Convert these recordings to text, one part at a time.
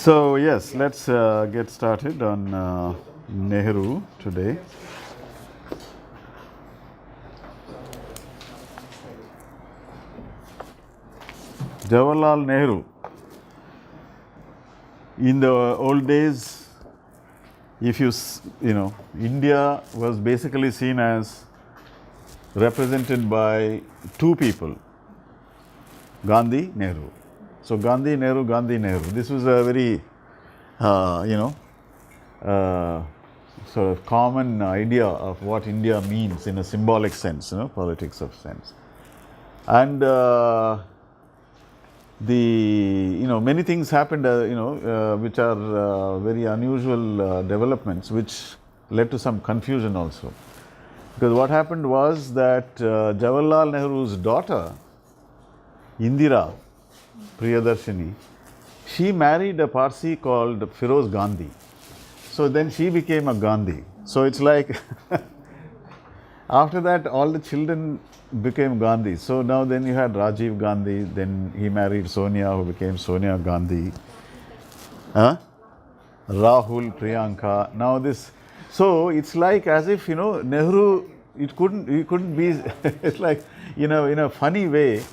So yes, let's get started on Nehru today. Jawaharlal Nehru. In the old days, if you know, India was basically seen as represented by two people, Gandhi, Nehru. So Gandhi, Nehru, Gandhi, Nehru. This was a very, sort of common idea of what India means in a symbolic sense, politics of sense. And many things happened, which are very unusual developments, which led to some confusion also. Because what happened was that Jawaharlal Nehru's daughter, Indira Priyadarshini, she married a Parsi called Firoz Gandhi. So then she became a Gandhi. So it's like after that all the children became Gandhi. So now then you had Rajiv Gandhi, then he married Sonia, who became Sonia Gandhi. Rahul, Priyanka. Now this, so it's like as if Nehru, he couldn't be. It's like in a funny way,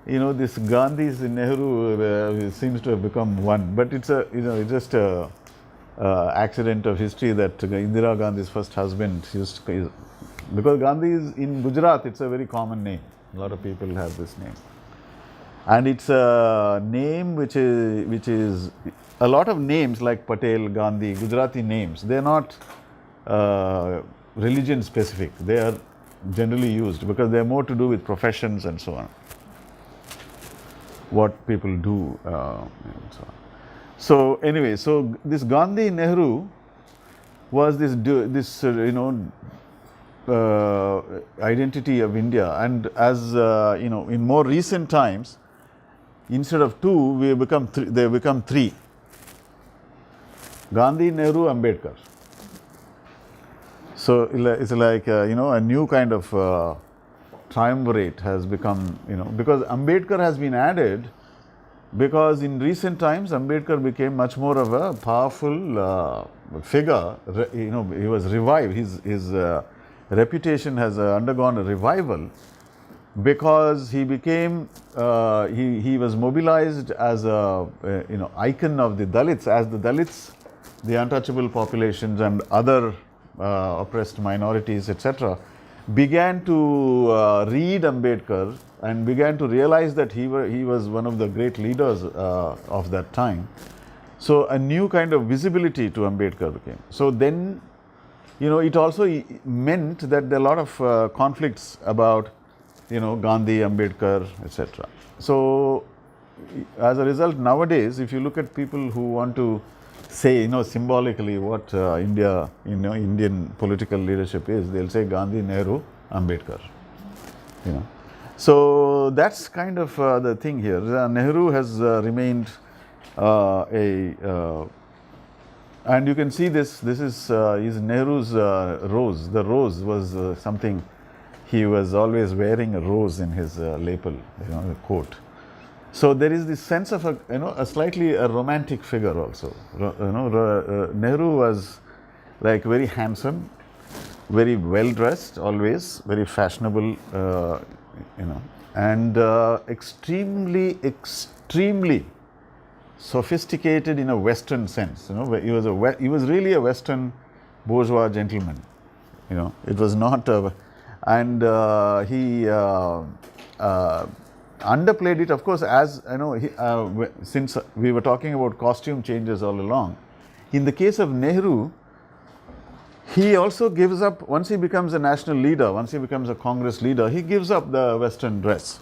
this Gandhi's Nehru seems to have become one. But it's it's just a accident of history that Indira Gandhi's first husband used to, because Gandhi is in Gujarat, it's a very common name. A lot of people have this name. And it's a name which is a lot of names like Patel, Gandhi, Gujarati names, they're not religion specific. They are generally used because they're more to do with professions and so on. What people do and so on. So anyway, so this Gandhi Nehru was this identity of India, and as in more recent times, instead of two, they become three. Gandhi, Nehru, Ambedkar. So it's like a new kind of triumvirate has become, because Ambedkar has been added, because in recent times Ambedkar became much more of a powerful figure. He was revived. His reputation has undergone a revival because he became he was mobilized as a icon of the Dalits, as the Dalits, the untouchable populations and other oppressed minorities, etc., began to read Ambedkar and began to realize that he was one of the great leaders of that time. So a new kind of visibility to Ambedkar came. So then, it also meant that there are a lot of conflicts about, Gandhi, Ambedkar, etc. So as a result, nowadays, if you look at people who want to say, symbolically what Indian political leadership is, they'll say Gandhi, Nehru, Ambedkar. So that's kind of the thing here. Nehru has remained and you can see this is Nehru's rose. The rose was something, he was always wearing a rose in his lapel, the coat. So there is this sense of a slightly romantic figure also. Nehru was like very handsome, very well dressed, always very fashionable, and extremely sophisticated in a Western sense. He was really a Western bourgeois gentleman. It was not and he underplayed it, of course, as since we were talking about costume changes all along. In the case of Nehru, he also gives up, once he becomes a national leader, once he becomes a Congress leader, he gives up the Western dress.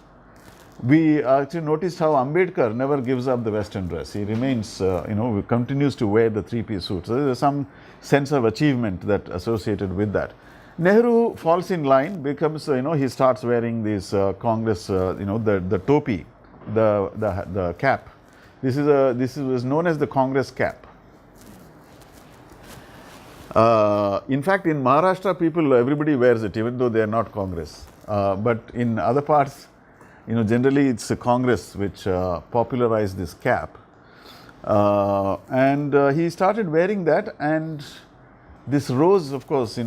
We actually noticed how Ambedkar never gives up the Western dress. He remains, continues to wear the three-piece suit. So there is some sense of achievement that associated with that. Nehru falls in line, becomes, he starts wearing this Congress, the topi, the cap. This was known as the Congress cap. In fact, in Maharashtra, everybody wears it, even though they are not Congress. But in other parts, generally it's Congress which popularized this cap. And he started wearing that, and this rose, of course,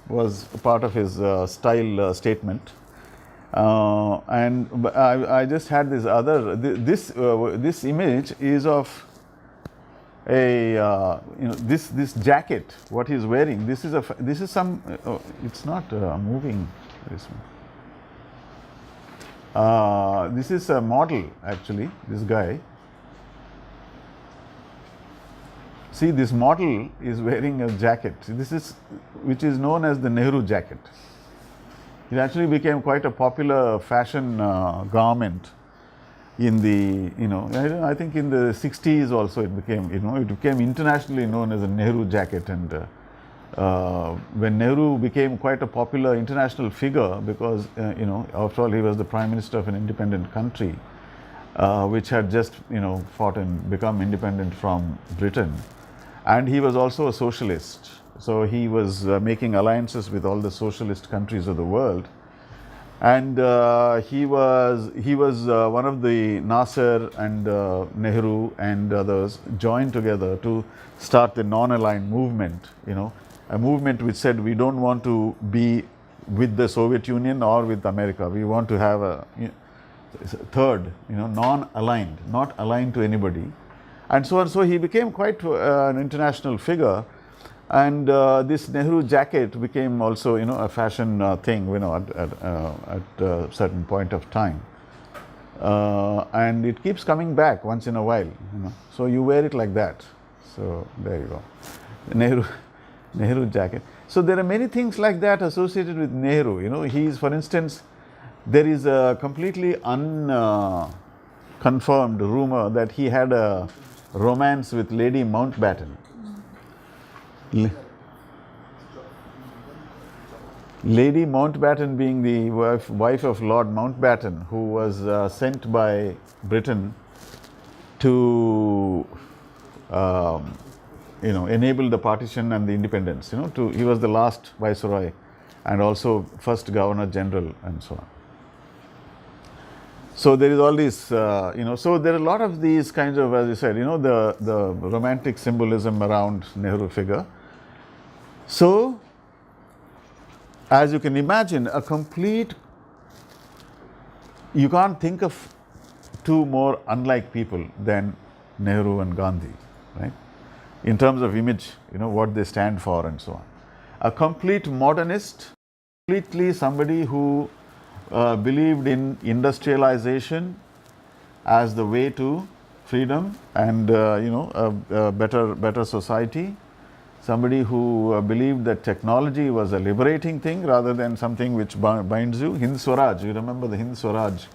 was a part of his style statement. And I just had this other, this image is of a this jacket what he is wearing. This is some it's not moving this one. This is a model, actually, this guy. See, this model is wearing a jacket. This is, which is known as the Nehru jacket. It actually became quite a popular fashion garment in the, I think in the 60s also it became, it became internationally known as a Nehru jacket. And when Nehru became quite a popular international figure, because, after all, he was the Prime Minister of an independent country, which had just, fought and become independent from Britain. And he was also a socialist. So he was making alliances with all the socialist countries of the world. And he was one of the Nasser and Nehru and others joined together to start the non-aligned movement, a movement which said we don't want to be with the Soviet Union or with America. We want to have a third, non-aligned, not aligned to anybody. And so on. So he became quite an international figure. And this Nehru jacket became also, a fashion thing, at a certain point of time. And it keeps coming back once in a while, So you wear it like that. So there you go, Nehru jacket. So there are many things like that associated with Nehru. He's, for instance, there is a completely unconfirmed rumor that he had a romance with Lady Mountbatten. Lady Mountbatten being the wife of Lord Mountbatten, who was sent by Britain to enable the partition and the independence. He was the last viceroy and also first governor general and so on. So there is all this, so there are a lot of these kinds of, as you said, the romantic symbolism around Nehru figure. So, as you can imagine, you can't think of two more unlike people than Nehru and Gandhi, right? In terms of image, what they stand for and so on. A complete modernist, completely somebody who believed in industrialization as the way to freedom and a better society. Somebody who believed that technology was a liberating thing rather than something which binds you. Hind Swaraj, you remember the Hind Swaraj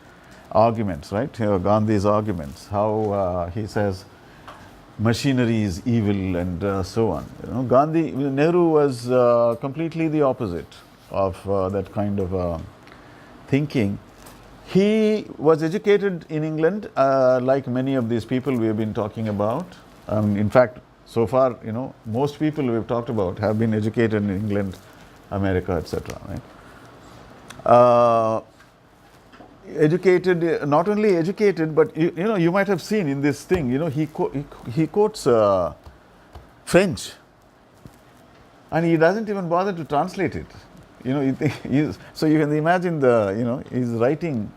arguments, right? Gandhi's arguments, how he says machinery is evil and so on. Nehru was completely the opposite of that kind of thinking. He was educated in England, like many of these people we have been talking about. In fact, so far, most people we have talked about have been educated in England, America, etc. Right? Educated, not only educated, but you might have seen in this thing. He quotes French, and he doesn't even bother to translate it. So you can imagine he's writing.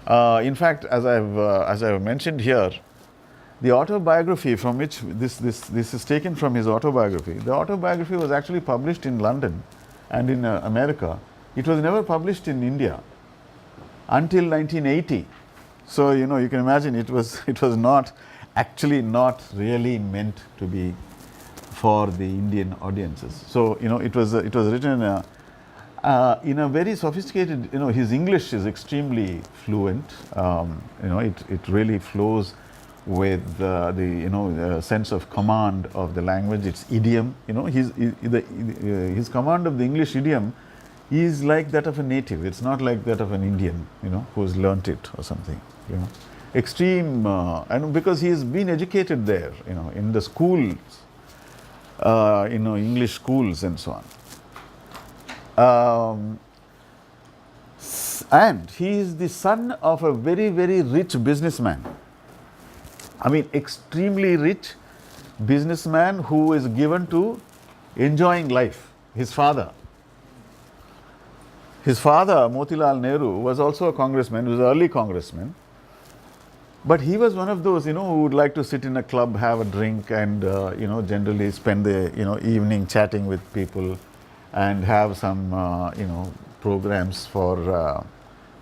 In fact, as I've mentioned here, the autobiography from which this is taken from his autobiography. The autobiography was actually published in London and in America. It was never published in India until 1980. So you can imagine it was not really meant to be for the Indian audiences. So it was written in a very sophisticated. His English is extremely fluent. It really flows with the sense of command of the language, its idiom. His command of the English idiom is like that of a native. It's not like that of an Indian, who's learnt it or something. Extreme, and because he's been educated there, in the schools, English schools and so on. And he is the son of a very, very rich businessman. I mean, extremely rich businessman who is given to enjoying life. His father, Motilal Nehru, was also a congressman, he was an early congressman. But he was one of those, who would like to sit in a club, have a drink, and generally spend the evening chatting with people, and have some programs for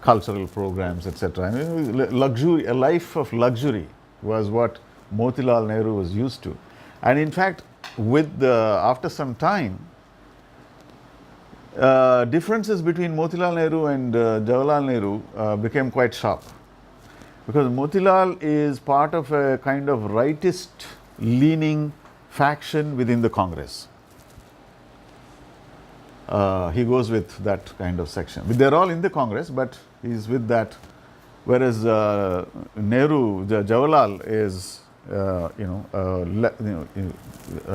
cultural programs, etc. I mean, luxury, a life of luxury was what Motilal Nehru was used to, and in fact, after some time, differences between Motilal Nehru and Jawaharlal Nehru became quite sharp. Because Motilal is part of a kind of rightist leaning faction within the Congress. He goes with that kind of section. They're all in the Congress, but he's with that. Whereas Nehru, Jawaharlal is a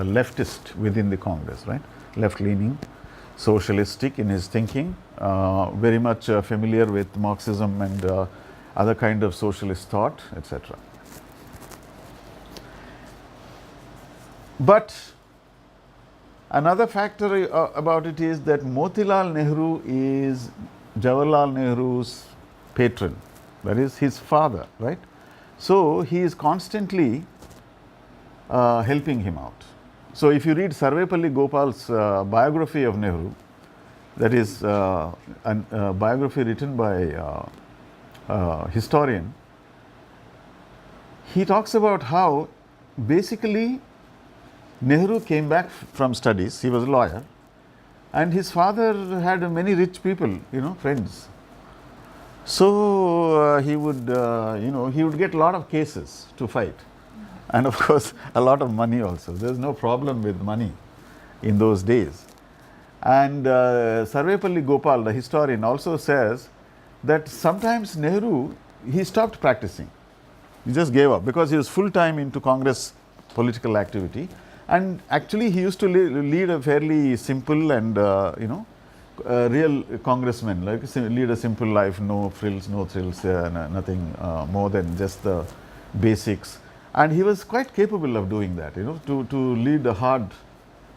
leftist within the Congress, right? Left-leaning, socialistic in his thinking, very much familiar with Marxism and other kind of socialist thought, etc. But another factor about it is that Motilal Nehru is Jawaharlal Nehru's patron, that is his father, right? So he is constantly helping him out. So if you read Sarvepalli Gopal's biography of Nehru, that is a biography written by historian, he talks about how basically Nehru came back from studies, he was a lawyer, and his father had many rich people, friends. So he would get a lot of cases to fight, and of course a lot of money also. There's no problem with money in those days. And Sarvepalli Gopal, the historian, also says that sometimes Nehru, he stopped practicing. He just gave up because he was full time into Congress political activity, and actually he used to lead a fairly simple and real congressman, like lead a simple life, no frills, no thrills, nothing more than just the basics. And he was quite capable of doing that, to lead a hard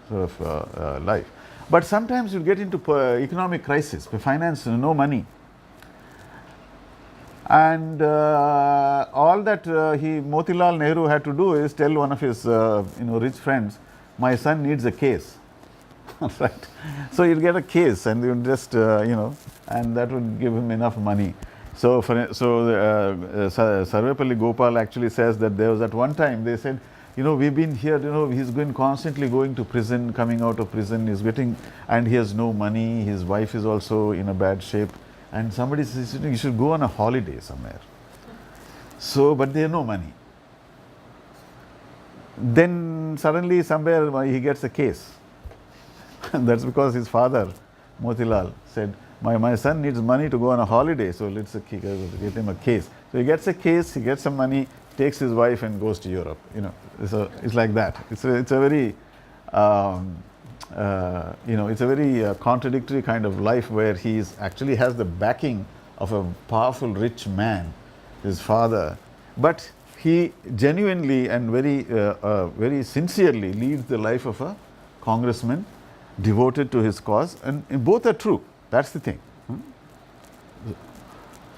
sort of life. But sometimes you get into economic crisis, finance, no money. And all that Motilal Nehru had to do is tell one of his rich friends, my son needs a case. Right? So you'll get a case, and you just and that would give him enough money. So Sarvepalli Gopal actually says that there was at one time they said, we've been here, he's constantly going to prison, coming out of prison, he's getting, and he has no money, his wife is also in a bad shape. And somebody says, you should go on a holiday somewhere. So, but they have no money. Then suddenly somewhere he gets a case. And that's because his father, Motilal, said, my son needs money to go on a holiday, so let's get him a case. So he gets a case, he gets some money, takes his wife and goes to Europe. It's like that. It's a very it's a very contradictory kind of life where he actually has the backing of a powerful rich man, his father, but he genuinely and very sincerely leads the life of a congressman devoted to his cause, and both are true. That's the thing.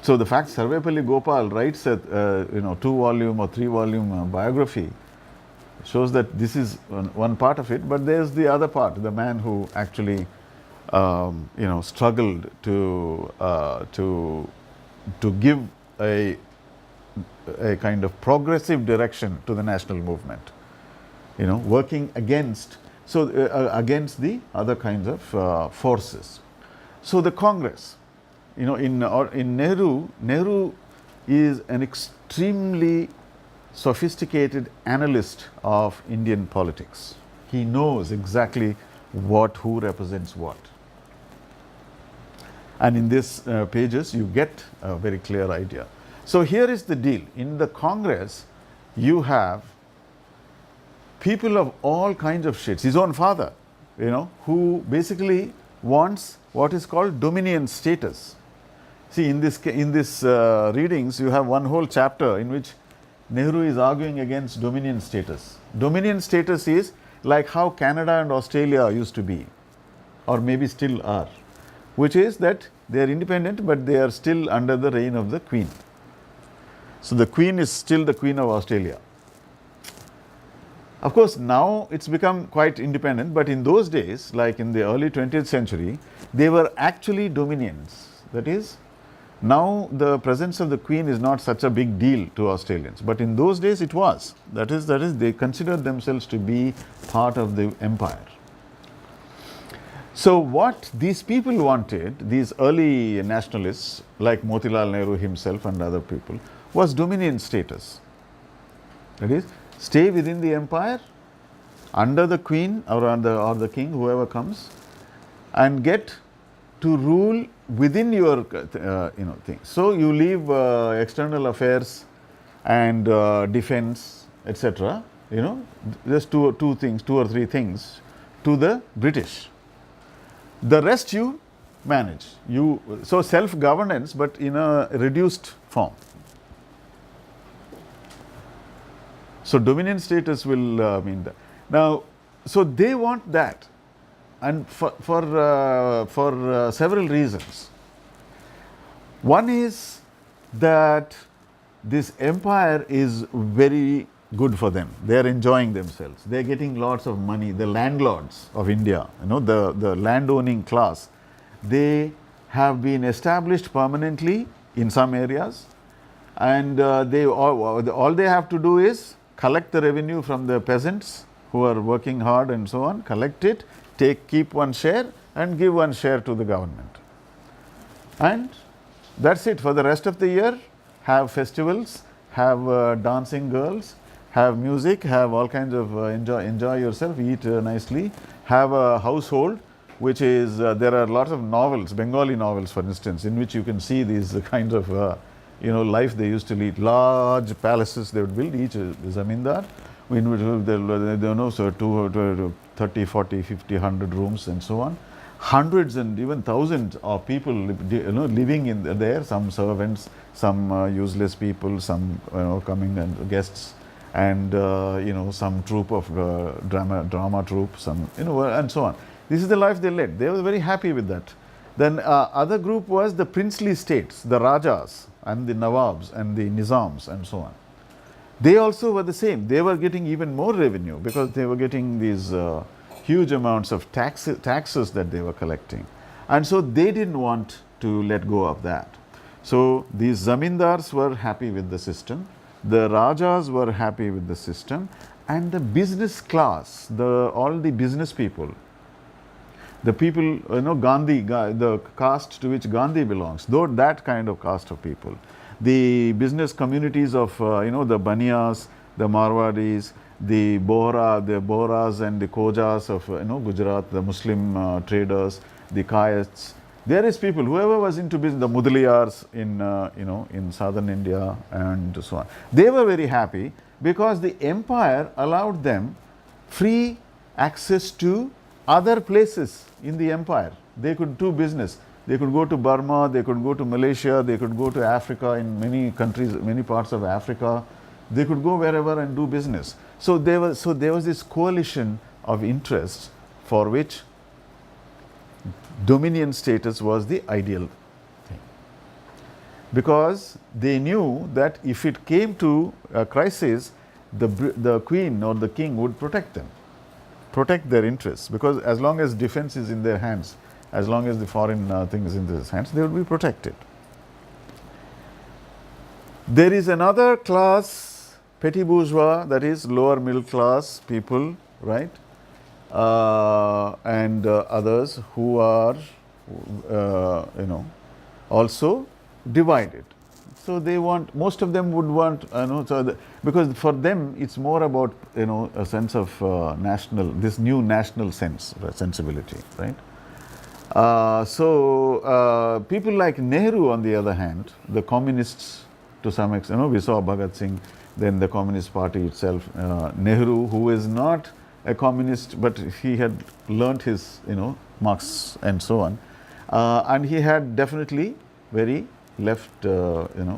So the fact Sarvepalli Gopal writes a 2-volume or 3-volume biography shows that this is one part of it, but there's the other part, the man who actually struggled to give a kind of progressive direction to the national movement, working against the other kinds of forces. So the Congress, in Nehru is an extremely sophisticated analyst of Indian politics. He knows exactly who represents what. And in these pages, you get a very clear idea. So here is the deal. In the Congress, you have people of all kinds of shades. His own father, who basically wants what is called dominion status. See, in this readings, you have one whole chapter in which Nehru is arguing against dominion status. Dominion status is like how Canada and Australia used to be, or maybe still are, which is that they are independent but they are still under the reign of the Queen. So the Queen is still the Queen of Australia. Of course, now it's become quite independent, but in those days, like in the early 20th century, they were actually dominions. That is, now the presence of the Queen is not such a big deal to Australians, but in those days it was. That is, they considered themselves to be part of the empire. So what these people wanted, these early nationalists like Motilal Nehru himself and other people, was dominion status. That is, stay within the empire, under the Queen or the King, whoever comes, and get to rule within your thing. So you leave external affairs and defense, etc. Just two or three things to the British. The rest you manage. So self-governance, but in a reduced form. So dominion status will mean that. Now, so they want that, and for several reasons. One is that this empire is very good for them. They are enjoying themselves. They are getting lots of money. The landlords of India, the landowning class, they have been established permanently in some areas, and all they have to do is collect the revenue from the peasants who are working hard and so on, collect it, keep one share and give one share to the government. And that's it. For the rest of the year, have festivals, have dancing girls, have music, have all kinds of enjoy yourself, eat nicely, have a household, which is, there are lots of novels, Bengali novels for instance, in which you can see these kinds of life they used to lead. Large palaces they would build, each zamindar, in which so 30, 40, 50, 100 rooms and so on. Hundreds and even thousands of people living in there, some servants, some useless people, some coming and guests, and some troupe of drama troupe, some and so on. This is the life they led. They were very happy with that. Then other group was the princely states, the Rajas and the Nawabs and the Nizams and so on. They also were the same. They were getting even more revenue because they were getting these huge amounts of taxes that they were collecting. And so they didn't want to let go of that. So these zamindars were happy with the system. The Rajas were happy with the system. And the business class, all the business people, the people, Gandhi, the caste to which Gandhi belongs, though that kind of caste of people, the business communities of, the Baniyas, the Marwadis, the Bohras and the Khojas of, Gujarat, the Muslim traders, the Kayasts, there is people, whoever was into business, the Mudaliyars in southern India and so on. They were very happy because the empire allowed them free access to other places in the empire. They could do business. They could go to Burma, they could go to Malaysia, they could go to Africa, in many countries, many parts of Africa. They could go wherever and do business. So there was this coalition of interests for which dominion status was the ideal thing. Because they knew that if it came to a crisis, the queen or the king would protect them, protect their interests, because as long as defense is in their hands, as long as the foreign thing is in their hands, they will be protected. There is another class, petty bourgeois, that is lower middle class people, right? And others who are, also divided. So they want, most of them would want, because for them it's more about, a sense of this new national sensibility, right? So people like Nehru, on the other hand, the communists to some extent, we saw Bhagat Singh, then the Communist Party itself, Nehru, who is not a communist, but he had learnt his, Marx and so on, and he had definitely very left,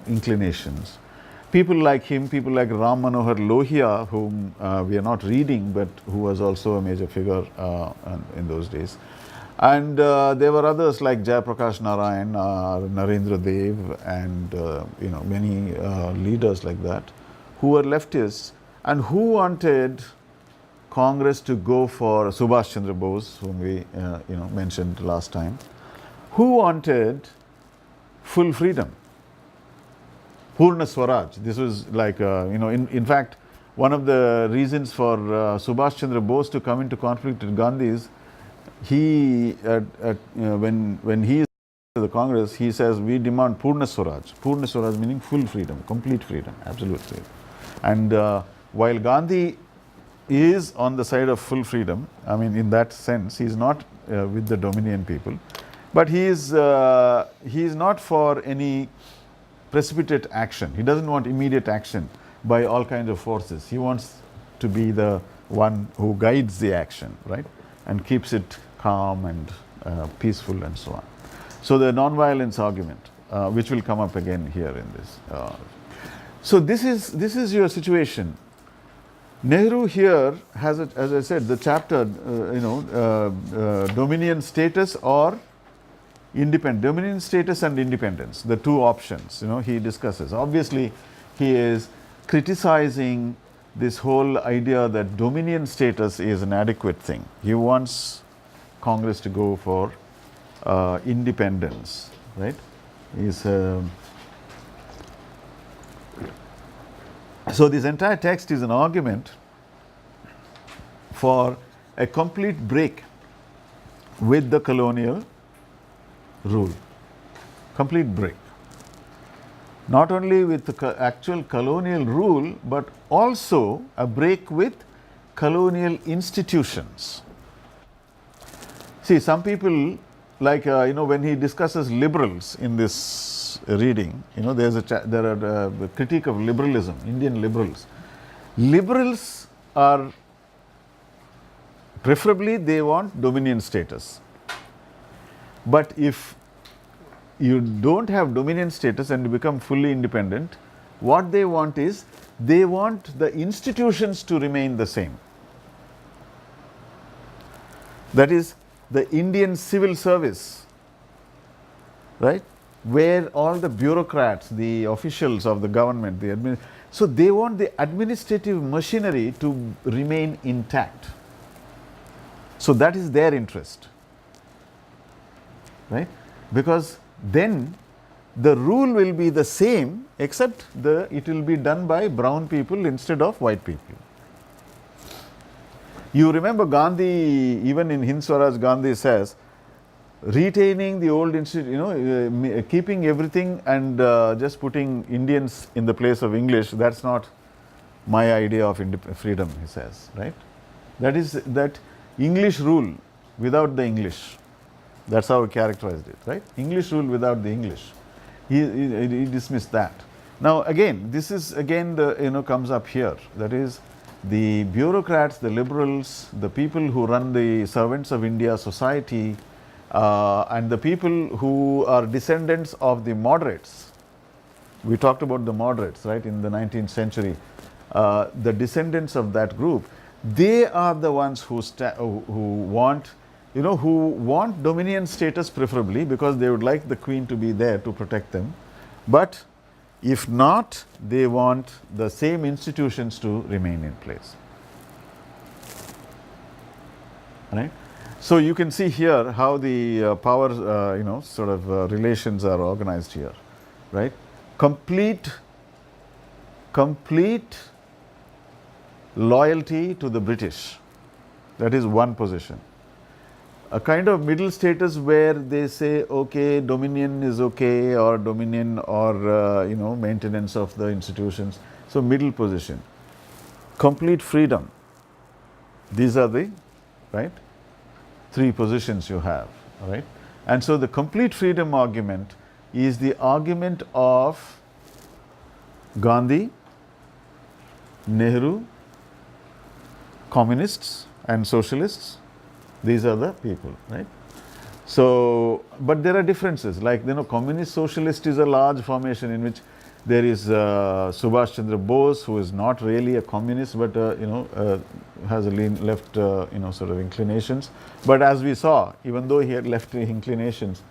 inclinations. people like him, people like Ram Manohar Lohia, whom we are not reading, but who was also a major figure in those days. And there were others like Jayaprakash Narayan, Narendra Dev, and many leaders like that, who were leftists and who wanted Congress to go for Subhash Chandra Bose, whom we mentioned last time, who wanted full freedom, Purna Swaraj. This was like in fact, one of the reasons for Subhash Chandra Bose to come into conflict with Gandhi is he when he is to the Congress, he says we demand Purna Swaraj. Purna Swaraj meaning full freedom, complete freedom, absolute freedom. And while Gandhi is on the side of full freedom, I mean in that sense, he is not with the Dominion people, but he is not for any precipitate action. He doesn't want immediate action by all kinds of forces. He wants to be the one who guides the action, right, and keeps it calm and peaceful and so on. So the non-violence argument, which will come up again here in this. So this is your situation. Nehru here has, as I said, the chapter, dominion status or independence, dominion status and independence, the two options, he discusses. Obviously, he is criticizing this whole idea that dominion status is an adequate thing. He wants Congress to go for independence, right? So this entire text is an argument for a complete break with the colonial rule, complete break. Not only with the actual colonial rule, but also a break with colonial institutions. See, some people like when he discusses liberals in this reading, there are a critique of liberalism, Indian liberals. Liberals are preferably they want dominion status. But if you don't have dominion status and you become fully independent, what they want is they want the institutions to remain the same. That is the Indian civil service, right, where all the bureaucrats, the officials of the government, so they want the administrative machinery to remain intact. So that is their interest, right? Because then the rule will be the same, except it will be done by brown people instead of white people. You remember Gandhi, even in Hind Swaraj, Gandhi says, retaining the old institute, keeping everything and just putting Indians in the place of English, that's not my idea of freedom, he says, right? That is that English rule without the English. That's how he characterized it, right? English rule without the English. He dismissed that. Now again, this is again the comes up here. That is the bureaucrats, the liberals, the people who run the servants of India society, and the people who are descendants of the moderates. We talked about the moderates, right, in the 19th century. The descendants of that group, they are the ones who want dominion status preferably, because they would like the queen to be there to protect them. But if not, they want the same institutions to remain in place. Right? So you can see here how the power, relations are organized here, right? Complete loyalty to the British. That is one position. A kind of middle status where they say, okay, dominion is okay, or dominion, or maintenance of the institutions. So middle position. Complete freedom. These are the three positions you have, right? And so the complete freedom argument is the argument of Gandhi, Nehru, communists and socialists. These are the people, right? So, but there are differences. Like communist socialist is a large formation in which There is Subhash Chandra Bose, who is not really a communist, but has a left sort of inclinations. But as we saw, even though he had left inclinations,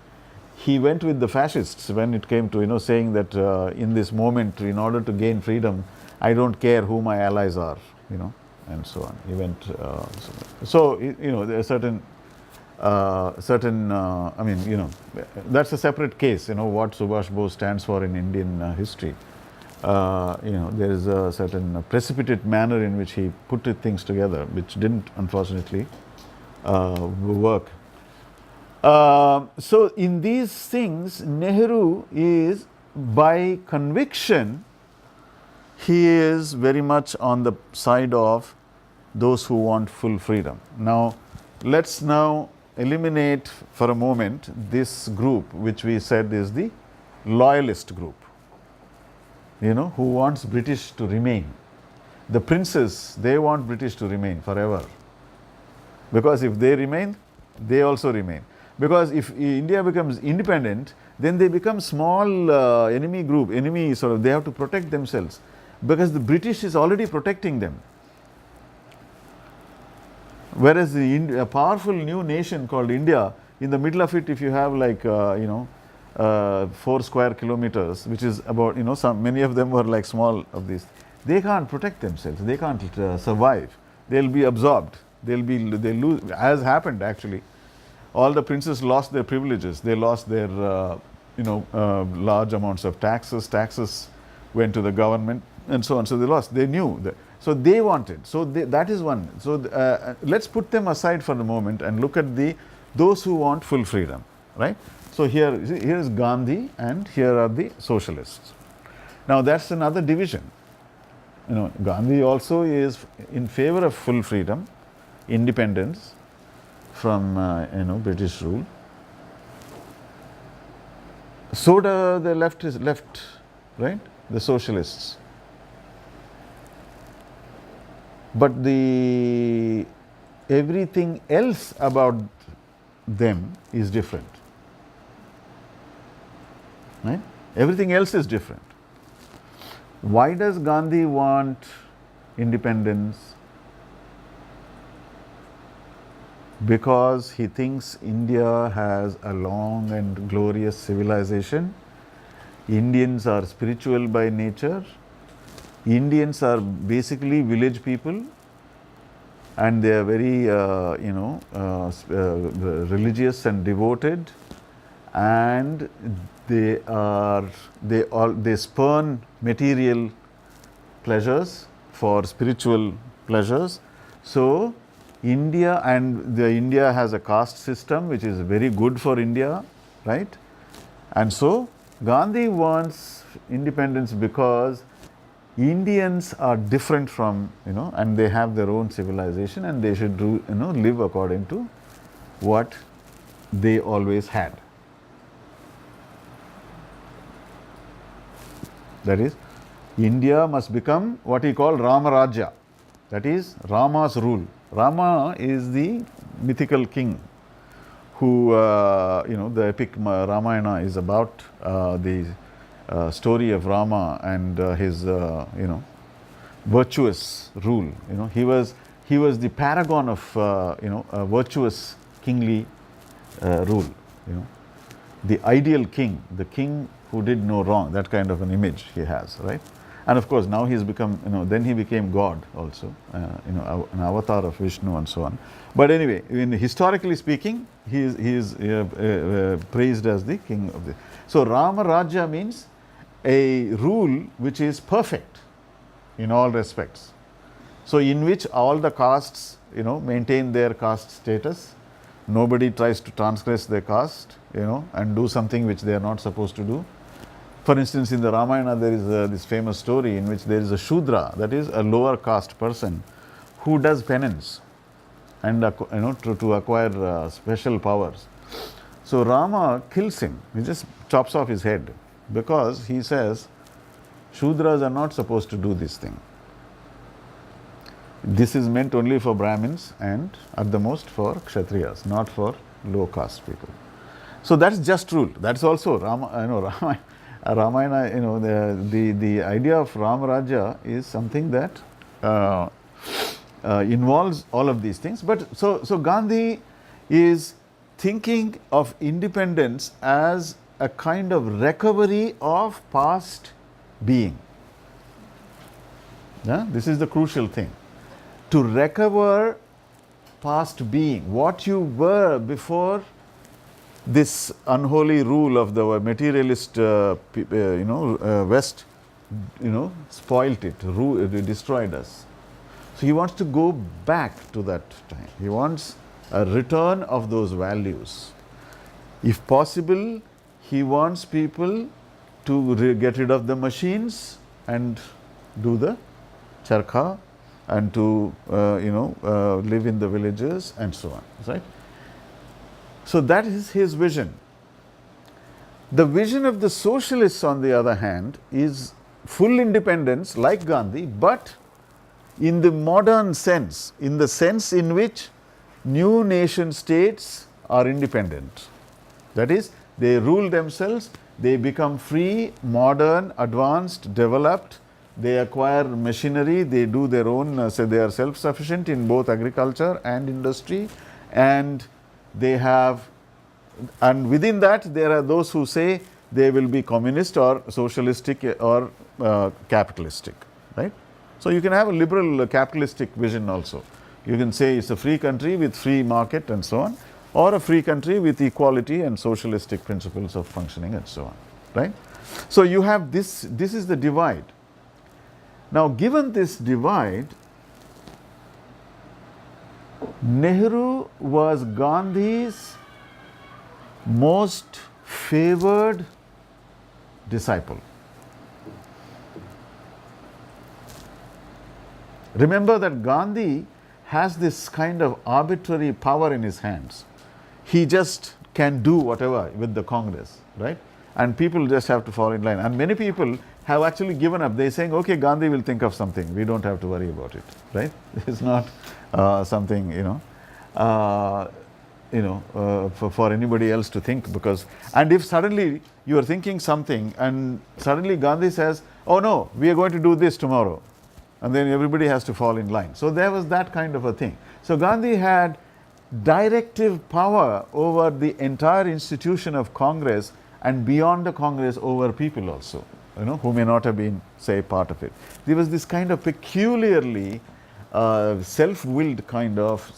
he went with the fascists when it came to saying that in this moment, in order to gain freedom, I don't care who my allies are, and so on. He went. So there are certain. That's a separate case. What Subhash Bose stands for in Indian history. There is a certain precipitate manner in which he put things together, which didn't unfortunately work. So in these things, Nehru is, by conviction, he is very much on the side of those who want full freedom. Now, let's now eliminate for a moment this group, which we said is the loyalist group, who wants British to remain. The princes, they want British to remain forever, because if they remain, they also remain. Because if India becomes independent, then they become small enemy group, they have to protect themselves, because the British is already protecting them. Whereas a powerful new nation called India, in the middle of it, if you have 4 square kilometers, which is about, many of them were like small of these, they can't protect themselves, they can't survive, they'll be absorbed, they'll lose, as happened actually. All the princes lost their privileges, they lost their, large amounts of taxes went to the government and so on, so they lost, they knew that. So they wanted, that is one. So let's put them aside for the moment and look at those who want full freedom, right? So here is Gandhi, and here are the socialists. Now that's another division. Gandhi also is in favor of full freedom, independence from British rule. So the left, right? The socialists. But everything else about them is different, right? Everything else is different. Why does Gandhi want independence? Because he thinks India has a long and glorious civilization. Indians are spiritual by nature. Indians are basically village people, and they are very religious and devoted, and they spurn material pleasures for spiritual pleasures. So India has a caste system which is very good for India, right? And so Gandhi wants independence because Indians are different from, and they have their own civilization, and they should live according to what they always had. That is, India must become what he called Rama Rajya, that is Rama's rule. Rama is the mythical king who, the epic Ramayana is about the story of Rama and his, virtuous rule. He was the paragon of, a virtuous kingly rule. The ideal king, the king who did no wrong. That kind of an image he has, right? And of course, now he's become, then he became God also, an avatar of Vishnu and so on. But anyway, historically speaking, he is praised as the king of the. So Rama Rajya means a rule which is perfect in all respects. So in which all the castes, maintain their caste status. Nobody tries to transgress their caste, and do something which they are not supposed to do. For instance, in the Ramayana, there is this famous story in which there is a Shudra, that is a lower caste person, who does penance and to acquire special powers. So Rama kills him. He just chops off his head because he says Shudras are not supposed to do this thing. This is meant only for Brahmins and at the most for Kshatriyas, not for low caste people. So that's just rule. That's also Ramayana, the idea of Ram Rajya is something that involves all of these things. But so Gandhi is thinking of independence as a kind of recovery of past being. Yeah? This is the crucial thing. To recover past being, what you were before this unholy rule of the materialist, West, spoilt it, destroyed us. So he wants to go back to that time. He wants a return of those values. If possible, he wants people to get rid of the machines and do the charkha and to live in the villages and so on, right? So that is his vision. The vision of the socialists, on the other hand, is full independence like Gandhi, but in the modern sense, in the sense in which new nation states are independent. That is, they rule themselves, they become free, modern, advanced, developed, they acquire machinery, they do their own, so they are self-sufficient in both agriculture and industry, and they have, and within that there are those who say they will be communist or socialistic or capitalistic, right? So you can have a liberal capitalistic vision also. You can say it's a free country with free market and so on, or a free country with equality and socialistic principles of functioning and so on, right? So you have this is the divide. Now, given this divide, Nehru was Gandhi's most favored disciple. Remember that Gandhi has this kind of arbitrary power in his hands. He just can do whatever with the Congress, right? And people just have to fall in line. And many people have actually given up. They're saying, okay, Gandhi will think of something. We don't have to worry about it, right? It's not something, for anybody else to think, because, and if suddenly you are thinking something and suddenly Gandhi says, oh no, we are going to do this tomorrow, and then everybody has to fall in line. So there was that kind of a thing. So Gandhi had directive power over the entire institution of Congress and beyond the Congress over people also, who may not have been, say, part of it. There was this kind of peculiarly self-willed kind of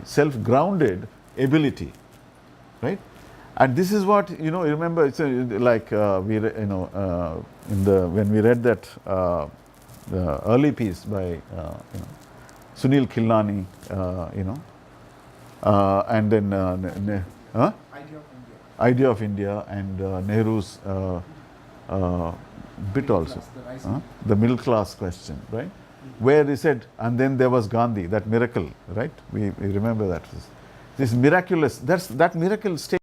self-grounded ability, right? And this is what remember. It's like when we read that the early piece by Sunil Khilnani, and then Idea of India and Nehru's bit also, the middle class question, right? Where they said, and then there was Gandhi, that miracle, right? We remember that. This miraculous, that miracle state,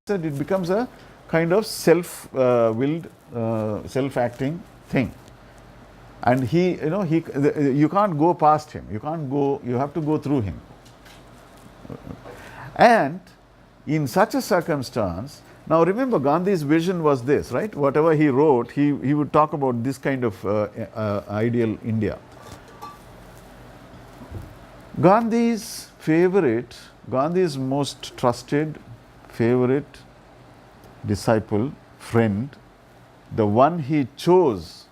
it becomes a kind of self-willed, self-acting thing. And you can't go past him. You have to go through him. And in such a circumstance, now remember Gandhi's vision was this, right? Whatever he wrote, he would talk about this kind of ideal India. Gandhi's most trusted, favorite disciple, friend, the one he chose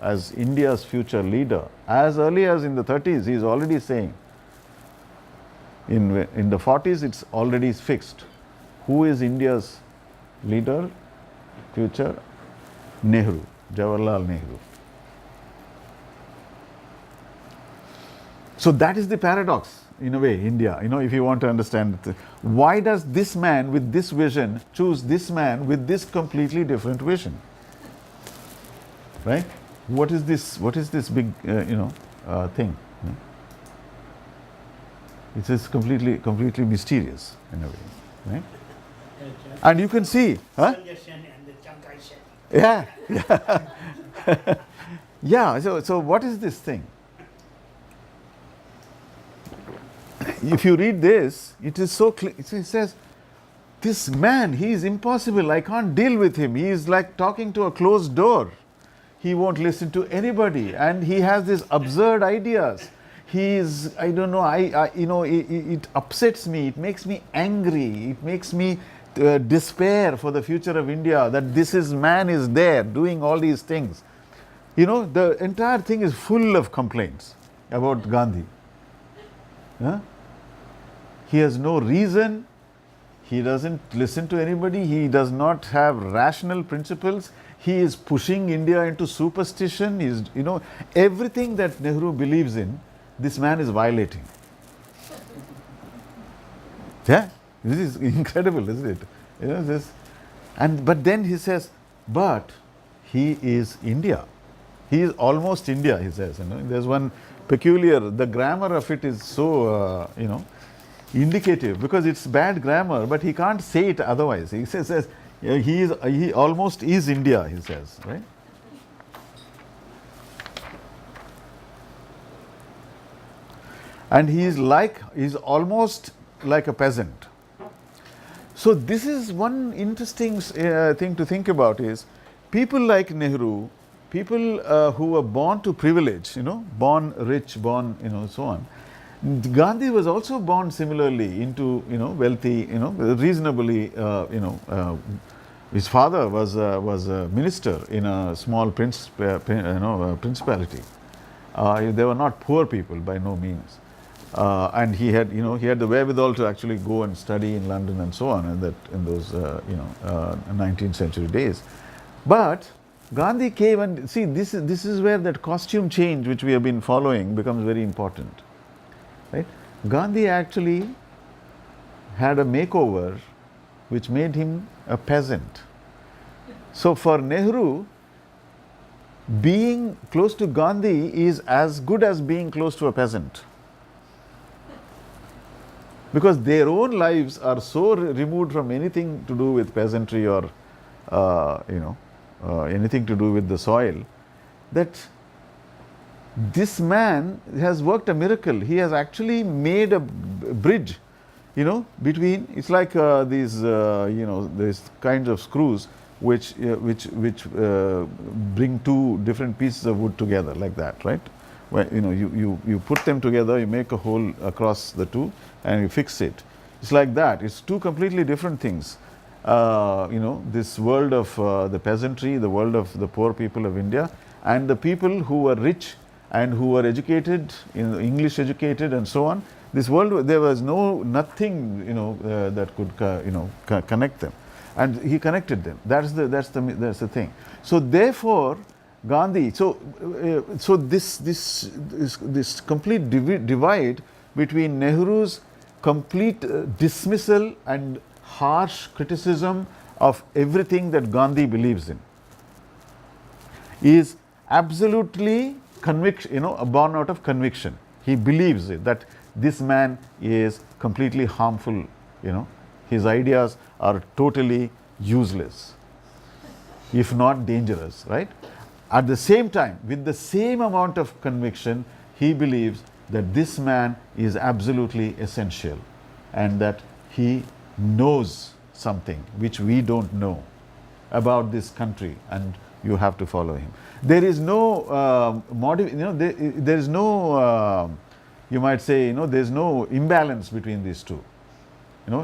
as India's future leader, as early as in the 30s, he is already saying, in the 40s it's already fixed. Who is India's leader, future? Nehru, Jawaharlal Nehru. So that is the paradox, in a way, India, if you want to understand it. Why does this man with this vision choose this man with this completely different vision? Right? What is this big, thing? It is completely mysterious, in a way, right? And you can see, yeah. Yeah, so what is this thing? If you read this, it is so clear. It says, this man, he is impossible, I can't deal with him, he is like talking to a closed door. He won't listen to anybody, and he has these absurd ideas. He is, I don't know, it upsets me, it makes me angry, it makes me despair for the future of India, that man is there doing all these things. The entire thing is full of complaints about Gandhi. He has no reason, he doesn't listen to anybody, he does not have rational principles, he is pushing India into superstition, everything that Nehru believes in, this man is violating. Yeah, this is incredible, isn't it? But then he says, but he is India. He is almost India, he says. There's one peculiar, the grammar of it is so, indicative, because it's bad grammar, but he can't say it otherwise. He says he almost is India, he says, right? And he's almost like a peasant. So this is one interesting thing to think about, is people like Nehru, people who were born to privilege, born rich, born, so on. Gandhi was also born similarly into, wealthy, reasonably, his father was a minister in a small principality. They were not poor people by no means. And he had the wherewithal to actually go and study in London and so on, in those 19th century days. But Gandhi came, and see, this is where that costume change which we have been following becomes very important, right? Gandhi actually had a makeover which made him a peasant. So for Nehru, being close to Gandhi is as good as being close to a peasant, because their own lives are so removed from anything to do with peasantry or anything to do with the soil, that this man has worked a miracle. He has actually made a bridge, between, it's like these kinds of screws which bring two different pieces of wood together, like that, right? Where you put them together, you make a hole across the two, and you fix it. It's like that. It's two completely different things. This world of the peasantry, the world of the poor people of India, and the people who were rich and who were educated, English educated and so on. This world, there was nothing, that could, connect them, and he connected them. That's the thing. So therefore, Gandhi. So this complete divide between Nehru's complete dismissal and harsh criticism of everything that Gandhi believes in is absolutely conviction, born out of conviction. He believes it, that this man is completely harmful, his ideas are totally useless, if not dangerous, right? At the same time, with the same amount of conviction, he believes that this man is absolutely essential and that he knows something which we don't know about this country, and you have to follow him. There is no there is no you might say, there is no imbalance between these two.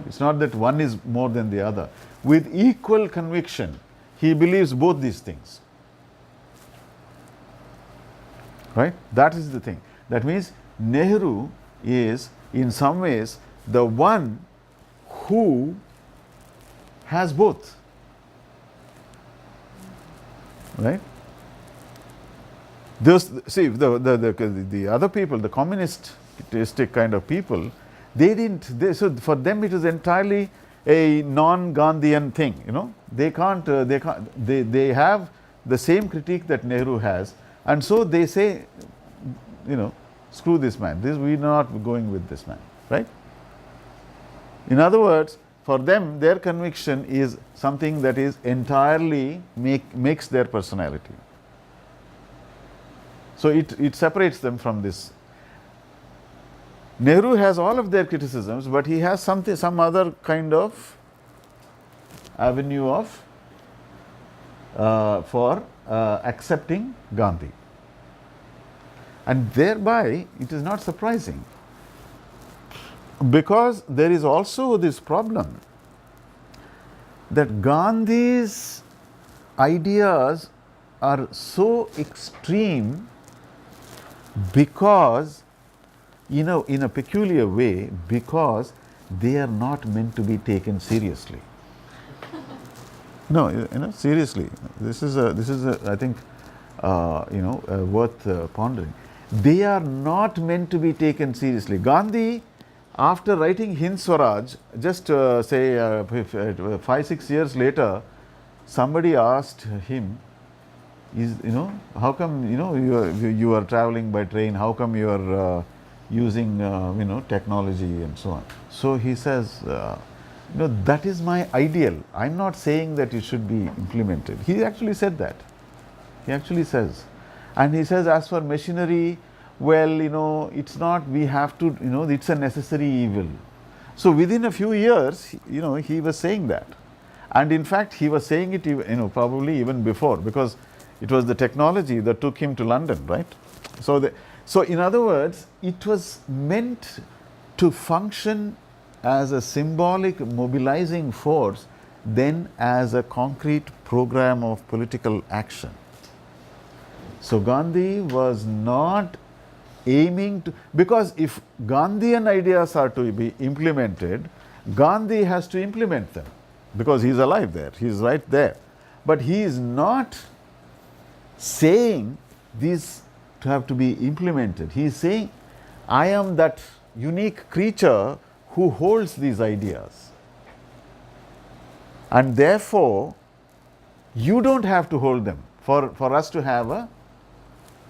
It's not that one is more than the other. With equal conviction, he believes both these things. Right? That is the thing. That means Nehru is in some ways the one who has both. Right? See, the other people, the communistic kind of people, so for them it is entirely a non-Gandhian thing. They have the same critique that Nehru has, and so they say, screw this man. We're not going with this man, right? In other words, for them, their conviction is something that is entirely makes their personality. So it separates them from this. Nehru has all of their criticisms, but he has some other kind of avenue of for accepting Gandhi. And thereby it is not surprising, because there is also this problem that Gandhi's ideas are so extreme because, in a peculiar way, because they are not meant to be taken seriously. No, seriously, this is I think worth pondering. They are not meant to be taken seriously. Gandhi, after writing Hind Swaraj, just say 5-6 years later, somebody asked him, how come you are traveling by train? How come you are using technology and so on? So he says, that is my ideal. I'm not saying that it should be implemented. He actually said that. He actually says. And he says, as for machinery, well, it's not, we have to, it's a necessary evil. So within a few years, he was saying that. And in fact, he was saying it, probably even before, because it was the technology that took him to London, right? So in other words, it was meant to function as a symbolic mobilizing force, then as a concrete program of political action. So Gandhi was not aiming to, because if Gandhian ideas are to be implemented, Gandhi has to implement them, because he is alive there, he is right there. But he is not saying these to have to be implemented. He is saying, I am that unique creature who holds these ideas, and therefore you don't have to hold them for us to have a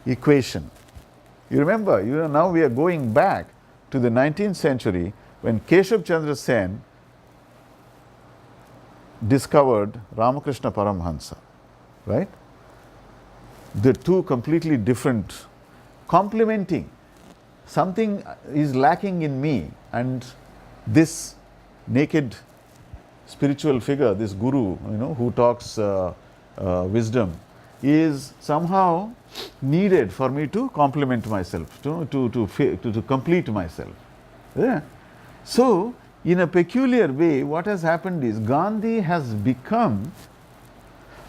equation. You remember, now we are going back to the 19th century when Keshav Chandra Sen discovered Ramakrishna Paramhansa, right? The two completely different, complementing. Something is lacking in me, and this naked spiritual figure, this guru, who talks wisdom, is somehow needed for me to complement myself, to complete myself. Yeah. So, in a peculiar way, what has happened is Gandhi has become,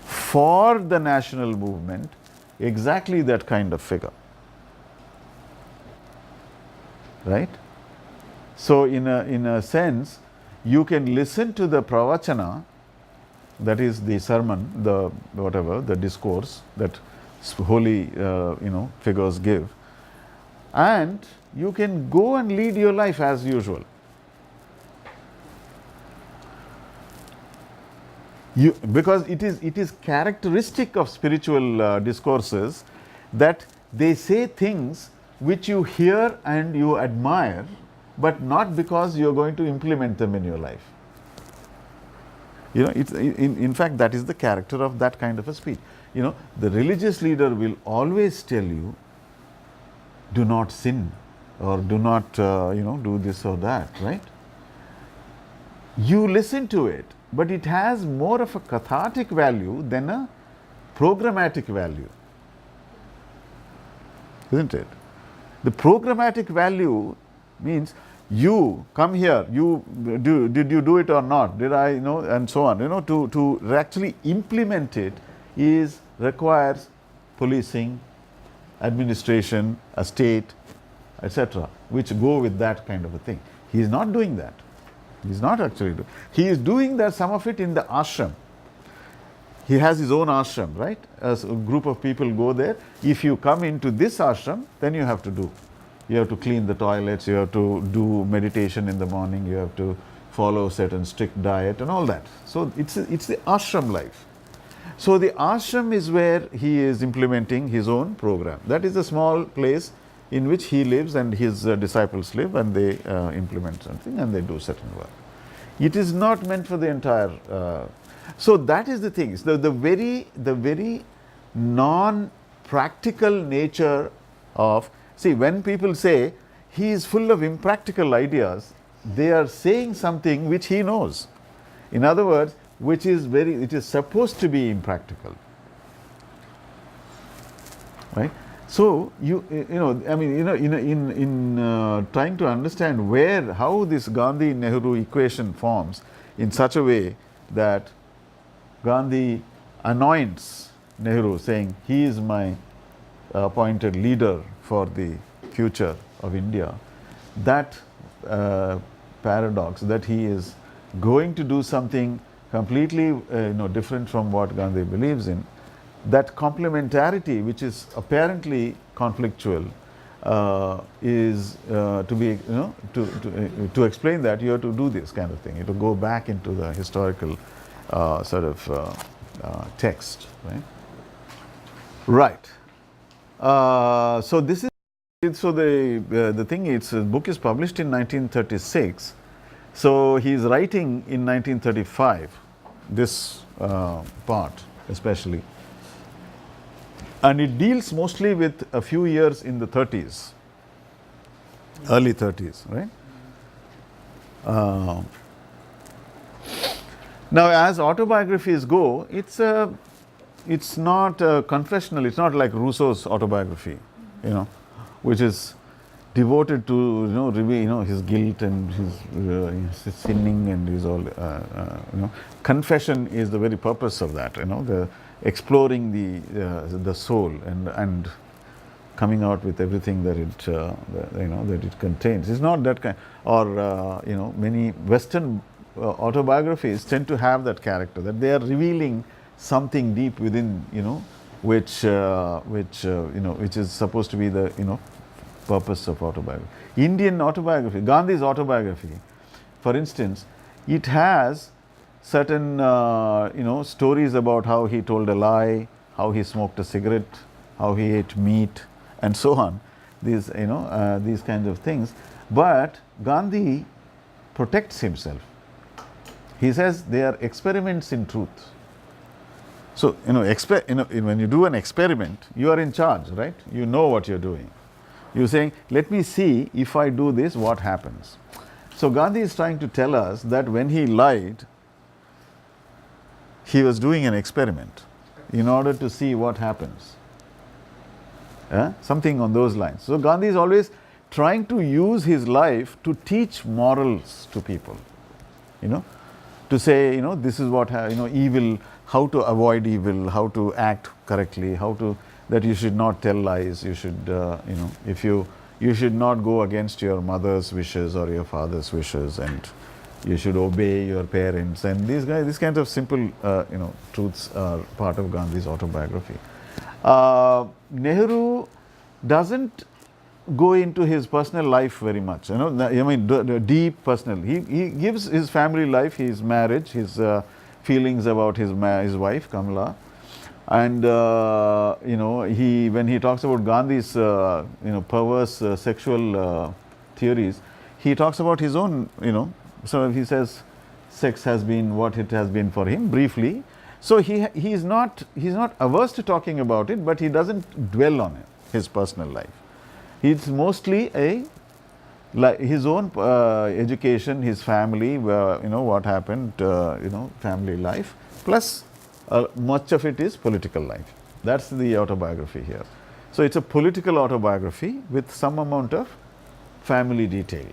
for the national movement, exactly that kind of figure. Right? So, in a sense, you can listen to the pravachana, that is the sermon, the discourse that holy figures give, and you can go and lead your life as usual. Because it is characteristic of spiritual discourses that they say things which you hear and you admire, but not because you are going to implement them in your life. In fact, that is the character of that kind of a speech. The religious leader will always tell you, do not sin, or do not, do this or that, right? You listen to it, but it has more of a cathartic value than a programmatic value, isn't it? The programmatic value means, you come here, did you do it or not, did I, and so on. To actually implement it requires policing, administration, a state, etc., which go with that kind of a thing. He is not doing that. He is not actually doing. He is doing that, some of it in the ashram. He has his own ashram, right? As a group of people go there. If you come into this ashram, then you have to do. You have to clean the toilets, you have to do meditation in the morning, you have to follow certain strict diet and all that. So it's the ashram life. So the ashram is where he is implementing his own program. That is a small place in which he lives and his disciples live, and they implement something and they do certain work. It is not meant for the entire. So that is the thing. The very non-practical nature of. See, when people say he is full of impractical ideas, they are saying something which he knows. In other words, which is it is supposed to be impractical, right? So in trying to understand how this Gandhi-Nehru equation forms in such a way that Gandhi anoints Nehru, saying he is my appointed leader for the future of India, that paradox, that he is going to do something completely different from what Gandhi believes in, that complementarity, which is apparently conflictual, is to be to explain that you have to do this kind of thing. You have to go back into the historical sort of text, right? Right. So this is the thing. Its book is published in 1936. So he is writing in 1935. This part especially. And it deals mostly with a few years in the 30s, early 30s, right? Now, as autobiographies go, it's not confessional. It's not like Rousseau's autobiography, which is devoted to reveal his guilt and his sinning and his all. Confession is the very purpose of that. The exploring the soul and coming out with everything that it contains. It's not that kind. Or many Western autobiographies tend to have that character, that they are revealing something deep within, which is supposed to be the purpose of autobiography. Indian autobiography, Gandhi's autobiography, for instance, it has certain stories about how he told a lie, how he smoked a cigarette, how he ate meat, and so on. These kinds of things. But Gandhi protects himself. He says they are experiments in truth. So when you do an experiment, you are in charge, right? You know what you're doing. You're saying, let me see if I do this, what happens. So Gandhi is trying to tell us that when he lied, he was doing an experiment in order to see what happens. Something on those lines. So Gandhi is always trying to use his life to teach morals to people. To say, this is what, evil, how to avoid evil, how to act correctly, that you should not tell lies, you should, you should not go against your mother's wishes or your father's wishes, and you should obey your parents. And these kinds of simple, truths are part of Gandhi's autobiography. Nehru doesn't go into his personal life very much. The deep personal. He gives his family life, his marriage, his feelings about his wife Kamala, and when he talks about Gandhi's perverse sexual theories, he talks about his own. So he says sex has been what it has been for him briefly. So he's not averse to talking about it, but he doesn't dwell on it, his personal life. It's mostly his own education, his family, what happened, family life, plus much of it is political life. That's the autobiography here. So it's a political autobiography with some amount of family detail,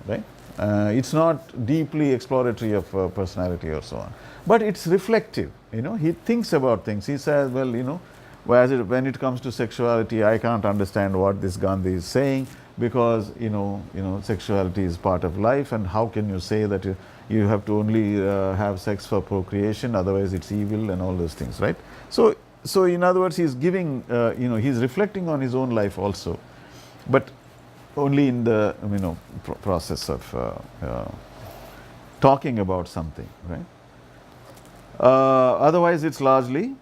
right? It's not deeply exploratory of personality or so on, but it's reflective. He thinks about things. He says, well, when it comes to sexuality, I can't understand what this Gandhi is saying, because sexuality is part of life, and how can you say that you have to only have sex for procreation, otherwise it's evil, and all those things, right? So in other words, he's giving, he's reflecting on his own life also, but only in the process of talking about something, right? Otherwise, it's largely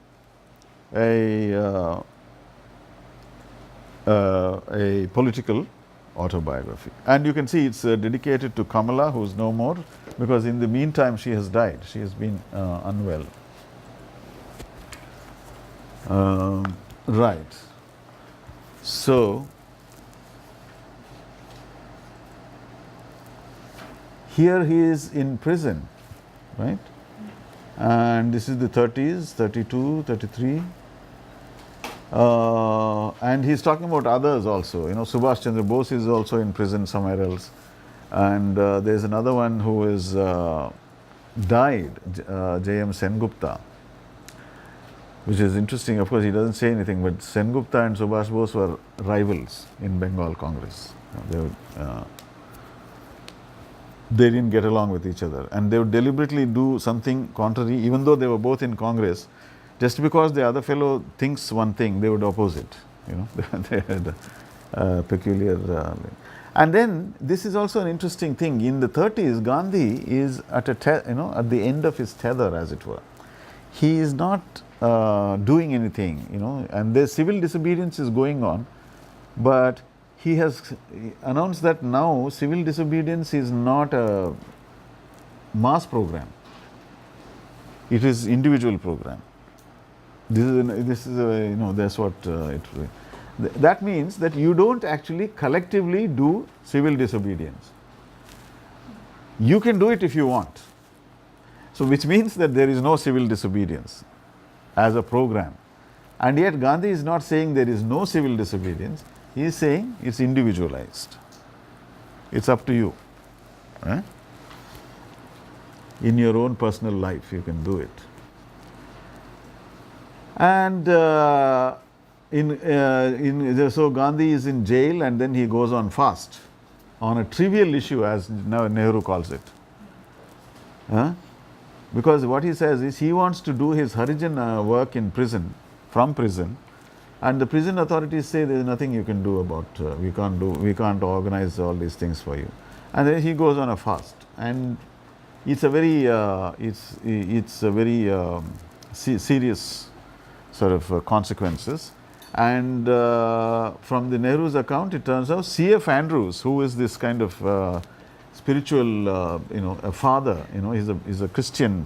a political autobiography. And you can see it's dedicated to Kamala, who's no more, because in the meantime she has died. She has been unwell. Right. So here he is in prison, right? and this is the 30s, 32, 33. And he's talking about others also. Subhash Chandra Bose is also in prison somewhere else. And there's another one who is died, J.M. Sengupta, which is interesting. Of course, he doesn't say anything, but Sengupta and Subhash Bose were rivals in Bengal Congress. They didn't get along with each other, and they would deliberately do something contrary, even though they were both in Congress. Just because the other fellow thinks one thing, they would oppose it. They had a peculiar. And then this is also an interesting thing. In the 30s, Gandhi is at at the end of his tether, as it were. He is not doing anything, and the civil disobedience is going on, but he has announced that now civil disobedience is not a mass program; it is individual program. This is that's what that means, that you don't actually collectively do civil disobedience. You can do it if you want. So which means that there is no civil disobedience as a program. And yet Gandhi is not saying there is no civil disobedience. He is saying it's individualized. It's up to you. In your own personal life you can do it. And so Gandhi is in jail, and then he goes on fast on a trivial issue, as now Nehru calls it. Because what he says is he wants to do his Harijan work in prison, from prison, and the prison authorities say there is nothing you can do about, we can't organize all these things for you. And then he goes on a fast, and it's a very serious sort of consequences. And from the Nehru's account, it turns out C.F. Andrews, who is this kind of spiritual, a father, he's a Christian,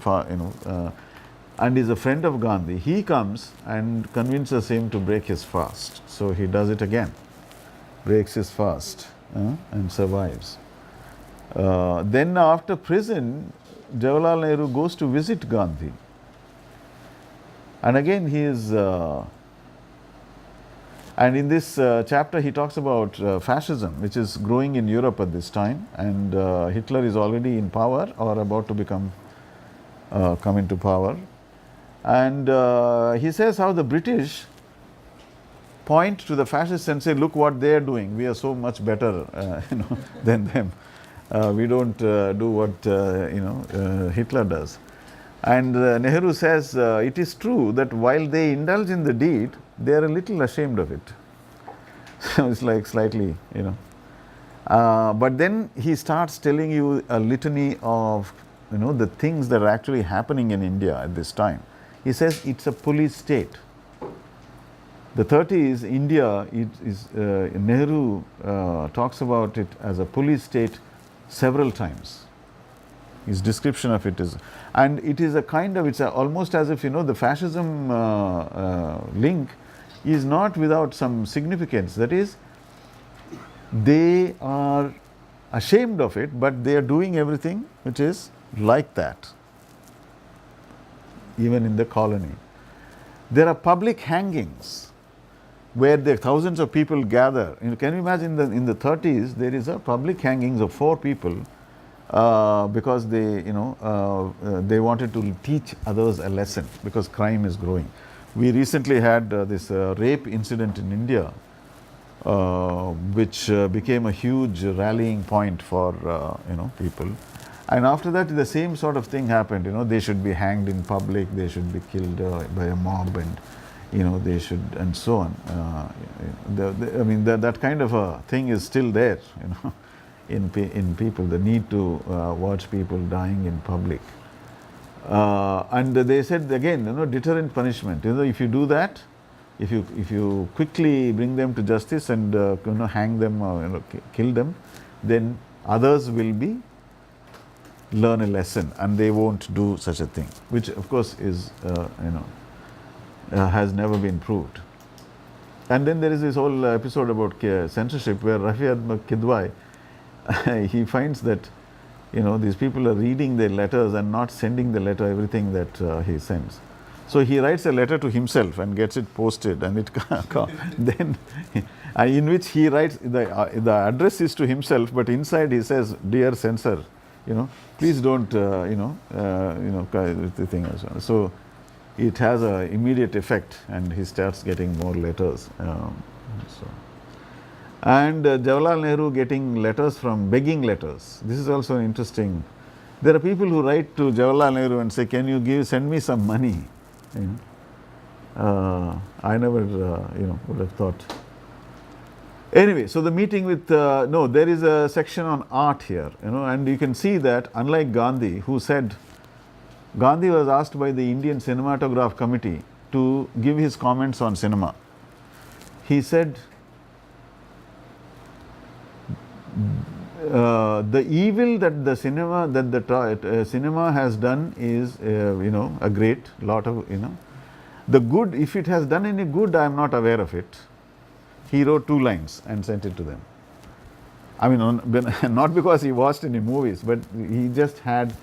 and is a friend of Gandhi. He comes and convinces him to break his fast. So he does it again, breaks his fast, and survives. Then after prison, Jawaharlal Nehru goes to visit Gandhi. And again he is, and in this chapter he talks about fascism, which is growing in Europe at this time, and Hitler is already in power or about to come into power. And he says how the British point to the fascists and say, look what they are doing, we are so much better than them. We don't do what Hitler does. And Nehru says it is true that while they indulge in the deed, they are a little ashamed of it. So it's like slightly, but then he starts telling you a litany of the things that are actually happening in India at this time. He says it's a police state. The 30s, India, Nehru talks about it as a police state several times. His description of it is, and it is a kind of, it's almost as if the fascism link is not without some significance. That is, they are ashamed of it, but they are doing everything which is like that, even in the colony. There are public hangings where thousands of people gather. Can you imagine that in the 30s there is a public hangings of 4 people because they wanted to teach others a lesson because crime is growing. We recently had this rape incident in India, which became a huge rallying point for people. And after that, the same sort of thing happened. They should be hanged in public, they should be killed by a mob, and they should, and so on. I mean, that kind of a thing is still there, in people. The need to watch people dying in public. And they said again, deterrent punishment. If you do that, if you quickly bring them to justice and hang them or kill them, then others will learn a lesson and they won't do such a thing, which of course is has never been proved. And then there is this whole episode about censorship where Rafi Ahmed Kidwai he finds that these people are reading their letters and not sending the letter, everything that he sends. So he writes a letter to himself and gets it posted, and it then in which he writes the address is to himself, but inside he says, "Dear censor, please don't the thing as well." So it has an immediate effect, and he starts getting more letters. And Jawaharlal Nehru getting letters from begging letters. This is also interesting. There are people who write to Jawaharlal Nehru and say, "Can you send me some money?" I never would have thought. Anyway, so the meeting with there is a section on art here, and you can see that unlike Gandhi, who said, Gandhi was asked by the Indian Cinematograph Committee to give his comments on cinema. He said, the evil that the cinema has done is a great lot of the good, if it has done any good, I am not aware of it. He wrote 2 lines and sent it to them. I mean, not because he watched any movies, but he just had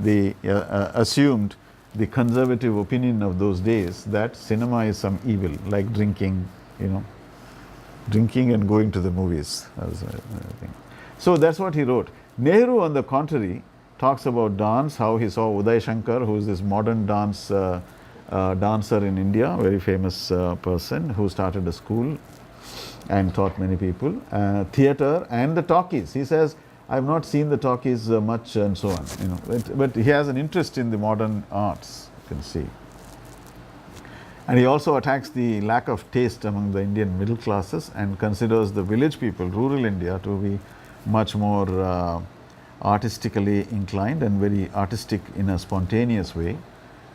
assumed the conservative opinion of those days that cinema is some evil, like drinking and going to the movies. So that's what he wrote. Nehru, on the contrary, talks about dance, how he saw Uday Shankar, who is this modern dancer in India, very famous person who started a school and taught many people, theatre and the talkies. He says, I have not seen the talkies much and so on, but he has an interest in the modern arts, you can see. And he also attacks the lack of taste among the Indian middle classes and considers the village people, rural India, to be much more artistically inclined and very artistic in a spontaneous way,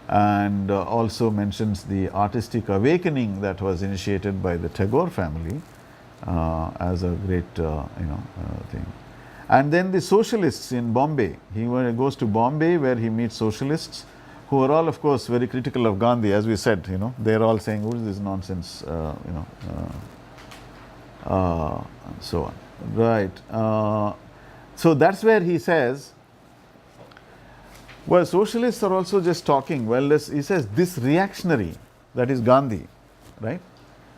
and also mentions the artistic awakening that was initiated by the Tagore family as a great thing. And then the socialists in Bombay, he goes to Bombay where he meets socialists who are all, of course, very critical of Gandhi, as we said. They are all saying, what is this nonsense, so on. Right. So that's where he says, well, socialists are also just talking. Well, he says, this reactionary, that is Gandhi, right?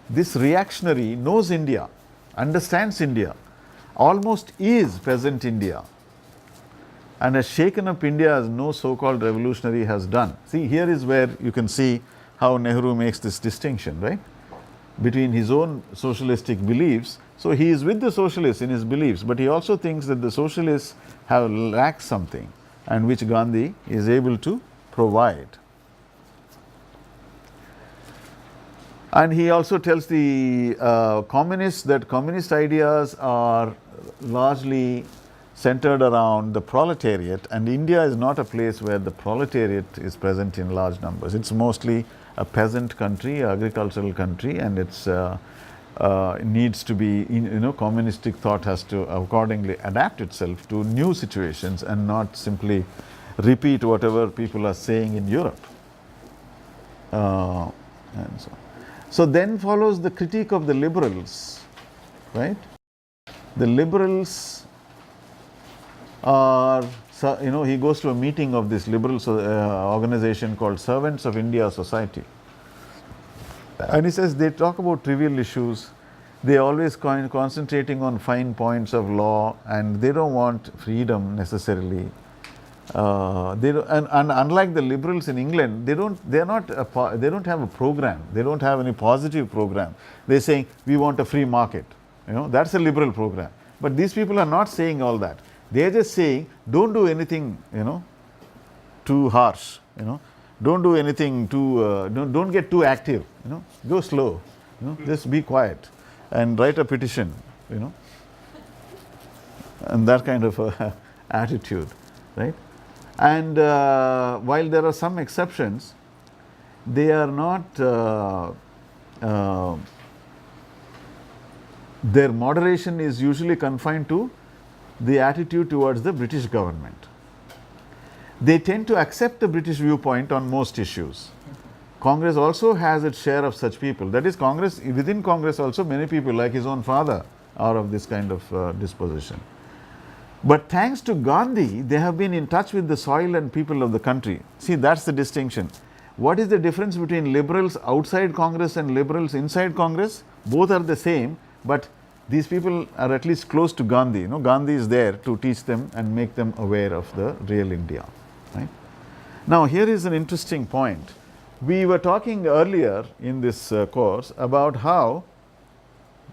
This reactionary knows India, understands India, almost is present India, and has shaken up India as no so-called revolutionary has done. See, here is where you can see how Nehru makes this distinction, right, between his own socialistic beliefs. So he is with the socialists in his beliefs, but he also thinks that the socialists have lacked something, and which Gandhi is able to provide. And he also tells the communists that communist ideas are largely centered around the proletariat, and India is not a place where the proletariat is present in large numbers. It's mostly a peasant country, agricultural country, and it's needs to be, communistic thought has to accordingly adapt itself to new situations and not simply repeat whatever people are saying in Europe. And so on. So then follows the critique of the liberals, right? The liberals are, he goes to a meeting of this liberal organization called Servants of India Society. And he says they talk about trivial issues. They are always concentrating on fine points of law, and they don't want freedom necessarily. And unlike the liberals in England, they don't have a program. They don't have any positive program. They're saying we want a free market. That's a liberal program. But these people are not saying all that. They are just saying, don't do anything, too harsh. Don't do anything too. Don't get too active. Go slow. Just be quiet and write a petition. And that kind of attitude, right? And while there are some exceptions, they are not. Their moderation is usually confined to the attitude towards the British government. They tend to accept the British viewpoint on most issues. Congress also has its share of such people. That is, within Congress also many people, like his own father, are of this kind of disposition. But thanks to Gandhi, they have been in touch with the soil and people of the country. See, that's the distinction. What is the difference between liberals outside Congress and liberals inside Congress? Both are the same, but these people are at least close to Gandhi. You know, Gandhi is there to teach them and make them aware of the real India. Right? Now, here is an interesting point. We were talking earlier in this course about how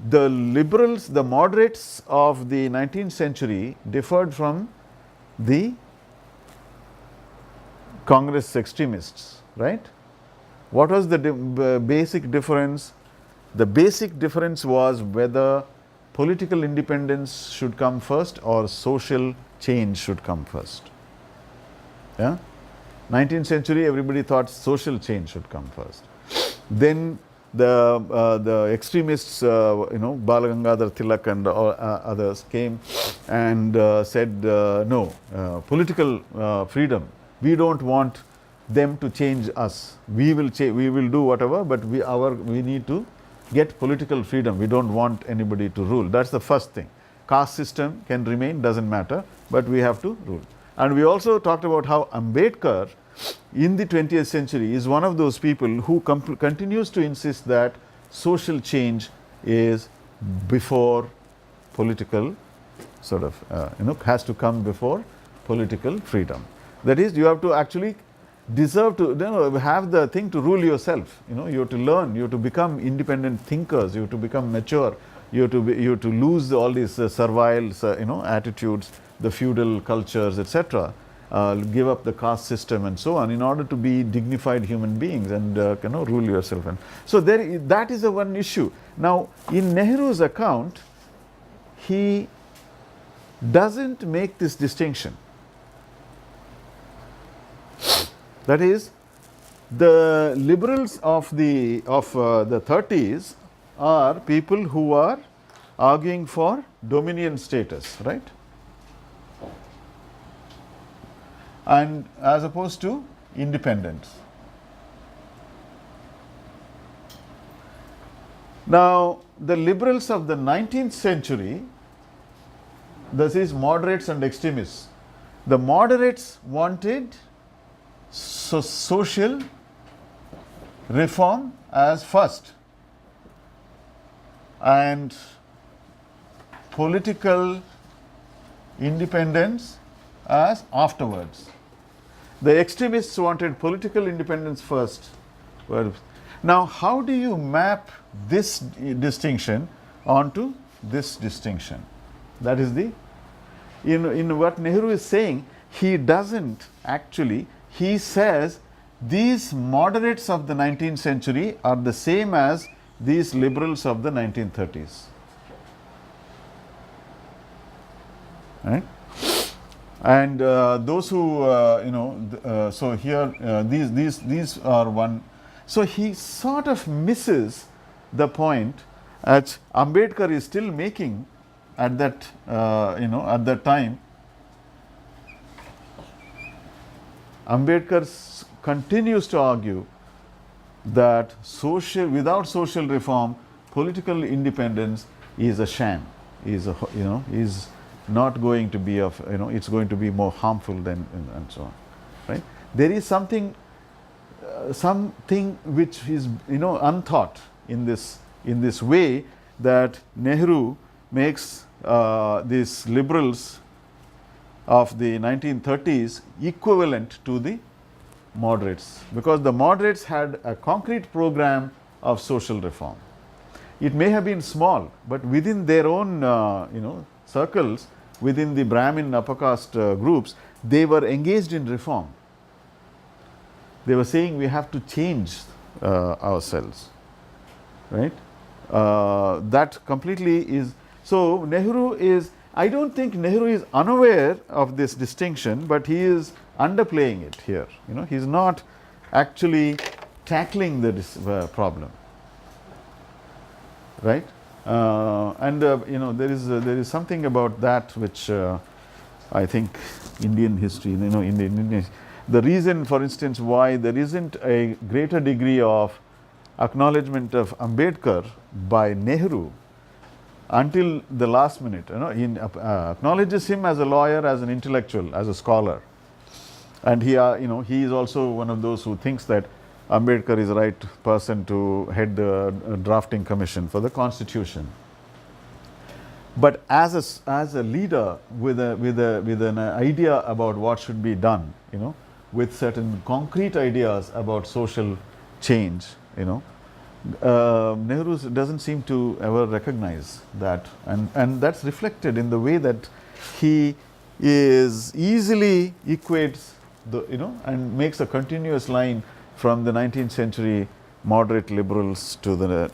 the liberals, the moderates of the 19th century differed from the Congress extremists, right? What was the basic difference? The basic difference was whether political independence should come first or social change should come first. Yeah? 19th century, everybody thought social change should come first. Then the extremists, Balagangadhar Tilak and others came and said, no, political freedom. We don't want them to change us. We will do whatever, but we need to get political freedom. We don't want anybody to rule. That's the first thing. Caste system can remain, doesn't matter, but we have to rule. And we also talked about how Ambedkar in the 20th century is one of those people who continues to insist that social change is before political has to come before political freedom. That is, you have to actually deserve to have the thing to rule yourself. You have to learn, you have to become independent thinkers, you have to become mature, you have to lose all these servile attitudes, the feudal cultures, etc. Give up the caste system and so on in order to be dignified human beings and rule yourself. And so that is the one issue. Now, in Nehru's account, he doesn't make this distinction. That is, the liberals of the 30s are people who are arguing for dominion status, right? And as opposed to independence. Now, the liberals of the 19th century, this is moderates and extremists. The moderates wanted social reform as first and political independence as afterwards. The extremists wanted political independence first. Now, how do you map this distinction onto this distinction? That is in what Nehru is saying, he doesn't actually, he says these moderates of the 19th century are the same as these liberals of the 1930s. Right? And those who so here these are one. So he sort of misses the point that Ambedkar is still making at that at that time. Ambedkar continues to argue that without social reform, political independence is a sham. Is not going to be of it's going to be more harmful than and so on. Right? There is something which is unthought in this way that Nehru makes these liberals of the 1930s equivalent to the moderates, because the moderates had a concrete program of social reform. It may have been small, but within their own circles, within the Brahmin upper caste groups, they were engaged in reform. They were saying we have to change ourselves, right? That completely is. So Nehru is, I don't think Nehru is unaware of this distinction, but he is underplaying it here. He is not actually tackling the problem, right? There is something about that which I think Indian history, the reason, for instance, why there isn't a greater degree of acknowledgement of Ambedkar by Nehru until the last minute. He acknowledges him as a lawyer, as an intellectual, as a scholar, and he is also one of those who thinks that Ambedkar is the right person to head the drafting commission for the constitution. But as a leader with an idea about what should be done, with certain concrete ideas about social change, Nehru doesn't seem to ever recognize that, and that's reflected in the way that he is easily equates and makes a continuous line from the 19th century moderate liberals to the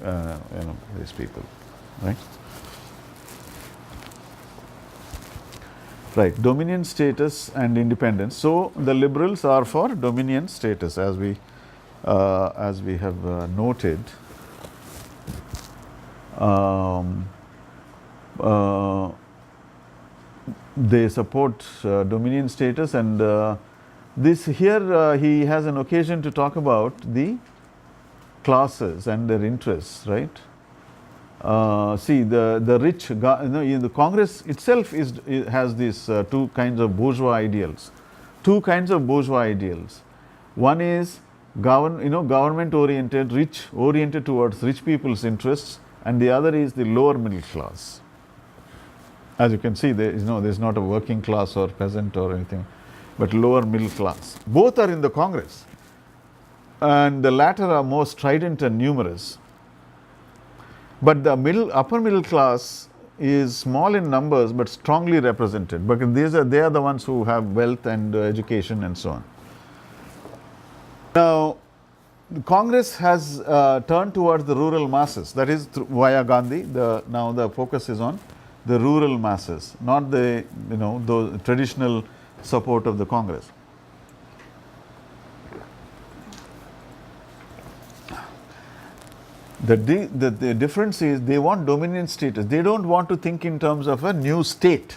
these people, right? Right, dominion status and independence. So the liberals are for dominion status, as we have noted. They support dominion status, and this here he has an occasion to talk about the classes and their interests, right? See, the rich, the Congress itself has these two kinds of bourgeois ideals. Two kinds of bourgeois ideals. One is government oriented, rich, oriented towards rich people's interests, and the other is the lower middle class. As you can see, there's not a working class or peasant or anything, but lower middle class. Both are in the Congress, and the latter are more strident and numerous. But the upper middle class is small in numbers but strongly represented, because they are the ones who have wealth and education and so on. Now, the Congress has turned towards the rural masses, that is via Gandhi. Now the focus is on the rural masses, not the traditional support of the Congress. The difference is they want dominion status. They don't want to think in terms of a new state.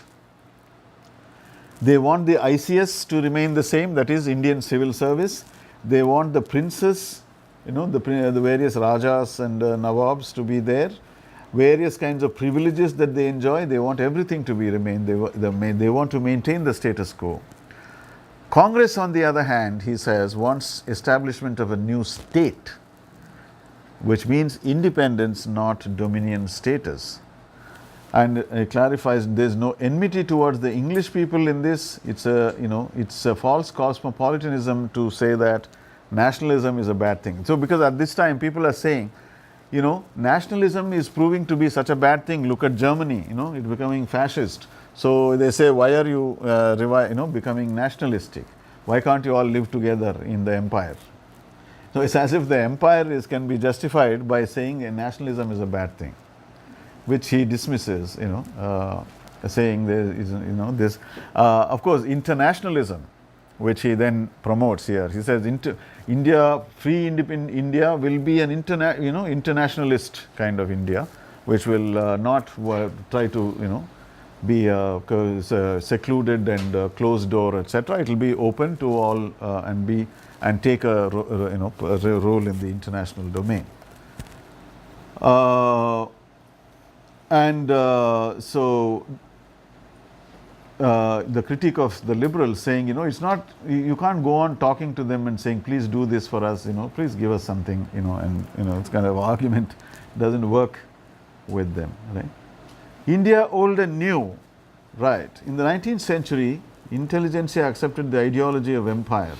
They want the ICS to remain the same, that is Indian Civil Service. They want the princes, the various Rajas and Nawabs to be there. Various kinds of privileges that they enjoy, they want everything to remain. They want to maintain the status quo. Congress, on the other hand, he says, wants establishment of a new state, which means independence, not dominion status. And it clarifies there's no enmity towards the English people in this. It's a false cosmopolitanism to say that nationalism is a bad thing. So because at this time people are saying, nationalism is proving to be such a bad thing. Look at Germany, it's becoming fascist. So they say, why are you becoming nationalistic? Why can't you all live together in the empire? So it's as if the empire can be justified by saying nationalism is a bad thing, which he dismisses, saying there is, this. Of course, internationalism, which he then promotes here. He says, India, free independent India will be an internationalist kind of India, which will not try to, be secluded and closed door, etc. It will be open to all and take a role in the international domain. So the critique of the liberals saying, it's not, you can't go on talking to them and saying, please do this for us, please give us something, and it's kind of argument doesn't work with them, right? India old and new, right? In the 19th century, intelligentsia accepted the ideology of empire.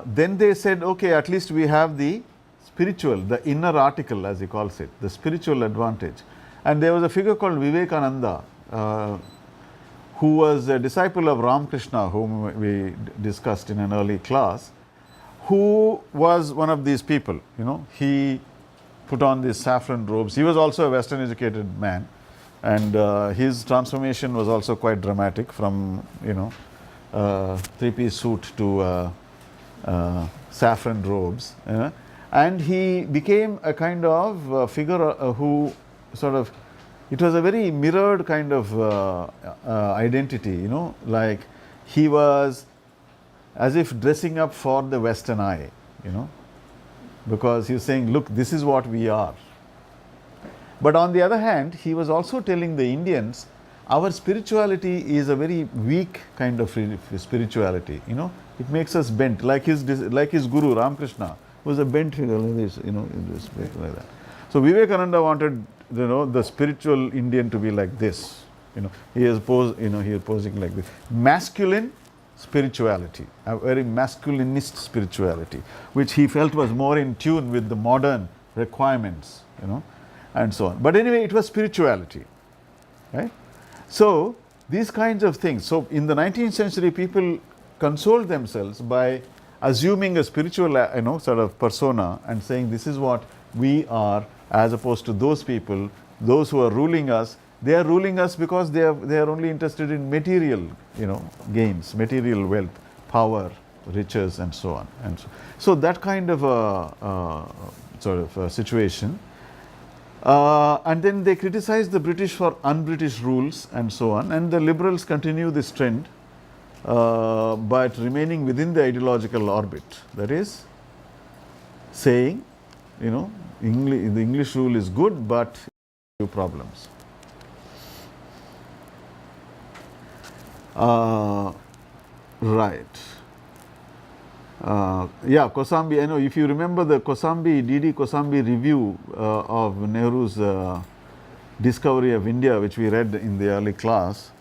Then they said, okay, at least we have the spiritual, the inner article, as he calls it, the spiritual advantage. And there was a figure called Vivekananda, who was a disciple of Ramakrishna, whom we discussed in an early class, who was one of these people. He put on these saffron robes. He was also a Western educated man, and his transformation was also quite dramatic, from three-piece suit to saffron robes, and he became a kind of figure who sort of, it was a very mirrored kind of identity, like he was as if dressing up for the Western eye, because he is saying, look, this is what we are. But on the other hand, he was also telling the Indians, our spirituality is a very weak kind of spirituality. It makes us bent, like his guru Ramakrishna was a bent figure like this, in this way, like that. So Vivekananda wanted, the spiritual Indian to be like this. He is posing like this. Masculine spirituality, a very masculinist spirituality, which he felt was more in tune with the modern requirements, and so on. But anyway, it was spirituality, right? So these kinds of things. So in the 19th century, people consoled themselves by assuming a spiritual, sort of persona and saying this is what we are, as opposed to those people, those who are ruling us. They are ruling us because they are only interested in material, gains, material wealth, power, riches, and so on. And so that kind of a sort of a situation. And then they criticize the British for un-British rules and so on. And the liberals continue this trend, but remaining within the ideological orbit. That is, saying, the English rule is good, but few problems. Right. Kosambi, I know if you remember the D.D. Kosambi review of Nehru's Discovery of India, which we read in the early class,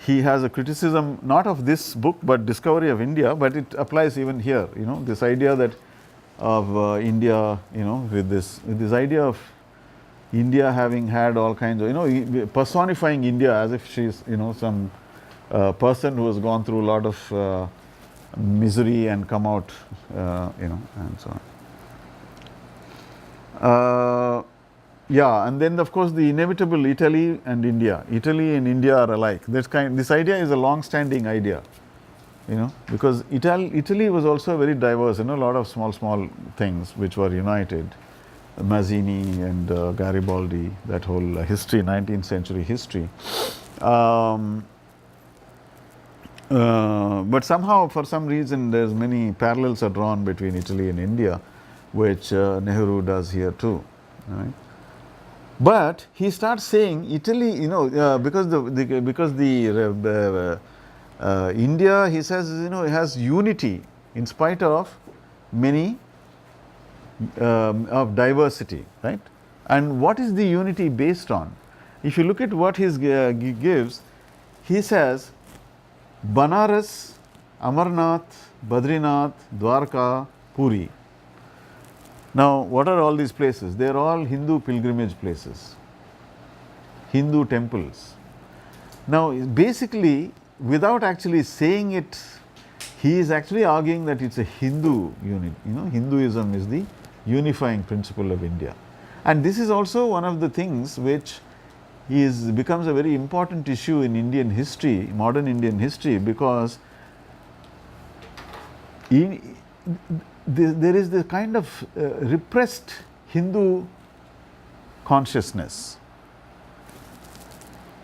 he has a criticism not of this book but Discovery of India, but it applies even here. This idea that of India, with this idea of India having had all kinds of, personifying India as if she is, some person who has gone through a lot of misery and come out, and so on. And then of course the inevitable Italy and India. Italy and India are alike. This idea is a long-standing idea, because Italy was also very diverse. A lot of small things which were united. Mazzini and Garibaldi, that whole history, 19th century history. But somehow, for some reason, there's many parallels are drawn between Italy and India, which Nehru does here too. Right? But he starts saying Italy, because India, he says, has unity in spite of many of diversity, right? And what is the unity based on? If you look at what he gives, he says, Banaras, Amarnath, Badrinath, Dwarka, Puri. Now, what are all these places? They are all Hindu pilgrimage places, Hindu temples. Now, basically, without actually saying it, he is actually arguing that it's a Hindu unit. Hinduism is the unifying principle of India. And this is also one of the things which becomes a very important issue in Indian history, modern Indian history, because there is the kind of repressed Hindu consciousness.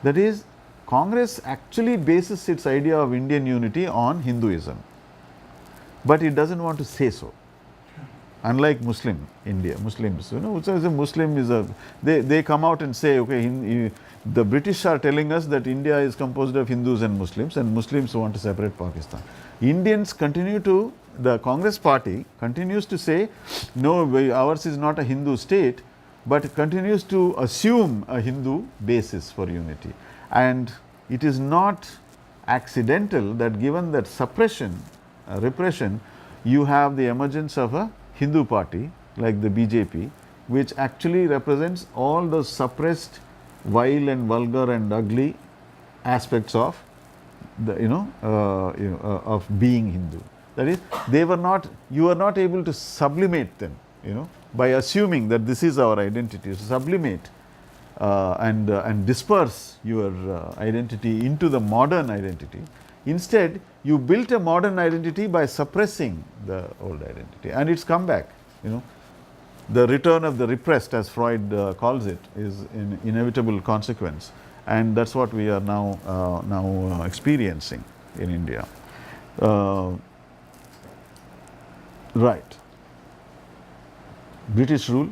That is, Congress actually bases its idea of Indian unity on Hinduism, but it doesn't want to say so. Unlike Muslims, which is a Muslim is they come out and say, okay, the British are telling us that India is composed of Hindus and Muslims want to separate Pakistan. The Congress party continues to say, no, ours is not a Hindu state, but continues to assume a Hindu basis for unity. And it is not accidental that given that repression, you have the emergence of a Hindu party like the BJP, which actually represents all those suppressed, vile and vulgar and ugly aspects of the of being Hindu. That is, you are not able to sublimate them, by assuming that this is our identity. Sublimate and disperse your identity into the modern identity. Instead, you built a modern identity by suppressing the old identity, and it's come back. The return of the repressed, as Freud calls it, is an inevitable consequence, and that's what we are now experiencing in India. Right. British rule.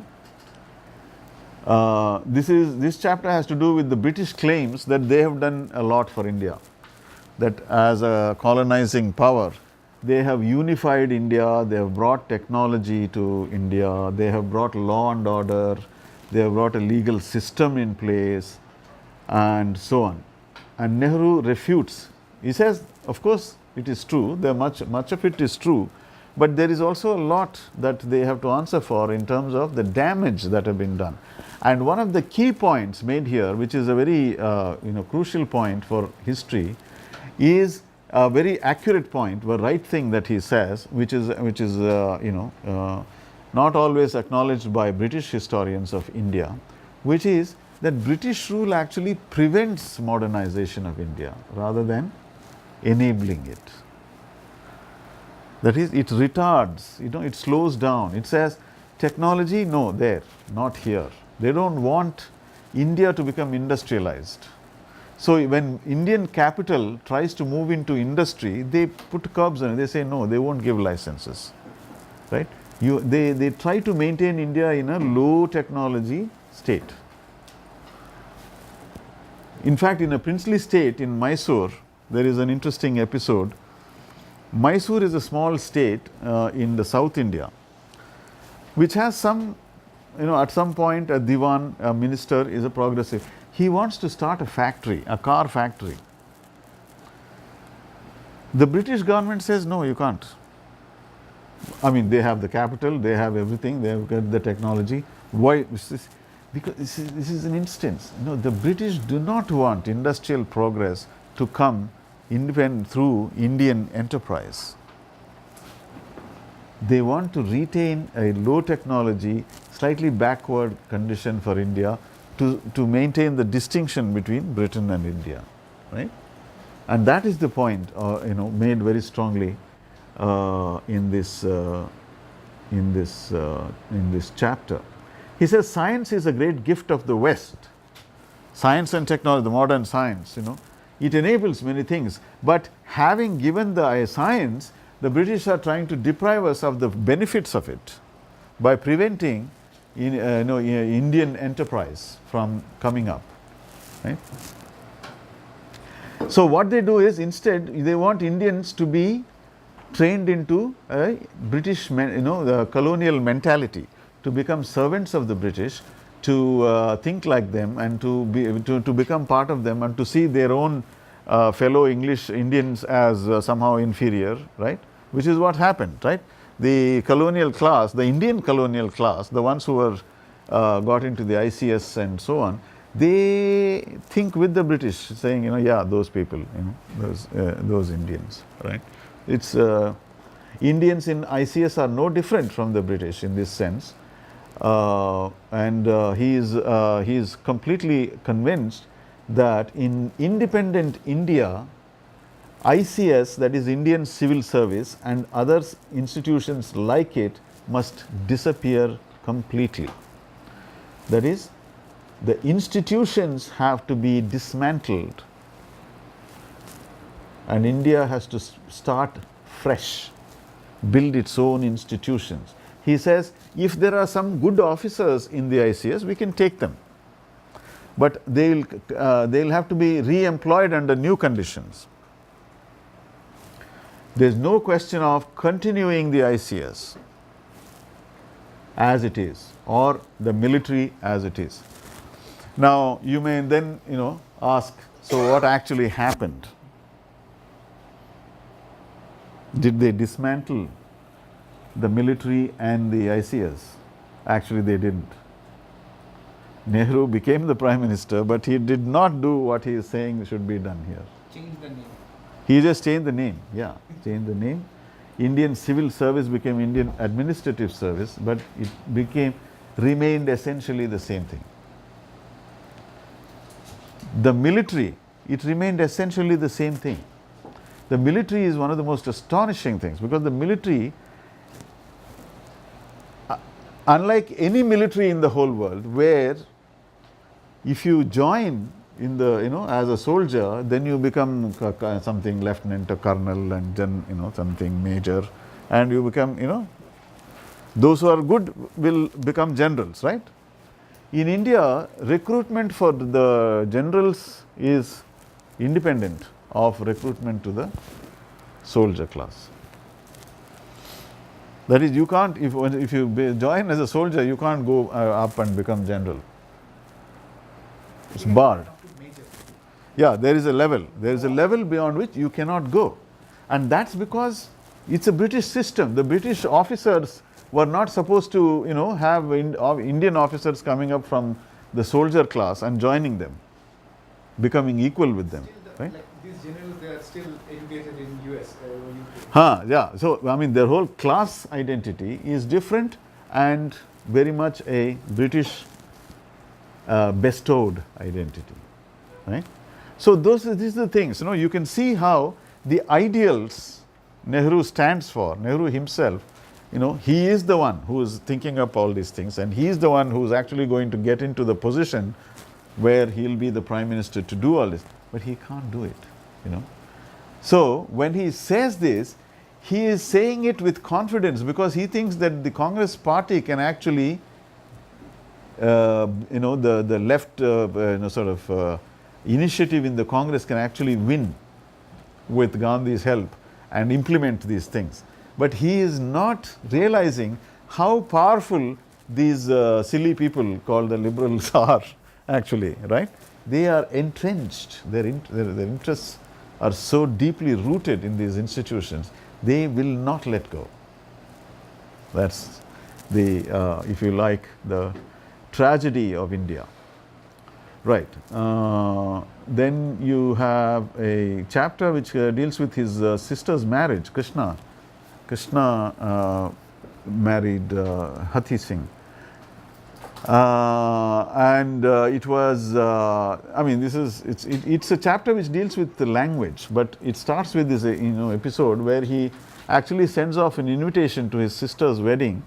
This chapter has to do with the British claims that they have done a lot for India, that as a colonizing power, they have unified India, they have brought technology to India, they have brought law and order, they have brought a legal system in place, and so on. And Nehru refutes. He says, of course, it is true, much of it is true, but there is also a lot that they have to answer for in terms of the damage that have been done. And one of the key points made here, which is a very crucial point for history, is a very accurate point, the right thing that he says, which is not always acknowledged by British historians of India, which is that British rule actually prevents modernization of India rather than enabling it. That is, it retards, it slows down. It says, technology, no, there, not here. They don't want India to become industrialized. So when Indian capital tries to move into industry, they put curbs on it. They say, no, they won't give licenses, right? They try to maintain India in a low technology state. In fact, in a princely state in Mysore, there is an interesting episode. Mysore is a small state in the South India, which has some, at some point a diwan, a minister is a progressive. He wants to start a factory, a car factory. The British government says, no, you can't. I mean, they have the capital, they have everything, they have got the technology. Why? Because this is an instance. The British do not want industrial progress to come independent through Indian enterprise. They want to retain a low technology, slightly backward condition for India to maintain the distinction between Britain and India, right? And that is the point, made very strongly in this chapter. He says science is a great gift of the West. Science and technology, the modern science, it enables many things. But having given the science, the British are trying to deprive us of the benefits of it by preventing Indian enterprise from coming up, right? So what they do is, instead they want Indians to be trained into a British, the colonial mentality, to become servants of the British, to think like them, and to become part of them, and to see their own fellow Indians as somehow inferior, right? Which is what happened, right? The colonial class, the Indian colonial class, the ones who were got into the ICS and so on, they think with the British, saying, yeah, those people, those Indians, right? It's Indians in ICS are no different from the British in this sense, and he is completely convinced that in independent India, ICS, that is Indian Civil Service, and other institutions like it must disappear completely. That is, the institutions have to be dismantled, and India has to start fresh, build its own institutions. He says, if there are some good officers in the ICS, we can take them, but they'll have to be re-employed under new conditions. There's no question of continuing the ICS as it is, or the military as it is. Now, you may then, ask, so what actually happened? Did they dismantle the military and the ICS? Actually, they didn't. Nehru became the Prime Minister, but he did not do what he is saying should be done here. Change the name. He just changed the name, changed the name. Indian Civil Service became Indian Administrative Service, but it remained essentially the same thing. The military, it remained essentially the same thing. The military is one of the most astonishing things, because the military, unlike any military in the whole world, where if you join in the, as a soldier, then you become something lieutenant or colonel, and then, something major, and you become, Those who are good will become generals, right? In India, recruitment for the generals is independent of recruitment to the soldier class. That is, you can't, if you join as a soldier, you can't go up and become general. It's barred. Yeah, there is a level. There is a level beyond which you cannot go. And that's because it's a British system. The British officers were not supposed to, have Indian officers coming up from the soldier class and joining them, becoming equal with them. Right? Like these generals, they are still educated in US or UK. Yeah. So, I mean, their whole class identity is different and very much a British bestowed identity. Right? So, these are the things. You can see how the ideals Nehru stands for, Nehru himself, he is the one who is thinking up all these things, and he is the one who is actually going to get into the position where he will be the prime minister to do all this. But he can't do it, So, when he says this, he is saying it with confidence because he thinks that the Congress party can actually, the left, initiative in the Congress can actually win with Gandhi's help and implement these things. But he is not realizing how powerful these silly people called the liberals are actually, right? They are entrenched, their interests are so deeply rooted in these institutions, they will not let go. That's the, if you like, the tragedy of India. Right. Then you have a chapter which deals with his sister's marriage, Krishna. Krishna married Hathi Singh. And it was, it's a chapter which deals with the language, but it starts with this, episode where he actually sends off an invitation to his sister's wedding,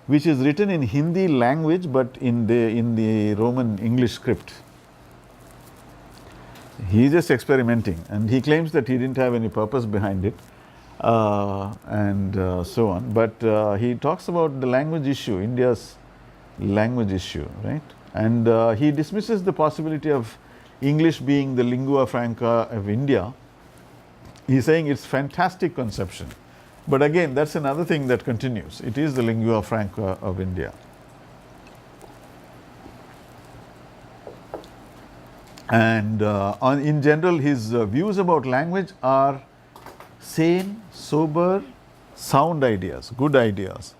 which is written in Hindi language, but in the Roman English script. He is just experimenting, and he claims that he didn't have any purpose behind it, and so on. But he talks about the language issue, India's language issue, right? And he dismisses the possibility of English being the lingua franca of India. He's saying it's fantastic conception. But again, that's another thing that continues. It is the lingua franca of India. And in general, his views about language are sane, sober, sound ideas, good ideas.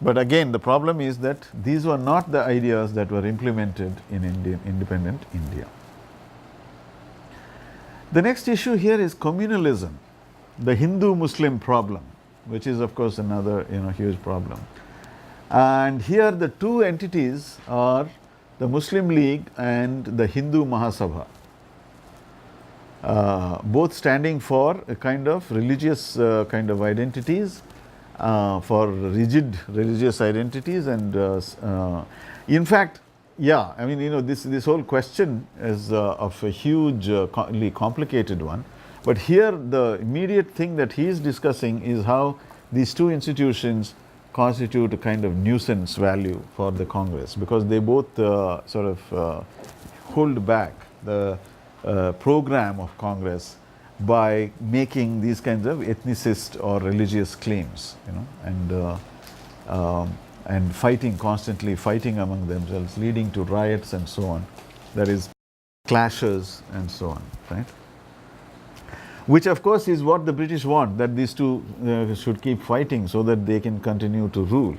But again, the problem is that these were not the ideas that were implemented in independent India. The next issue here is communalism, the Hindu-Muslim problem, which is of course another huge problem. And here the two entities are the Muslim League and the Hindu Mahasabha, both standing for a kind of religious kind of identities, for rigid religious identities, and in fact, yeah, I mean, this whole question is of a hugely complicated one. But here the immediate thing that he is discussing is how these two institutions constitute a kind of nuisance value for the Congress, because they both hold back the program of Congress by making these kinds of ethnicist or religious claims, and constantly fighting among themselves, leading to riots and so on. That is, clashes and so on, right? Which of course is what the British want, that these two should keep fighting so that they can continue to rule.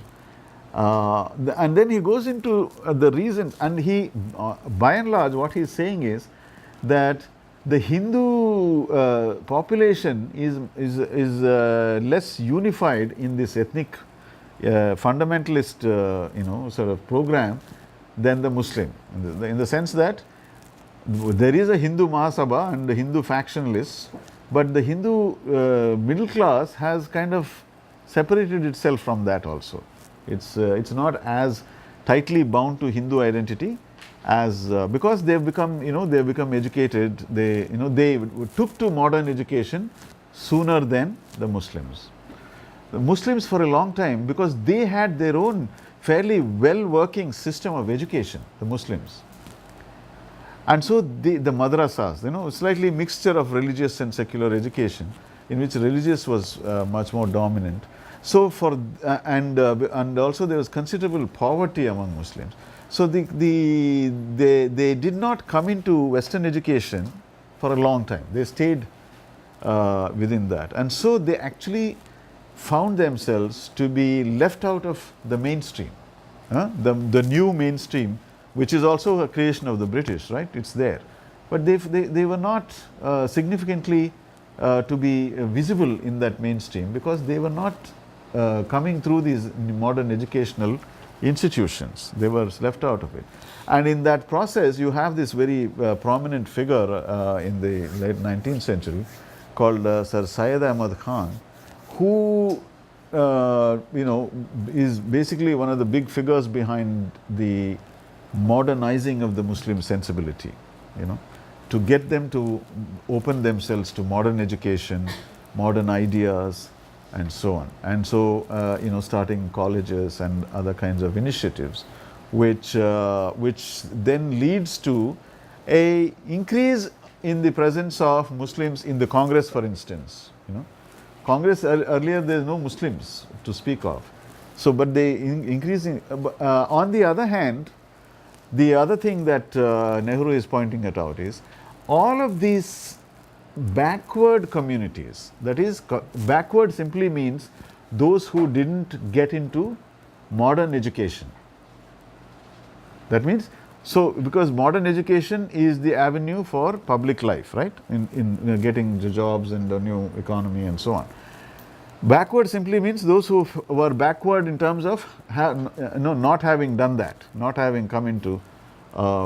And then he goes into the reasons, and he, by and large, what he is saying is that the Hindu population is less unified in this ethnic fundamentalist program than the Muslim, in the sense that there is a Hindu Mahasabha and the Hindu factionalists, but the Hindu middle class has kind of separated itself from that also. It's not as tightly bound to Hindu identity as because they've become educated. They took to modern education sooner than the Muslims. The Muslims for a long time, because they had their own fairly well working system of education, the Muslims. And so the madrasas, slightly mixture of religious and secular education, in which religious was much more dominant. So and also there was considerable poverty among Muslims. So they did not come into Western education for a long time. They stayed within that, and so they actually found themselves to be left out of the mainstream, the new mainstream, which is also a creation of the British, right? It's there, but they were not significantly to be visible in that mainstream, because they were not coming through these modern educational institutions. They were left out of it. And in that process, you have this very prominent figure in the late 19th century called Sir Syed Ahmad Khan, who is basically one of the big figures behind the modernizing of the Muslim sensibility, to get them to open themselves to modern education, modern ideas, and so on. And so, starting colleges and other kinds of initiatives, which then leads to a increase in the presence of Muslims in the Congress, for instance. Congress, earlier there is no Muslims to speak of. So, but they increasing. On the other hand, the other thing that Nehru is pointing it out is all of these backward communities, that is, backward simply means those who didn't get into modern education. That means, so because modern education is the avenue for public life, right, in getting the jobs and the new economy and so on. Backward simply means those who were backward in terms of not having done that, not having come into,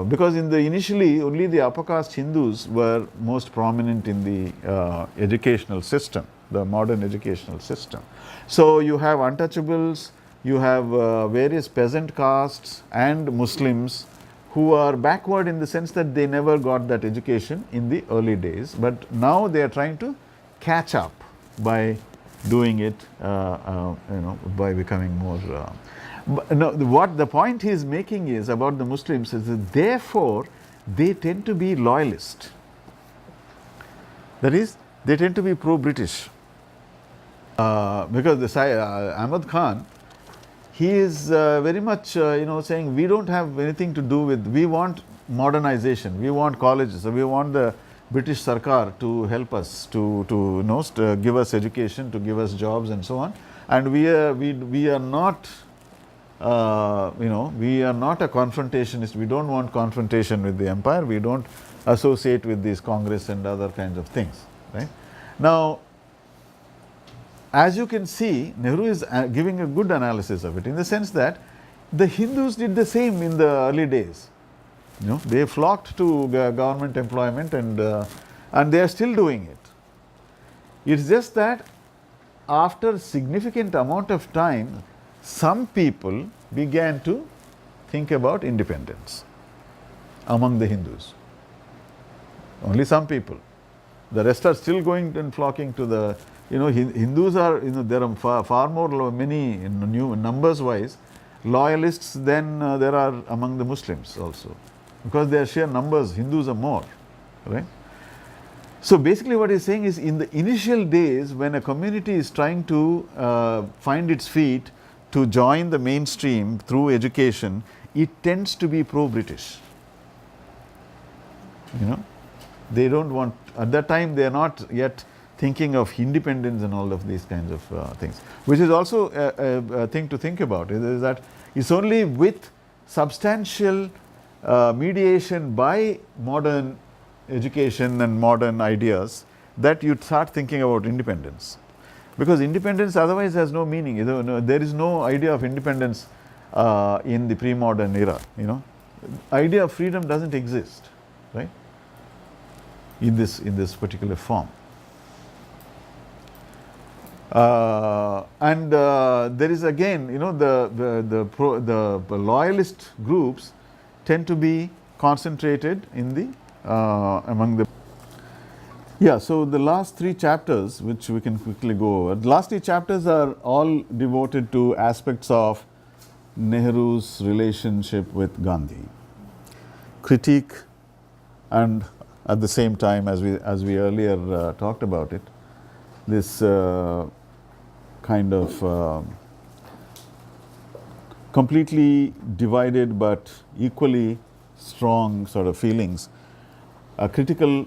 because initially only the upper caste Hindus were most prominent in the educational system, the modern educational system. So you have untouchables, you have various peasant castes and Muslims who are backward in the sense that they never got that education in the early days, but now they are trying to catch up by doing it, by becoming more. No, what the point he is making is about the Muslims is that therefore they tend to be loyalist. That is, they tend to be pro-British. Because Ahmad Khan, he is very much saying we don't have anything to do with, we want modernization, we want colleges, we want the British Sarkar to help us to give us education, to give us jobs and so on, and we are not we are not a confrontationist. We don't want confrontation with the empire. We don't associate with these Congress and other kinds of things, right? Now, as you can see, Nehru is giving a good analysis of it in the sense that the Hindus did the same in the early days. They flocked to government employment and they are still doing it. It's just that after a significant amount of time, some people began to think about independence among the Hindus. Only some people. The rest are still going and flocking to the, Hindus are, there are far more, many, new numbers wise, loyalists than there are among the Muslims also. Because their sheer numbers, Hindus are more, right? So basically what he's saying is, in the initial days when a community is trying to find its feet, to join the mainstream through education, it tends to be pro-British. They don't want, at that time they are not yet thinking of independence and all of these kinds of things. Which is also a thing to think about, is that it's only with substantial mediation by modern education and modern ideas that you start thinking about independence. Because independence otherwise has no meaning. There is no idea of independence in the pre-modern era. Idea of freedom doesn't exist, right? In this particular form. And there is again, the loyalist groups tend to be concentrated in the among the. Yeah, so the last three chapters, which we can quickly go over, the last three chapters are all devoted to aspects of Nehru's relationship with Gandhi. Critique, and at the same time, as we earlier talked about it, this kind of completely divided but equally strong sort of feelings, a critical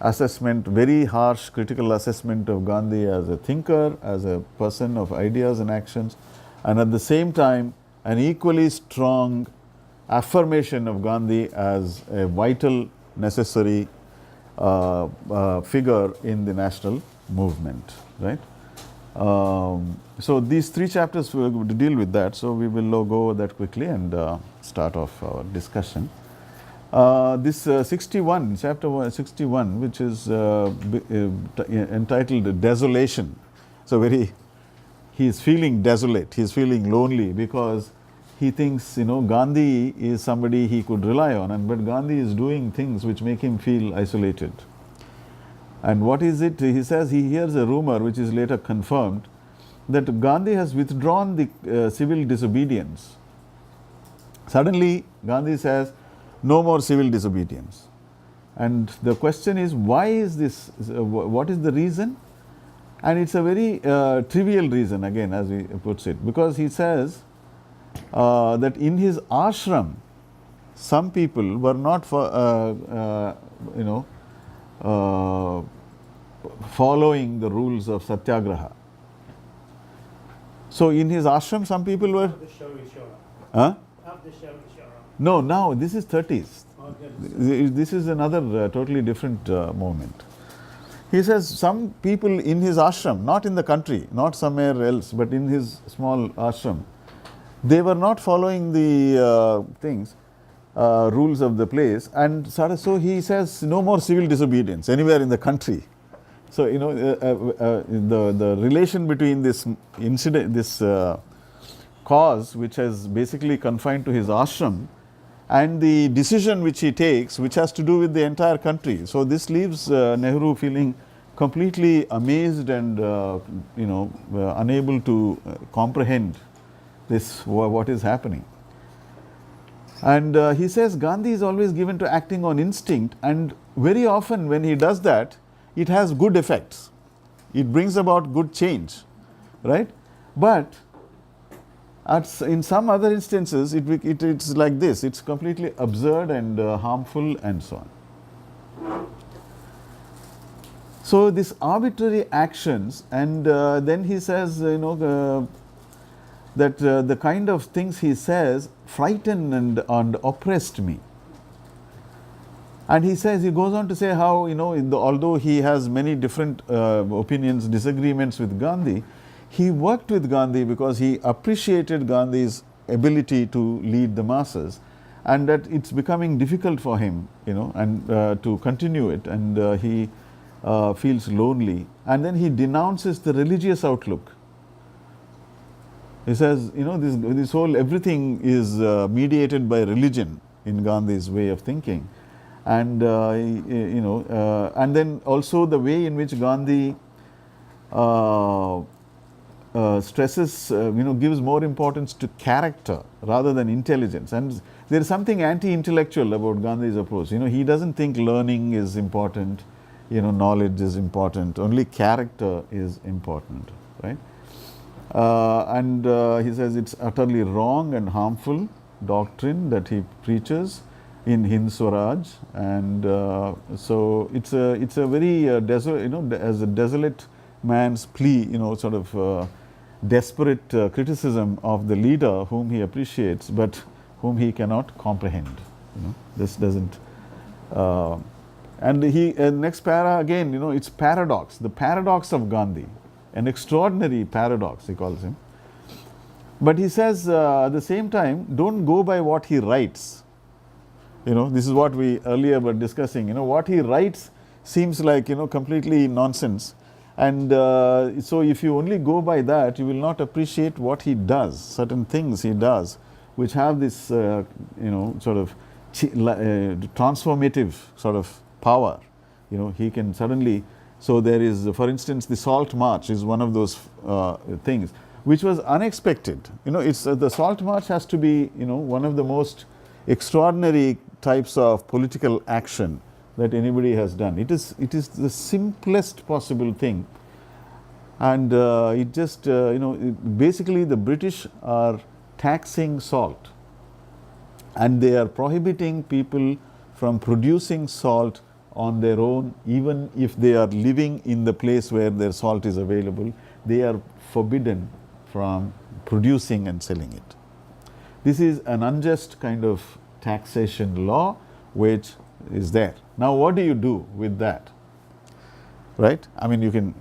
assessment, very harsh critical assessment of Gandhi as a thinker, as a person of ideas and actions, and at the same time an equally strong affirmation of Gandhi as a vital, necessary figure in the national movement, right? So these three chapters we are going to deal with that, so we will go over that quickly and start off our discussion. This 61, chapter 61, which is entitled Desolation. So he is feeling desolate, he is feeling lonely, because he thinks, Gandhi is somebody he could rely on, but Gandhi is doing things which make him feel isolated. And what is it? He says he hears a rumor, which is later confirmed, that Gandhi has withdrawn the civil disobedience. Suddenly, Gandhi says, no more civil disobedience. And the question is, why is this? What is the reason? And it's a very trivial reason, again, as he puts it, because he says that in his ashram, some people were not following the rules of satyagraha. So in his ashram, some people were. Huh? No, now this is 30s. This is another totally different moment. He says some people in his ashram, not in the country, not somewhere else, but in his small ashram, they were not following the rules of the place, and so he says no more civil disobedience anywhere in the country. So the relation between this incident, this cause, which is basically confined to his ashram, and the decision which he takes, which has to do with the entire country. So this leaves Nehru feeling completely amazed and unable to comprehend this, what is happening. And he says Gandhi is always given to acting on instinct, and very often when he does that, it has good effects. It brings about good change, right? But in some other instances, it's like this. It's completely absurd and harmful and so on. So these arbitrary actions, and then he says, that the kind of things he says frightened and oppressed me. And he goes on to say how, although he has many different opinions, disagreements with Gandhi, he worked with Gandhi because he appreciated Gandhi's ability to lead the masses, and that it's becoming difficult for him, and to continue it, and he feels lonely. And then he denounces the religious outlook. He says, this whole everything is mediated by religion in Gandhi's way of thinking, and and then also the way in which Gandhi stresses, gives more importance to character rather than intelligence. And there is something anti-intellectual about Gandhi's approach. He doesn't think learning is important, knowledge is important. Only character is important, right? And he says it's utterly wrong and harmful doctrine that he preaches in Hind Swaraj, and so it's a very as a desolate man's plea, sort of desperate criticism of the leader whom he appreciates, but whom he cannot comprehend. This doesn't. And he next para again, it's paradox, the paradox of Gandhi, an extraordinary paradox, he calls him. But he says at the same time, don't go by what he writes. This is what we earlier were discussing. What he writes seems like completely nonsense. And so if you only go by that, you will not appreciate what he does, certain things he does, which have this, sort of transformative sort of power, he can suddenly. So there is, for instance, the Salt March is one of those things which was unexpected. It's the Salt March has to be one of the most extraordinary types of political action that anybody has done. It is the simplest possible thing, and it just basically the British are taxing salt, and they are prohibiting people from producing salt on their own, even if they are living in the place where their salt is available. They are forbidden from producing and selling it. This is an unjust kind of taxation law which is there. Now what do you do with that? Right? I mean, you can,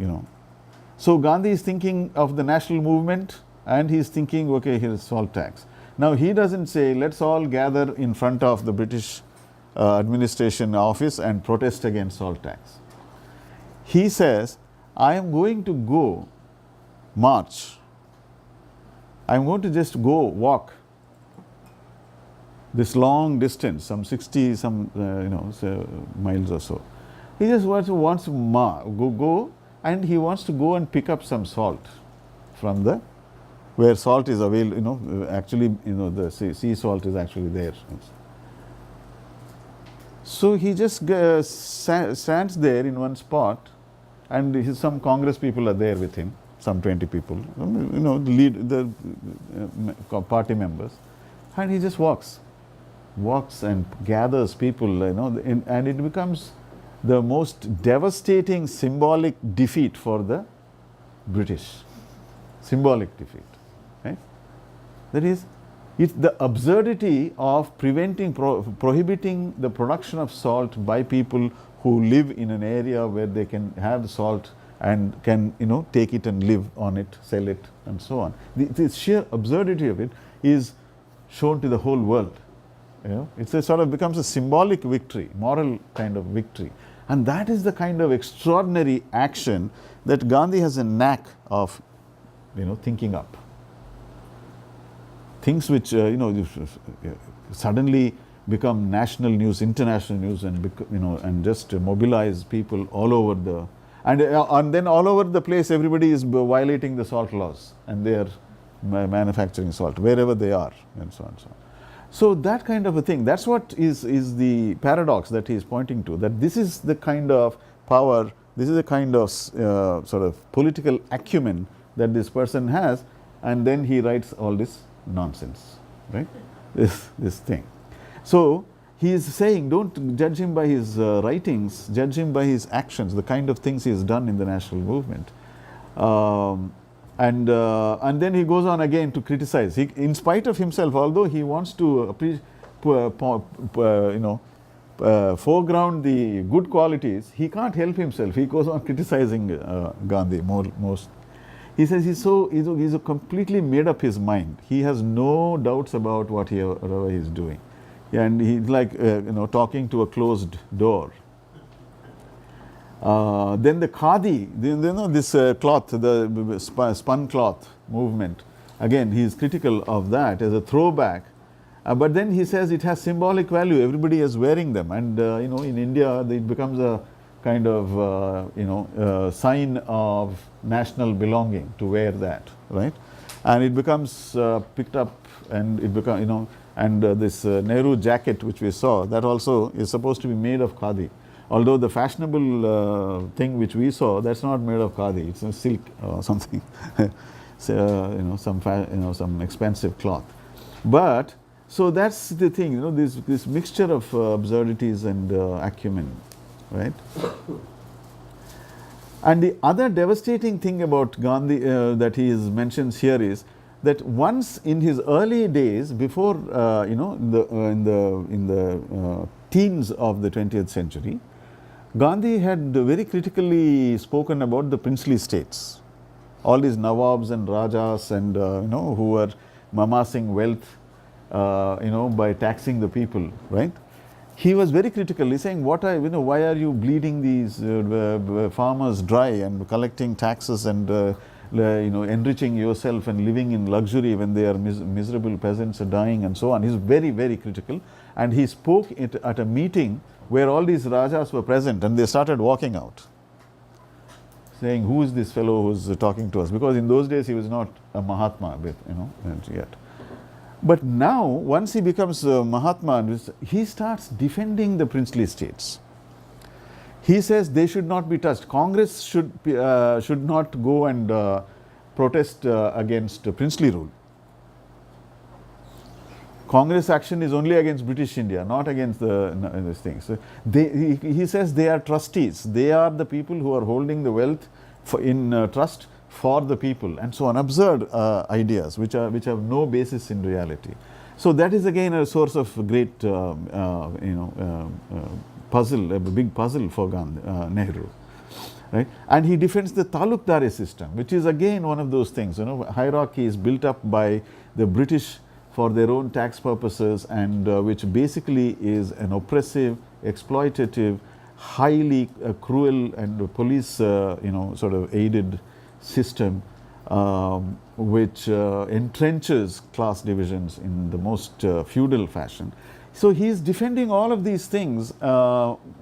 So Gandhi is thinking of the national movement, and he is thinking, okay, here is salt tax. Now he doesn't say, let's all gather in front of the British administration office and protest against salt tax. He says, I am going to go march. I am going to just go walk this long distance, some 60 miles or so. He just wants to go, and he wants to go and pick up some salt from where salt is available. Actually, the sea salt is actually there. So he just stands there in one spot, and some Congress people are there with him, some 20 people, the party members, and he just walks and gathers people, and it becomes the most devastating symbolic defeat for the British. Symbolic defeat, right? That is, it's the absurdity of prohibiting the production of salt by people who live in an area where they can have salt and can take it and live on it, sell it, and so on. The sheer absurdity of it is shown to the whole world. It's a sort of becomes a symbolic victory, moral kind of victory, and that is the kind of extraordinary action that Gandhi has a knack of thinking up. Things which suddenly become national news, international news, and just mobilize people all over and then all over the place everybody is violating the salt laws, and they are manufacturing salt wherever they are, and so on and so on. So that kind of a thing, that's what is the paradox that he is pointing to, that this is the kind of power, this is the kind of sort of political acumen that this person has, and then he writes all this nonsense, right? This thing. So he is saying, don't judge him by his writings, judge him by his actions, the kind of things he has done in the national movement. And then he goes on again to criticize. In spite of himself, although he wants to foreground the good qualities, he can't help himself. He goes on criticizing Gandhi most. He says he's completely made up his mind. He has no doubts about whatever he's doing, and he's like talking to a closed door. Then the khadi, this cloth, the spun cloth movement, again he is critical of that as a throwback, but then he says it has symbolic value. Everybody is wearing them, and in India it becomes a kind of sign of national belonging to wear that, right? And it becomes picked up, and it becomes and this Nehru jacket which we saw, that also is supposed to be made of khadi. Although the fashionable thing which we saw, that's not made of khadi; it's a silk or something, so, some expensive cloth. But so that's the thing, this mixture of absurdities and acumen, right? And the other devastating thing about Gandhi that he mentions here is that once in his early days, before in the teens of the 20th century, Gandhi had very critically spoken about the princely states, all these nawabs and rajas, and who were amassing wealth, by taxing the people, right? He was very critically saying, why are you bleeding these farmers dry and collecting taxes and enriching yourself and living in luxury when they are miserable peasants are dying and so on. He's very, very critical, and he spoke at a meeting where all these Rajas were present, and they started walking out, saying, who is this fellow who is talking to us? Because in those days he was not a Mahatma yet. But now, once he becomes a Mahatma, he starts defending the princely states. He says they should not be touched. Congress should not go and protest against princely rule. Congress action is only against British India, not against these things. So he says they are trustees. They are the people who are holding the wealth in trust for the people, and so on. Absurd ideas which have no basis in reality. So that is again a source of great puzzle, a big puzzle for Nehru. Right? And he defends the talukdari system, which is again one of those things. Hierarchy is built up by the British for their own tax purposes, and which basically is an oppressive, exploitative, highly cruel and police sort of aided system which entrenches class divisions in the most feudal fashion. So he is defending all of these things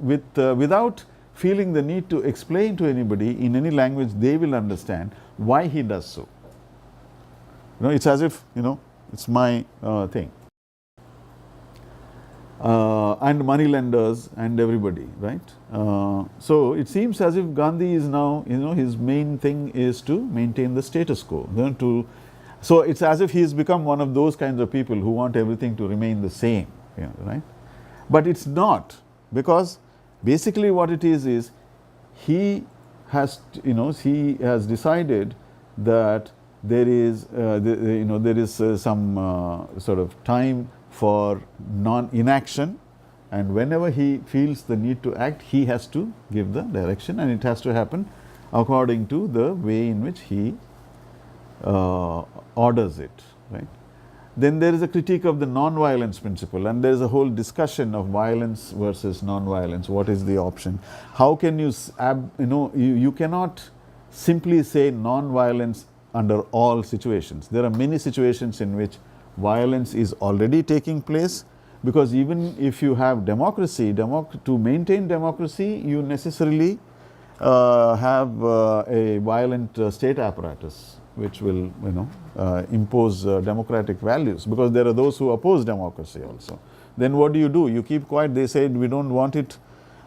without feeling the need to explain to anybody in any language they will understand why he does so. It's as if it's my thing. And money lenders and everybody, right? So it seems as if Gandhi is now, his main thing is to maintain the status quo. So it's as if he has become one of those kinds of people who want everything to remain the same, right? But it's not, because basically what it is he has decided that there is some sort of time for inaction, and whenever he feels the need to act, he has to give the direction, and it has to happen according to the way in which he orders it, right? Then there is a critique of the non-violence principle, and there is a whole discussion of violence versus non-violence. What is the option? How can you you cannot simply say non-violence under all situations. There are many situations in which violence is already taking place, because even if you have democracy, to maintain democracy, you necessarily have a violent state apparatus which will impose democratic values, because there are those who oppose democracy also. Then what do? You keep quiet. They say we don't want it.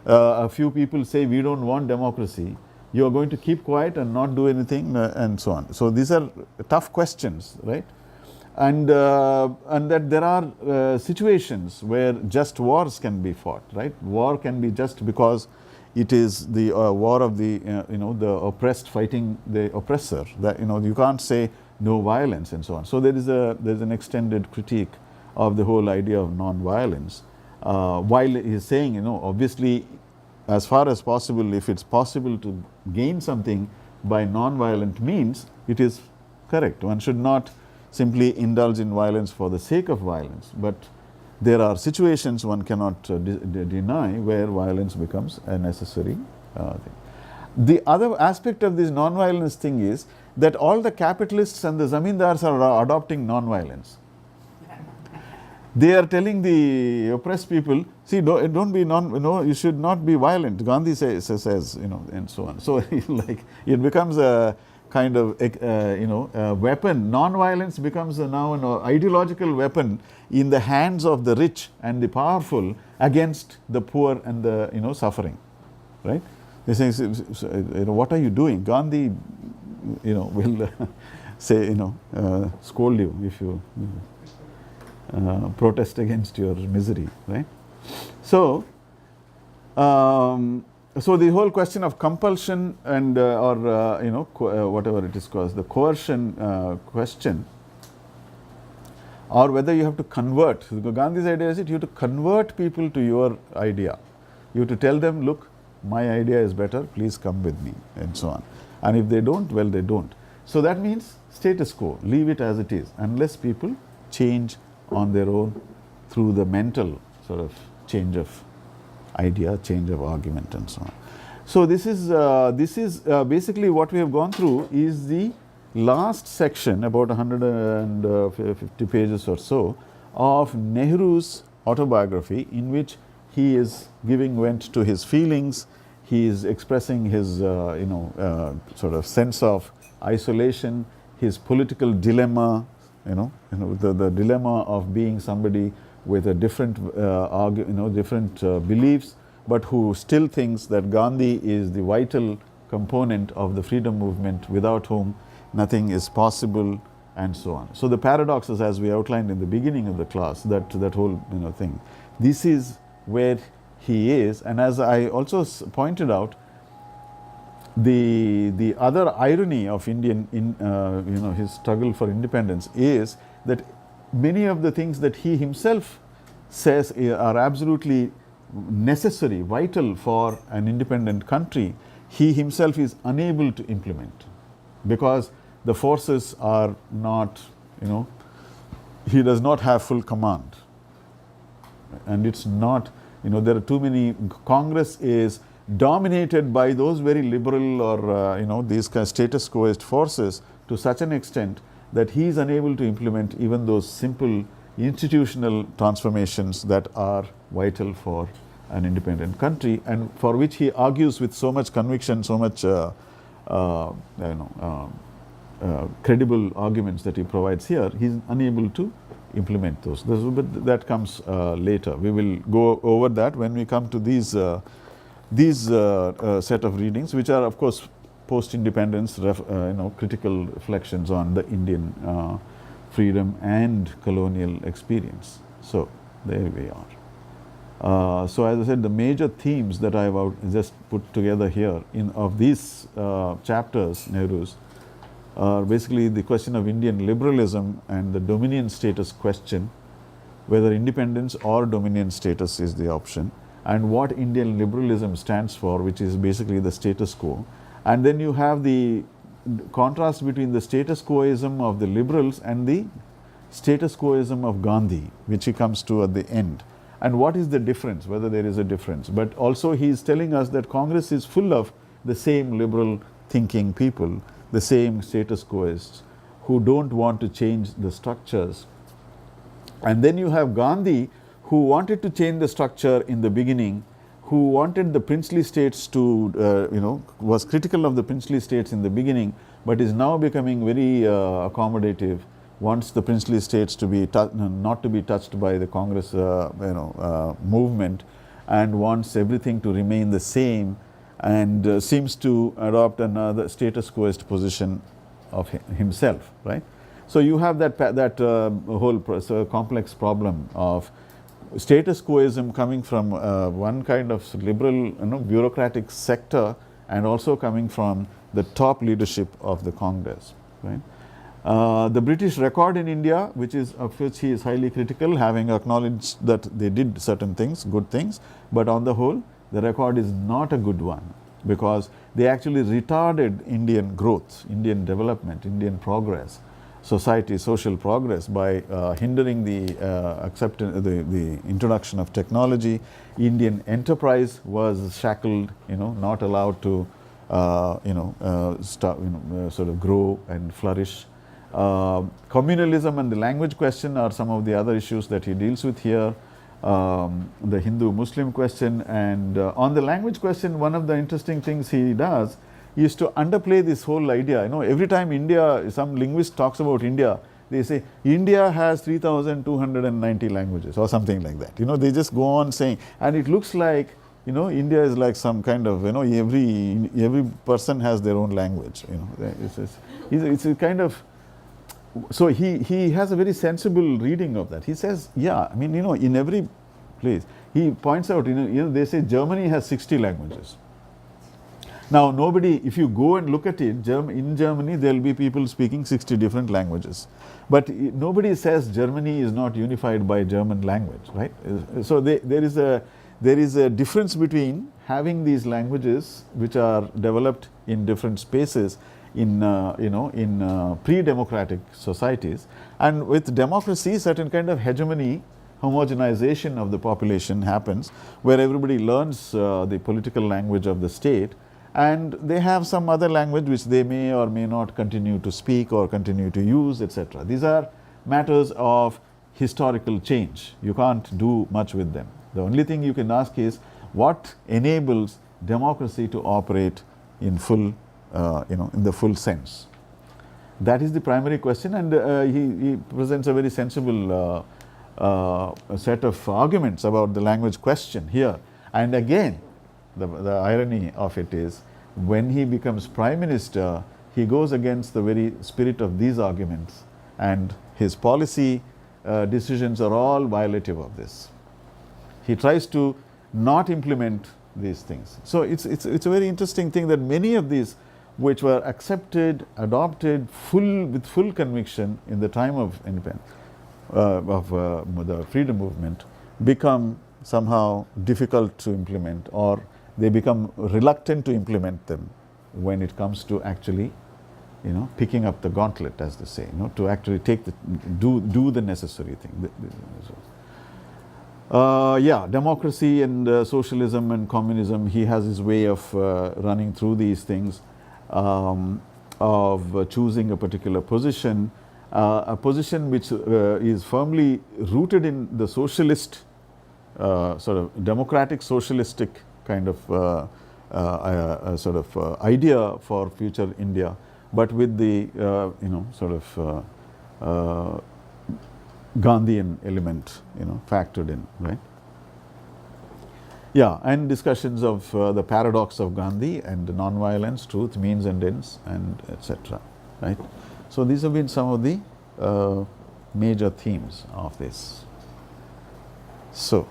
A few people say we don't want democracy. You are going to keep quiet and not do anything, and so on. So these are tough questions, right? And that there are situations where just wars can be fought, right? War can be just because it is the war of the the oppressed fighting the oppressor. That you can't say no violence and so on. So there's an extended critique of the whole idea of non-violence. While he is saying obviously, as far as possible, if it's possible to gain something by non-violent means, it is correct. One should not simply indulge in violence for the sake of violence, but there are situations one cannot deny where violence becomes a necessary thing. The other aspect of this non-violence thing is that all the capitalists and the zamindars are adopting non-violence. They are telling the oppressed people, see, don't be you should not be violent. Gandhi says, and so on. So it becomes a kind of a weapon. Non-violence becomes now an ideological weapon in the hands of the rich and the powerful against the poor and the suffering, right? They say, what are you doing? Gandhi, will say, scold you if you. Protest against your misery, right? So, so the whole question of compulsion and whatever it is called, the coercion question, or whether you have to convert. Gandhi's idea is that you have to convert people to your idea. You have to tell them, look, my idea is better, please come with me, and so on. And if they don't, well, they don't. So that means status quo, leave it as it is, unless people change on their own through the mental sort of change of idea, change of argument, and so on. So this is basically what we have gone through is the last section, about 150 pages or so, of Nehru's autobiography, in which he is giving vent to his feelings, he is expressing his sort of sense of isolation, his political dilemma, the dilemma of being somebody with a different different beliefs, but who still thinks that Gandhi is the vital component of the freedom movement, without whom nothing is possible, and so on. So the paradoxes, as we outlined in the beginning of the class, that whole thing, this is where he is. And as I also pointed out, the other irony of Indian his struggle for independence is that many of the things that he himself says are absolutely necessary, vital for an independent country, he himself is unable to implement, because the forces are not, he does not have full command. And it's not, there are too many, Congress is dominated by those very liberal or these kind of status quoist forces to such an extent that he is unable to implement even those simple institutional transformations that are vital for an independent country, and for which he argues with so much conviction, so much credible arguments that he provides here. He is unable to implement those. But that comes later. We will go over that when we come to these set of readings, which are of course post-independence critical reflections on the Indian freedom and colonial experience. So there we are. So as I said, the major themes that I have just put together here of these chapters, Nehru's, are basically the question of Indian liberalism and the dominion status question, whether independence or dominion status is the option, and what Indian liberalism stands for, which is basically the status quo. And then you have the contrast between the status quoism of the liberals and the status quoism of Gandhi, which he comes to at the end. And what is the difference, whether there is a difference. But also he is telling us that Congress is full of the same liberal thinking people, the same status quoists who don't want to change the structures. And then you have Gandhi, who wanted to change the structure in the beginning, who wanted the princely states to, was critical of the princely states in the beginning, but is now becoming very accommodative, wants the princely states to be not to be touched by the Congress movement, and wants everything to remain the same, and seems to adopt another status quoist position of himself, right? So you have that whole complex problem of status quoism coming from one kind of liberal bureaucratic sector, and also coming from the top leadership of the Congress, right? The British record in India, of which he is highly critical, having acknowledged that they did certain things, good things, but on the whole the record is not a good one, because they actually retarded Indian growth, Indian development, Indian progress, social progress, by hindering the the introduction of technology. Indian enterprise was shackled, not allowed to sort of grow and flourish. Communalism and the language question are some of the other issues that he deals with here. The Hindu-Muslim question, and on the language question, one of the interesting things he does is to underplay this whole idea. Every time some linguist talks about India, they say India has 3,290 languages or something like that. They just go on saying, and it looks like India is like some kind of every person has their own language. It's a kind of. So he has a very sensible reading of that. He says, yeah, I mean, in every place, he points out, they say Germany has 60 languages. Now, if you go and look at it, in Germany, there will be people speaking 60 different languages. But nobody says Germany is not unified by German language, right? So there is a difference between having these languages which are developed in different spaces in pre-democratic societies, and with democracy, certain kind of hegemony, homogenization of the population happens, where everybody learns the political language of the state, and they have some other language which they may or may not continue to speak or continue to use, etc. These are matters of historical change. You can't do much with them. The only thing you can ask is what enables democracy to operate in full, in the full sense. That is the primary question, and he presents a very sensible set of arguments about the language question here. And again, the irony of it is, when he becomes prime minister, he goes against the very spirit of these arguments, and his policy decisions are all violative of this. He tries to not implement these things. So it's a very interesting thing that many of these, which were accepted, adopted with full conviction in the time of independence, the freedom movement, become somehow difficult to implement, or they become reluctant to implement them when it comes to actually, picking up the gauntlet, as they say, to actually do the necessary thing. Democracy and socialism and communism, he has his way of running through these things, of choosing a particular position, a position which is firmly rooted in the socialist, sort of democratic socialistic kind of idea for future India, but with the Gandhian element, factored in, right? Yeah, and discussions of the paradox of Gandhi and non-violence, truth, means and ends, and etc. Right? So these have been some of the major themes of this. So,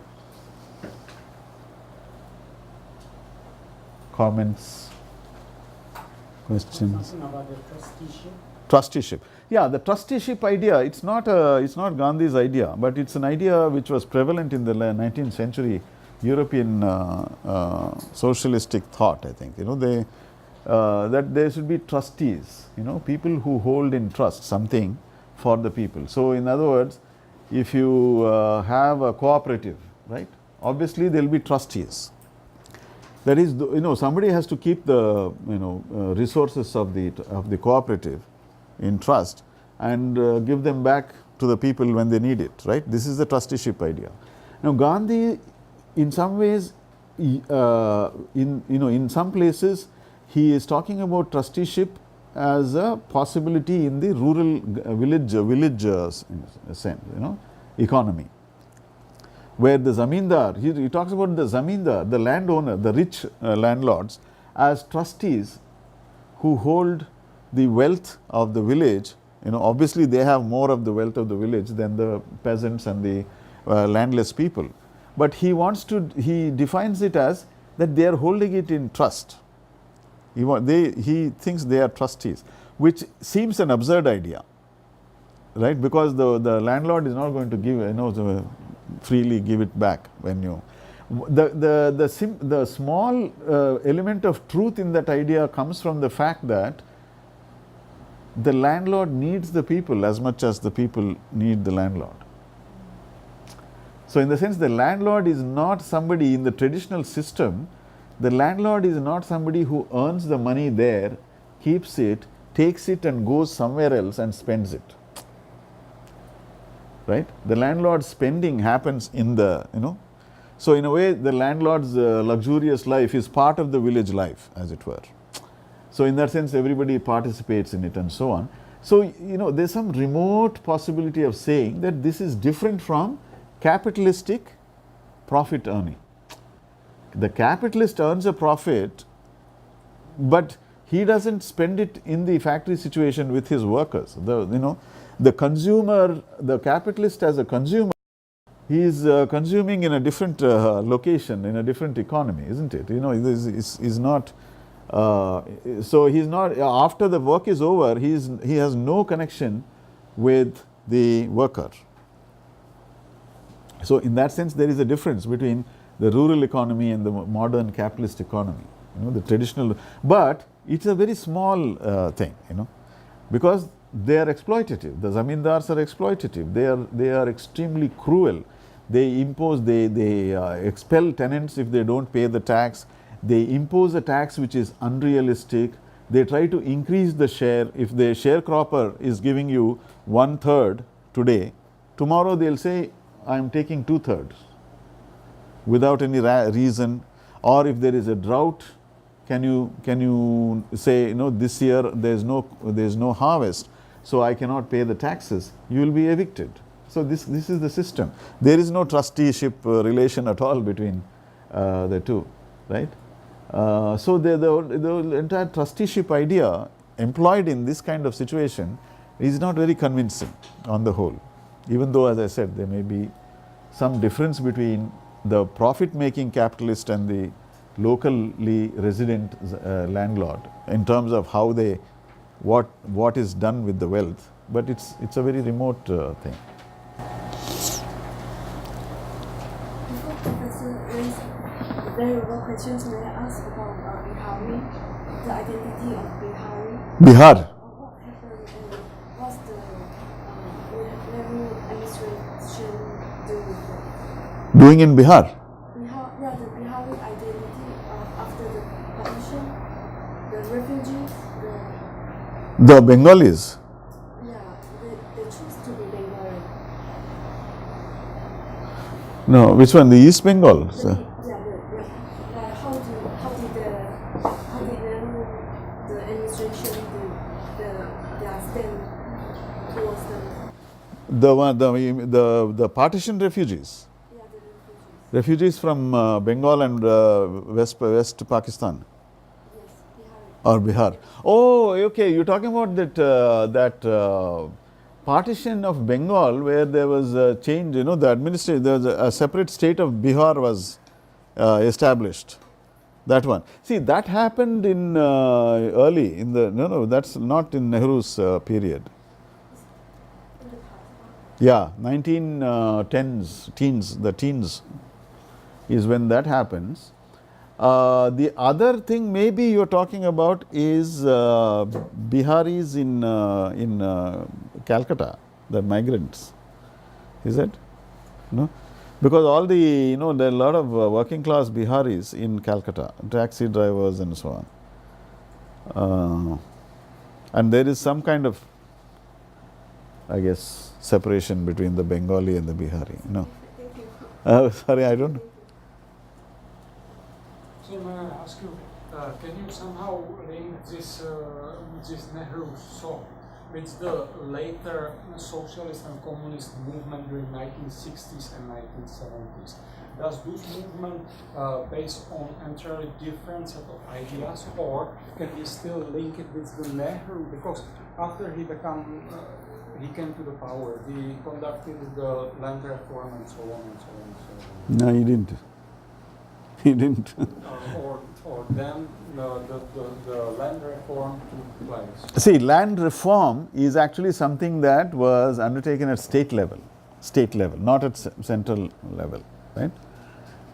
comments, questions? Something about the trusteeship. Trusteeship. Yeah, the trusteeship idea, it's not Gandhi's idea, but it's an idea which was prevalent in the 19th century European socialistic thought, I think. That there should be trustees, people who hold in trust something for the people. So in other words, if you have a cooperative, right, obviously there will be trustees. That is, somebody has to keep the resources of the cooperative in trust and give them back to the people when they need it, right? This is the trusteeship idea. Now Gandhi, in some ways, in some places, he is talking about trusteeship as a possibility in the rural village sense, economy, where the zamindar, he talks about the zamindar, the landowner, the rich landlords, as trustees who hold the wealth of the village. Obviously they have more of the wealth of the village than the peasants and the landless people. But he defines it as that they are holding it in trust. He thinks they are trustees, which seems an absurd idea, right? Because the landlord is not going to give, freely give it back when you. The small element of truth in that idea comes from the fact that the landlord needs the people as much as the people need the landlord. So in the sense, the landlord is not somebody in the traditional system. The landlord is not somebody who earns the money there, keeps it, takes it and goes somewhere else and spends it. Right? The landlord's spending happens in the, So in a way, the landlord's luxurious life is part of the village life, as it were. So in that sense, everybody participates in it and so on. So, there's some remote possibility of saying that this is different from capitalistic profit earning. The capitalist earns a profit, but he doesn't spend it in the factory situation with his workers. The consumer, the capitalist as a consumer, he is consuming in a different location, in a different economy, isn't it? He's not. So he's not. After the work is over, he has no connection with the worker. So in that sense, there is a difference between the rural economy and the modern capitalist economy. The traditional, but it's a very small thing. Because they are exploitative. The zamindars are exploitative. They are extremely cruel. They impose. They expel tenants if they don't pay the tax. They impose a tax which is unrealistic. They try to increase the share. If the sharecropper is giving you 1/3 today, tomorrow they'll say, I am taking 2/3. without any reason, or if there is a drought, can you say, this year there is no harvest, so I cannot pay the taxes, you will be evicted. So this is the system. There is no trusteeship relation at all between the two, right? So the entire trusteeship idea employed in this kind of situation is not very convincing on the whole, even though, as I said, there may be some difference between the profit-making capitalist and the locally resident landlord in terms of how they, what is done with the wealth, but it's a very remote thing. Before Professor raised very well questions, may I ask about Bihari, the identity of Bihari? Bihar. What happened and what's the Nehru administration doing with that? Doing in Bihar? The Bihari identity after the partition, the refugees, the Bengalis. They choose to be Bengali. No, which one? The East Bengal? How did the administration do their stand towards them? The partition refugees. Yeah, the refugees. Refugees from Bengal and West Pakistan. Yes, Bihari. Or Bihar. Oh, okay. You're talking about that partition of Bengal, where there was a change. The administration, there was a separate state of Bihar was established. That one. See, that happened in early in the no. That's not in Nehru's period. Yeah, 1910s, the teens is when that happens. The other thing maybe you're talking about is Biharis in Calcutta, the migrants. Is it? No? Because all the, there are a lot of working class Biharis in Calcutta, taxi drivers and so on. And there is some kind of, I guess, separation between the Bengali and the Bihari. No. Sorry, I don't know. So may I ask you, can you somehow link this Nehru song with the later socialist and communist movement during 1960s and 1970s? Does this movement based on entirely different set of ideas, or can we still link it with the Nehru? Because after he came to the power, he conducted the land reform and so on and so on and so on. No, he didn't. He didn't. Or then the land reform took place. See, land reform is actually something that was undertaken at state level, not at central level, right?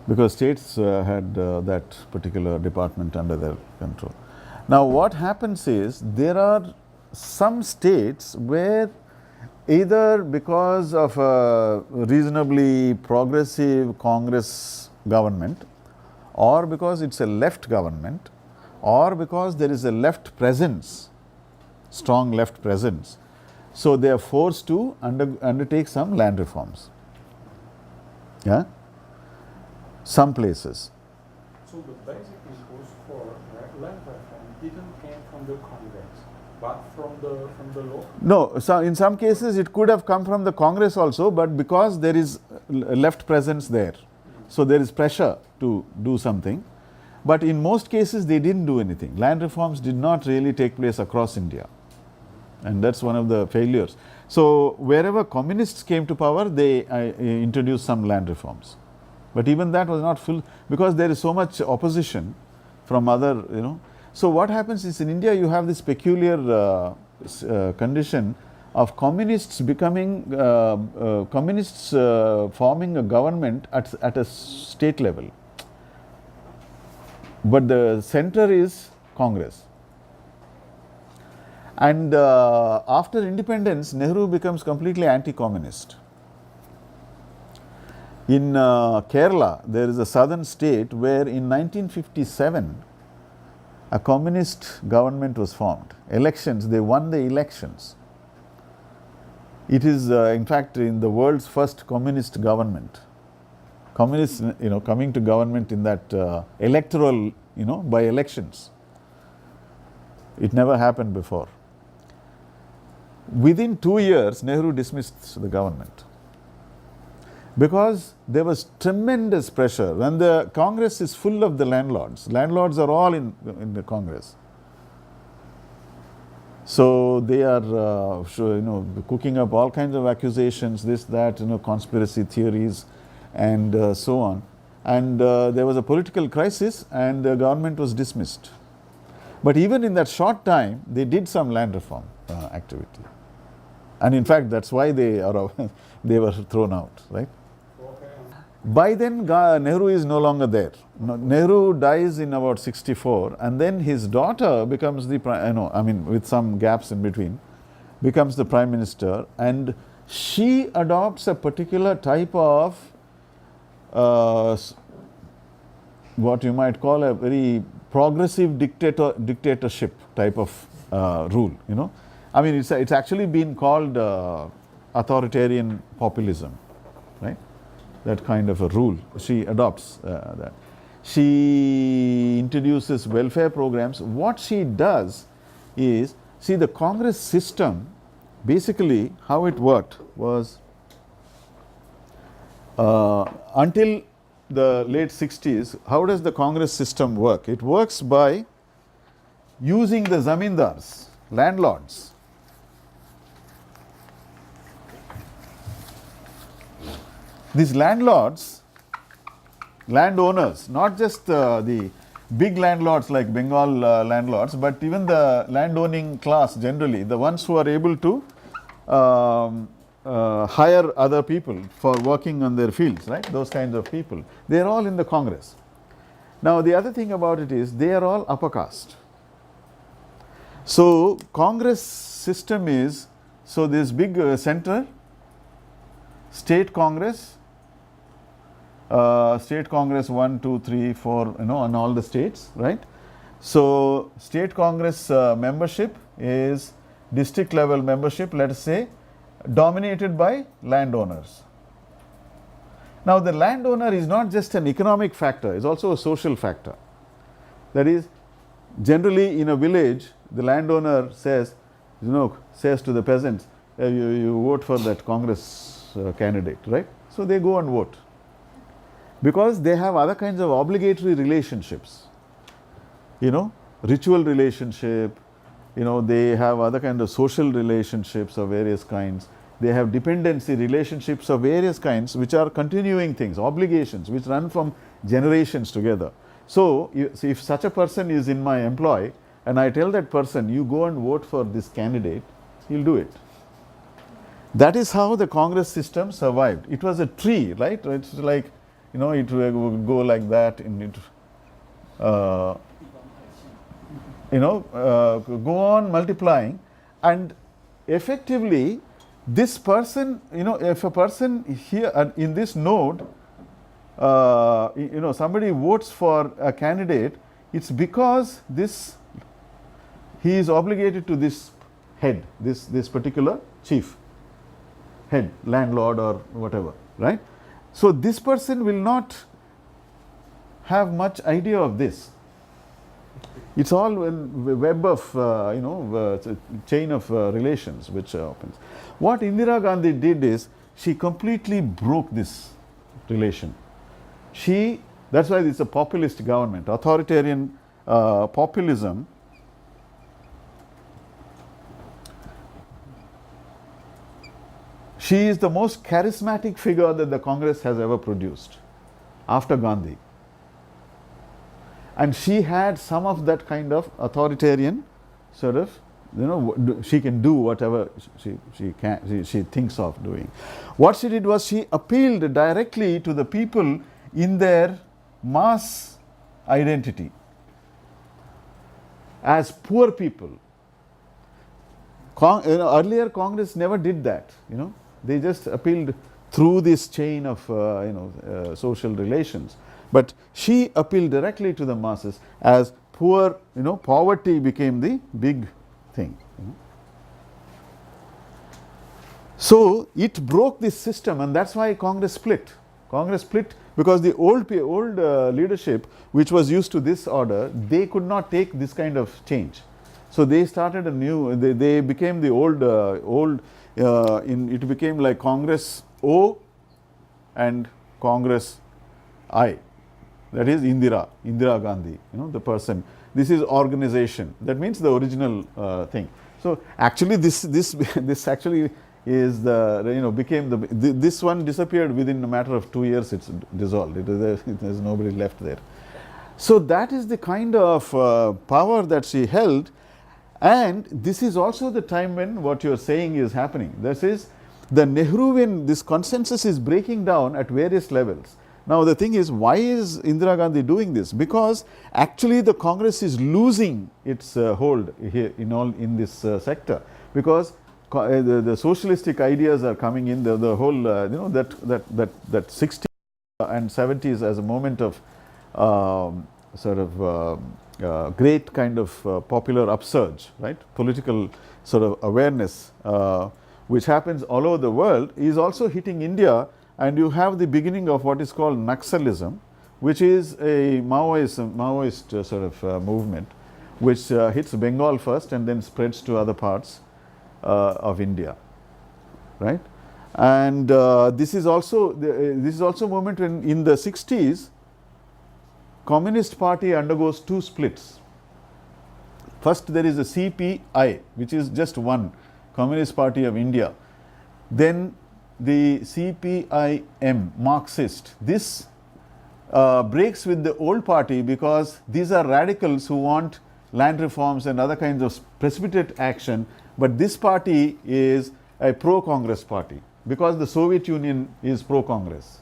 Because states had that particular department under their control. Now, what happens is there are some states where either because of a reasonably progressive Congress government, or because it's a left government, or because there is a left presence, strong left presence, so they are forced to undertake some land reforms. Yeah? Some places. So the basic impulse for land reform didn't came from the Congress, but from the law? No, so in some cases it could have come from the Congress also, but because there is left presence there, so there is pressure to do something. But in most cases they didn't do anything. Land reforms did not really take place across India, and that's one of the failures. So wherever communists came to power, they introduced some land reforms. But even that was not full, because there is so much opposition from other, So what happens is, in India you have this peculiar condition of communists becoming, forming a government at a state level. But the center is Congress. And after independence, Nehru becomes completely anti-communist. In Kerala, there is a southern state where in 1957, a communist government was formed. Elections, they won the elections. It is in fact in the world's first communist government, communists, coming to government in that electoral, by elections. It never happened before. Within 2 years, Nehru dismissed the government because there was tremendous pressure. When the Congress is full of the landlords are all in the Congress. So they are, cooking up all kinds of accusations, this, that, conspiracy theories, and so on. And there was a political crisis, and the government was dismissed. But even in that short time, they did some land reform activity. And in fact, that's why they were thrown out, right? By then, Nehru is no longer there. Nehru dies in about 64, and then his daughter becomes the with some gaps in between, becomes the prime minister, and she adopts a particular type of what you might call a very progressive dictatorship type of rule. It's actually been called authoritarian populism, right? That kind of a rule. She adopts that. She introduces welfare programs. What she does is, see, the Congress system, basically how it worked was, until the late 60s, how does the Congress system work? It works by using the zamindars, landlords. These landlords, landowners, not just the big landlords like Bengal landlords, but even the landowning class generally, the ones who are able to hire other people for working on their fields, right? Those kinds of people. They are all in the Congress. Now, the other thing about it is they are all upper caste. So, Congress system is, so this big center, state Congress 1, 2, 3, 4, on all the states, right? So, state Congress membership is district level membership, let us say, dominated by landowners. Now, the landowner is not just an economic factor, it is also a social factor. That is, generally in a village, the landowner says to the peasants, you vote for that Congress candidate, right? So, they go and vote, because they have other kinds of obligatory relationships, ritual relationship, they have other kind of social relationships of various kinds. They have dependency relationships of various kinds, which are continuing things, obligations, which run from generations together. So, if such a person is in my employ, and I tell that person, you go and vote for this candidate, he will do it. That is how the Congress system survived. It was a tree, right? It's like, it would go like that, go on multiplying, and effectively this person, if a person here in this node, somebody votes for a candidate, it's because he is obligated to this head, this particular chief, head, landlord or whatever, right? So, this person will not have much idea of this. It's all a web of, chain of relations which opens. What Indira Gandhi did is, she completely broke this relation. That's why it's a populist government, authoritarian populism. She is the most charismatic figure that the Congress has ever produced after Gandhi. And she had some of that kind of authoritarian sort of, she can do whatever she thinks of doing. What she did was, she appealed directly to the people in their mass identity as poor people. Earlier Congress never did that, they just appealed through this chain of social relations. But she appealed directly to the masses as poor, poverty became the big thing. So, it broke this system, and that's why Congress split. Congress split because the old leadership which was used to this order, they could not take this kind of change. So they started a new, they became the it became like Congress O and Congress I. That is Indira Gandhi, the person. This is organization. That means the original thing. So actually this actually is became this one disappeared within a matter of 2 years. It's dissolved. There's nobody left there. So that is the kind of power that she held, and this is also the time when what you are saying is happening. This is the Nehruvian, this consensus is breaking down at various levels. Now the thing is, why is Indira Gandhi doing this? Because actually the Congress is losing its hold here in this sector, because the socialistic ideas are coming in. The whole that 60s and 70s as a moment of great kind of popular upsurge, right? Political sort of awareness, which happens all over the world, is also hitting India. And you have the beginning of what is called Naxalism, which is a Maoist sort of movement, which hits Bengal first and then spreads to other parts of India, right? And this is also a moment when in the 60s, Communist Party undergoes two splits. First, there is a CPI, which is just one, Communist Party of India. Then the CPIM, Marxist. This breaks with the old party, because these are radicals who want land reforms and other kinds of precipitate action, but this party is a pro-Congress party, because the Soviet Union is pro-Congress,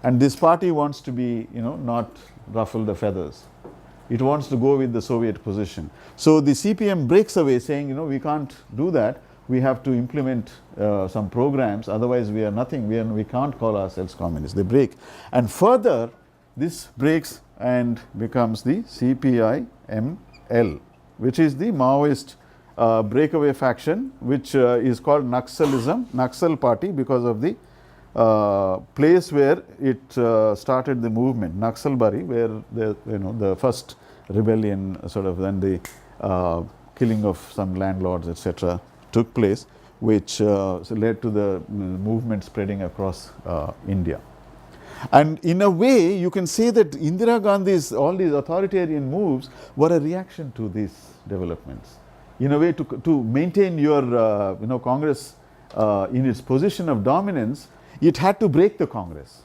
and this party wants to be, not ruffle the feathers. It wants to go with the Soviet position. So the CPM breaks away, saying, we can't do that. We have to implement some programs, otherwise we are nothing. We can't call ourselves communists. They break. And further, this breaks and becomes the CPIML, which is the Maoist breakaway faction, which is called Naxalism, Naxal party, because of the place where it started the movement, Naxalbari, where the first rebellion, then the killing of some landlords, etc., took place, which led to the movement spreading across India. And in a way, you can say that Indira Gandhi's all these authoritarian moves were a reaction to these developments. In a way, to maintain your Congress in its position of dominance, it had to break the Congress,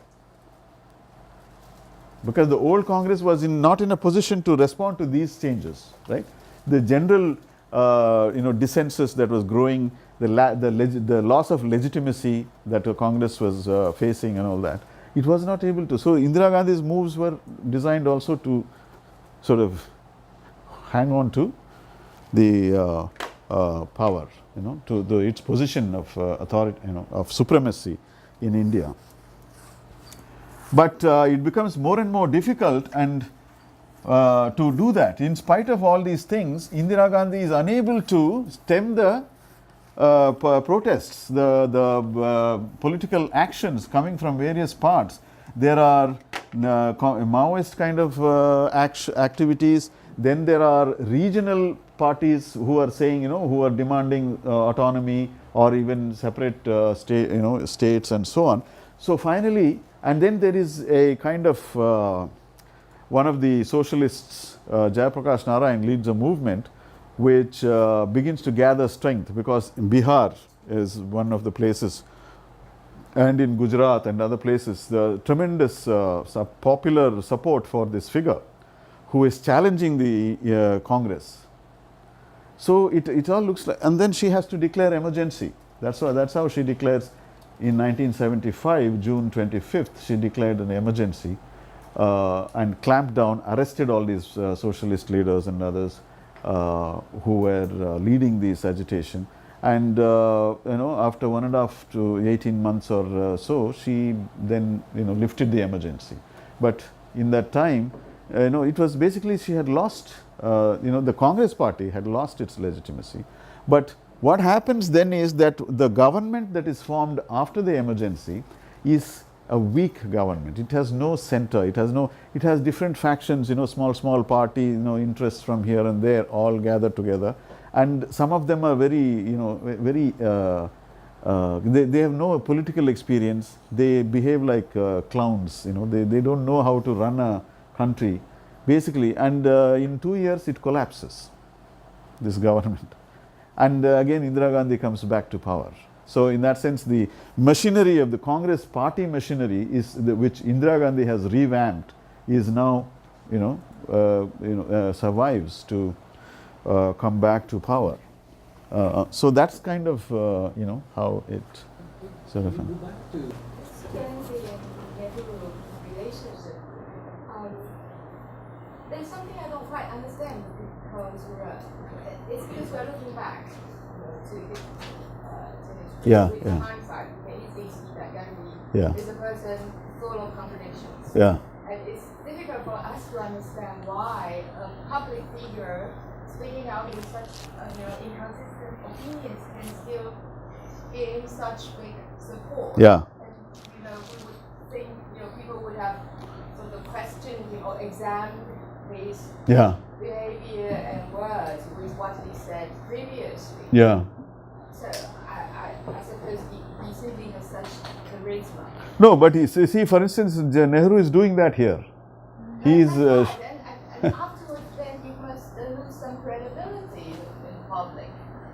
because the old Congress was not in a position to respond to these changes, right? The general dissensus that was growing, the loss of legitimacy that the Congress was facing and all that, it was not able to. So Indira Gandhi's moves were designed also to sort of hang on to the power, to its position of authority, of supremacy in India. But it becomes more and more difficult, and to do that. In spite of all these things, Indira Gandhi is unable to stem the protests, the political actions coming from various parts. There are Maoist kind of activities. Then there are regional parties who are saying, who are demanding autonomy or even separate states and so on. So finally, and then there is a kind of one of the socialists, Jayaprakash Narayan, leads a movement which begins to gather strength, because Bihar is one of the places, and in Gujarat and other places, the tremendous popular support for this figure who is challenging the Congress. So it all looks like, and then she has to declare emergency. That's how she declares in 1975, June 25th, she declared an emergency. And clamped down, arrested all these socialist leaders and others who were leading this agitation. And after 1.5 to 18 months or so, she then lifted the emergency. But in that time, it was basically she had lost. The Congress Party had lost its legitimacy. But what happens then is that the government that is formed after the emergency is a weak government. It has no center. It has different factions, small party, interests from here and there, all gathered together, and some of them are very, very. They have no political experience. They behave like clowns. They don't know how to run a country, basically. And in 2 years, it collapses. This government, and again Indira Gandhi comes back to power. So in that sense, the machinery of the Congress party machinery which Indira Gandhi has revamped is now, survives to come back to power. So that's kind of, how it sort of. Gandhi and Nehru relationship. There's something I don't quite understand because it's because we're looking back to history. With hindsight, we can easily see that Gandhi is a person full of contradictions. Yeah. And it's difficult for us to understand why a public figure speaking out with such inconsistent opinions can still gain such big support. Yeah. And we would think people would have sort of questioned or examined his behavior and words with what he said previously. Yeah. So I suppose he simply has such charisma. No, but see, for instance, Nehru is doing that here. He is. And afterwards, then he must lose some credibility in public.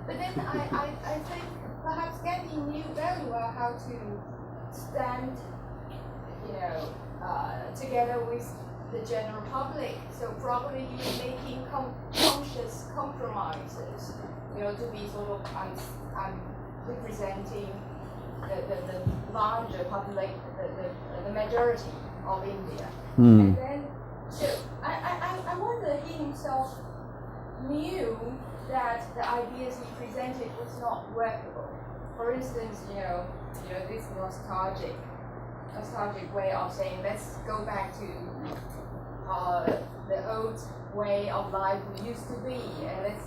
But then I think perhaps Gandhi knew very well how to stand, together with the general public. So probably he was making conscious compromises, to be sort of representing the larger population, the majority of India. And then, so I wonder he himself knew that the ideas he presented was not workable. For instance, this nostalgic way of saying, let's go back to the old way of life we used to be, and let's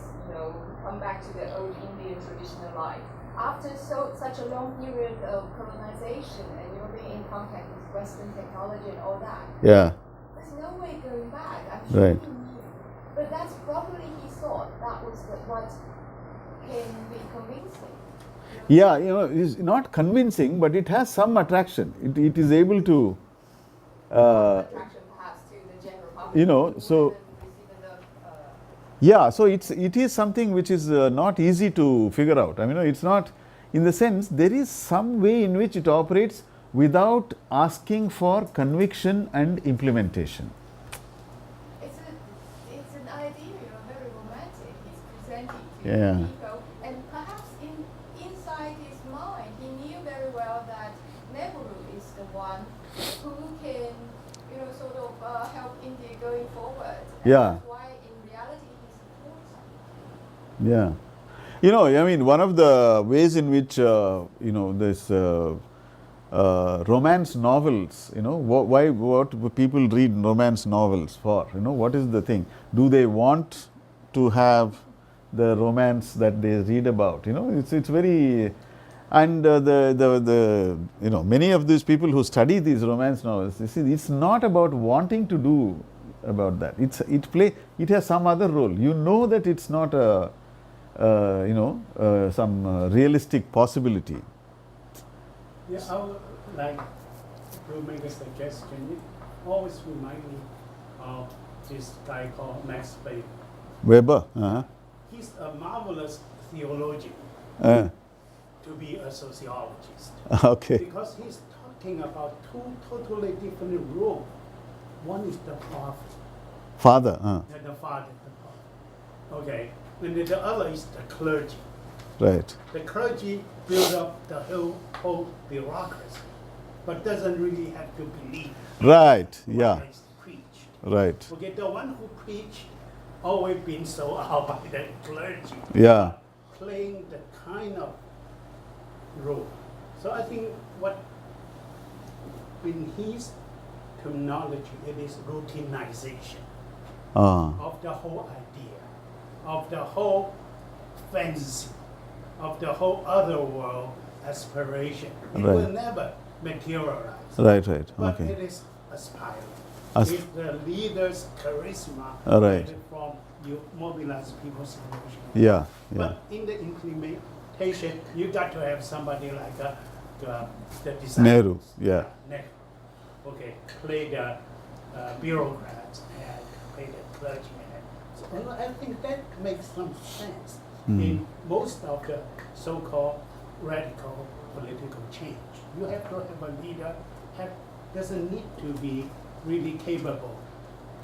come back to the old Indian traditional life. After such a long period of colonization and being in contact with Western technology and all that, Yeah. there's no way going back. I'm sure Right. he knew. But that's probably he thought that was what can be convincing. Yeah, it's not convincing, but it has some attraction. It is able to. Attraction perhaps to the general public. So. Yeah, so it is something which is not easy to figure out. I mean, it's not, in the sense, there is some way in which it operates without asking for conviction and implementation. It's an idea, very romantic. He's presenting to Yeah. people, and perhaps inside his mind, he knew very well that Nehru is the one who can, sort of help India going forward. And Yeah. that's why, in reality, he supports him. Yeah. I mean, one of the ways in which, this romance novels, what people read romance novels for, what is the thing? Do they want to have the romance that they read about? It's very, and many of these people who study these romance novels, you see, it's not about wanting to do about that. It has some other role. That it's not a, some realistic possibility. Yeah, I would like to make a suggestion. It always reminds me of this guy called Max Weber. He's a marvelous theologian to be a sociologist. Okay. Because he's talking about two totally different roles. One is the prophet, Father. and the father, the prophet. Okay. And then the other is the clergy. Right. The clergy build up the whole bureaucracy, but doesn't really have to believe Right. what Yeah. is preached. Right. Okay, the one who preach always been sold out by the clergy. Yeah. Playing the kind of role. So I think what in his terminology it is routinization of the whole idea, of the whole fantasy, of the whole other world aspiration. It Right. will never materialize. Right, right. But Okay. it is aspiring. As- It's the leader's charisma Right. that from you mobilize people's emotion. Yeah, yeah. But in the implementation, you got to have somebody like the design. Nehru, yeah. Nehru. Okay, play the bureaucrats and play the clergyman. So, and I think that makes some sense in most of the so-called radical political change. You have to have a leader doesn't need to be really capable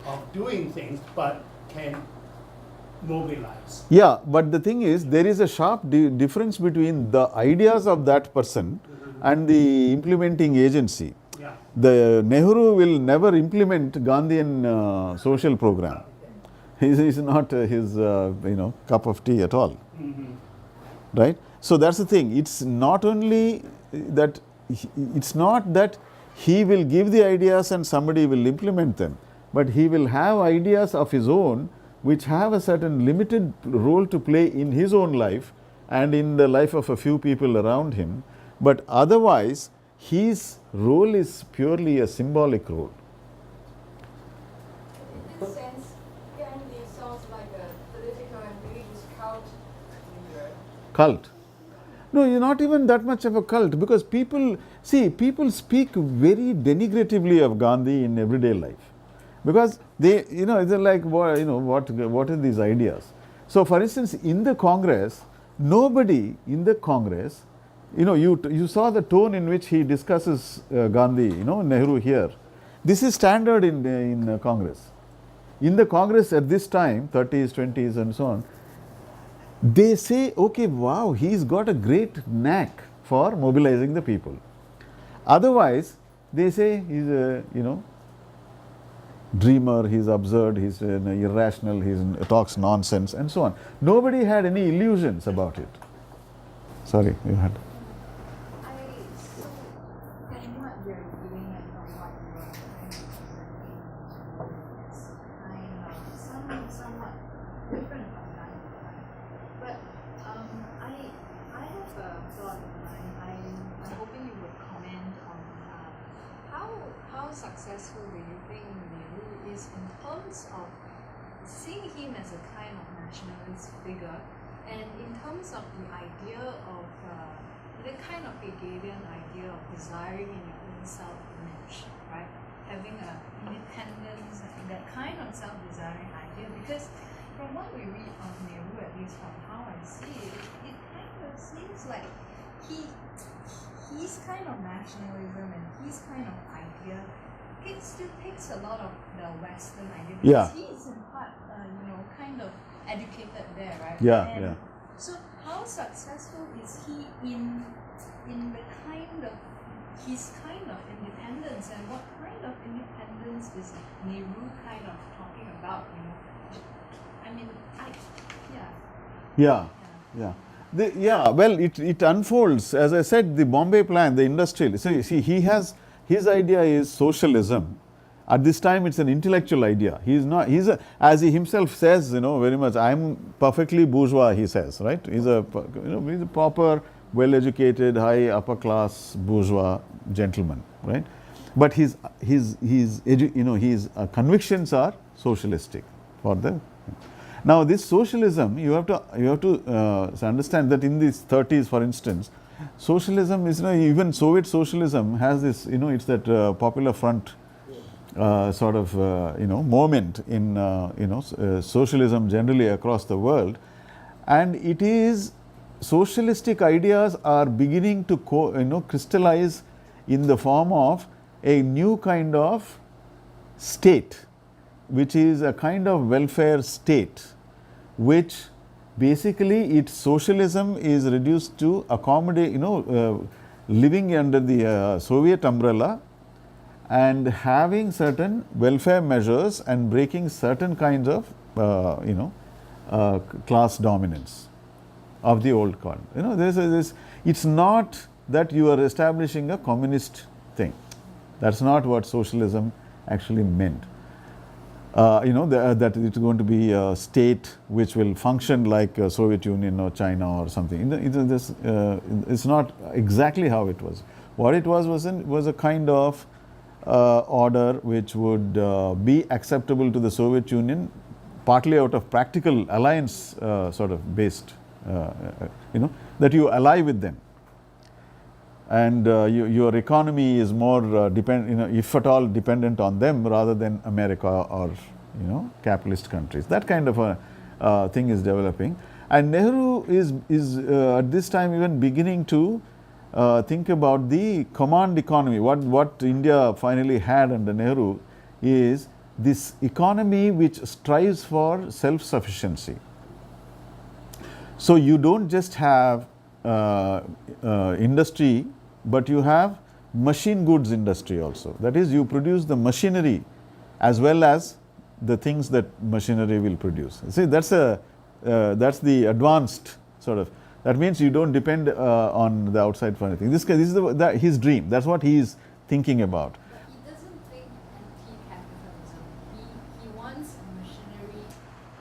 of doing things, but can mobilize. Yeah, but the thing is, there is a sharp difference between the ideas of that person and the implementing agency. Yeah. The Nehru will never implement Gandhian social program. Is not his cup of tea at all. Right? So that's the thing. It's not only that it's not that he will give the ideas and somebody will implement them, but he will have ideas of his own which have a certain limited role to play in his own life and in the life of a few people around him. But otherwise, his role is purely a symbolic role. In this sense, Gandhi sounds like a political and religious cult leader. Cult. No, you're not even that much of a cult, because people speak very denigratively of Gandhi in everyday life, because they, they're like, what are these ideas? So, for instance, in the Congress, nobody in the Congress, you saw the tone in which he discusses Gandhi, Nehru here. This is standard in Congress. In the Congress at this time, 30s, 20s, and so on, they say, okay, wow, he's got a great knack for mobilizing the people. Otherwise, they say he's a, dreamer, he's absurd, he's irrational, he talks nonsense, and so on. Nobody had any illusions about it. Sorry, you had. So, from what you're doing and from what you're presenting, it's somewhat different from that. But I have a thought of mine. I'm hoping you would comment on how successful do you think Nehru is in terms of seeing him as a kind of nationalist figure, and in terms of the idea of the kind of Hegelian idea of desiring in your own self-image, right? Having a independence, that kind of self-desiring idea. Because from what we read of Nehru, at least from how I see it, it kind of seems like his kind of nationalism and his kind of idea, it still takes a lot of the Western idea, because he is in part, kind of educated there, right? And so how successful is he in the kind of his kind of independence, and what kind of independence is Nehru kind of talking about? Well, it unfolds, as I said, the Bombay plan, the industrial. So you see, he has, his idea is socialism. At this time, it's an intellectual idea. As he himself says, very much, I'm perfectly bourgeois, he says, right? He's a proper, well-educated, high upper class bourgeois gentleman, right? But his convictions are socialistic. Now, this socialism, you have to understand that in the 30s, for instance, socialism is, even Soviet socialism has this, it's that Popular Front moment in socialism generally across the world, and it is socialistic ideas are beginning to crystallize in the form of a new kind of state, which is a kind of welfare state, which basically its socialism is reduced to accommodate, living under the Soviet umbrella and having certain welfare measures and breaking certain kinds of class dominance of the old kind. It's not that you are establishing a communist thing. That's not what socialism actually meant. That it's going to be a state which will function like Soviet Union or China or something. It's not exactly how it was. What it was a kind of order which would be acceptable to the Soviet Union, partly out of practical alliance sort of based, that you ally with them, and your economy is more if at all dependent on them rather than America or capitalist countries. That kind of a thing is developing, and Nehru is at this time even beginning to think about the command economy. What India finally had under Nehru is this economy which strives for self-sufficiency. So you don't just have industry, but you have machine goods industry also. That is, you produce the machinery as well as the things that machinery will produce. See, that's the advanced sort of. That means you don't depend on the outside for anything. This is his dream. That's what he is thinking about. But he doesn't think anti-capitalism. He wants a machinery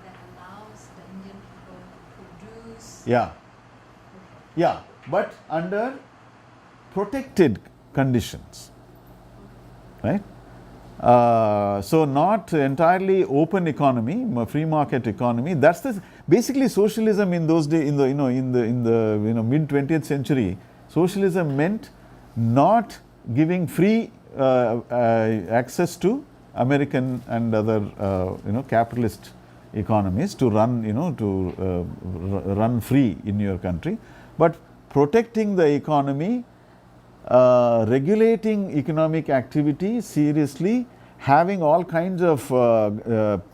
that allows the Indian people to produce. Yeah, but under protected conditions, right? So not entirely open economy, free market economy. That's basically socialism in those days. In the mid 20th century, socialism meant not giving free access to American and other capitalist economies to run run free in your country, but protecting the economy, regulating economic activity seriously, having all kinds of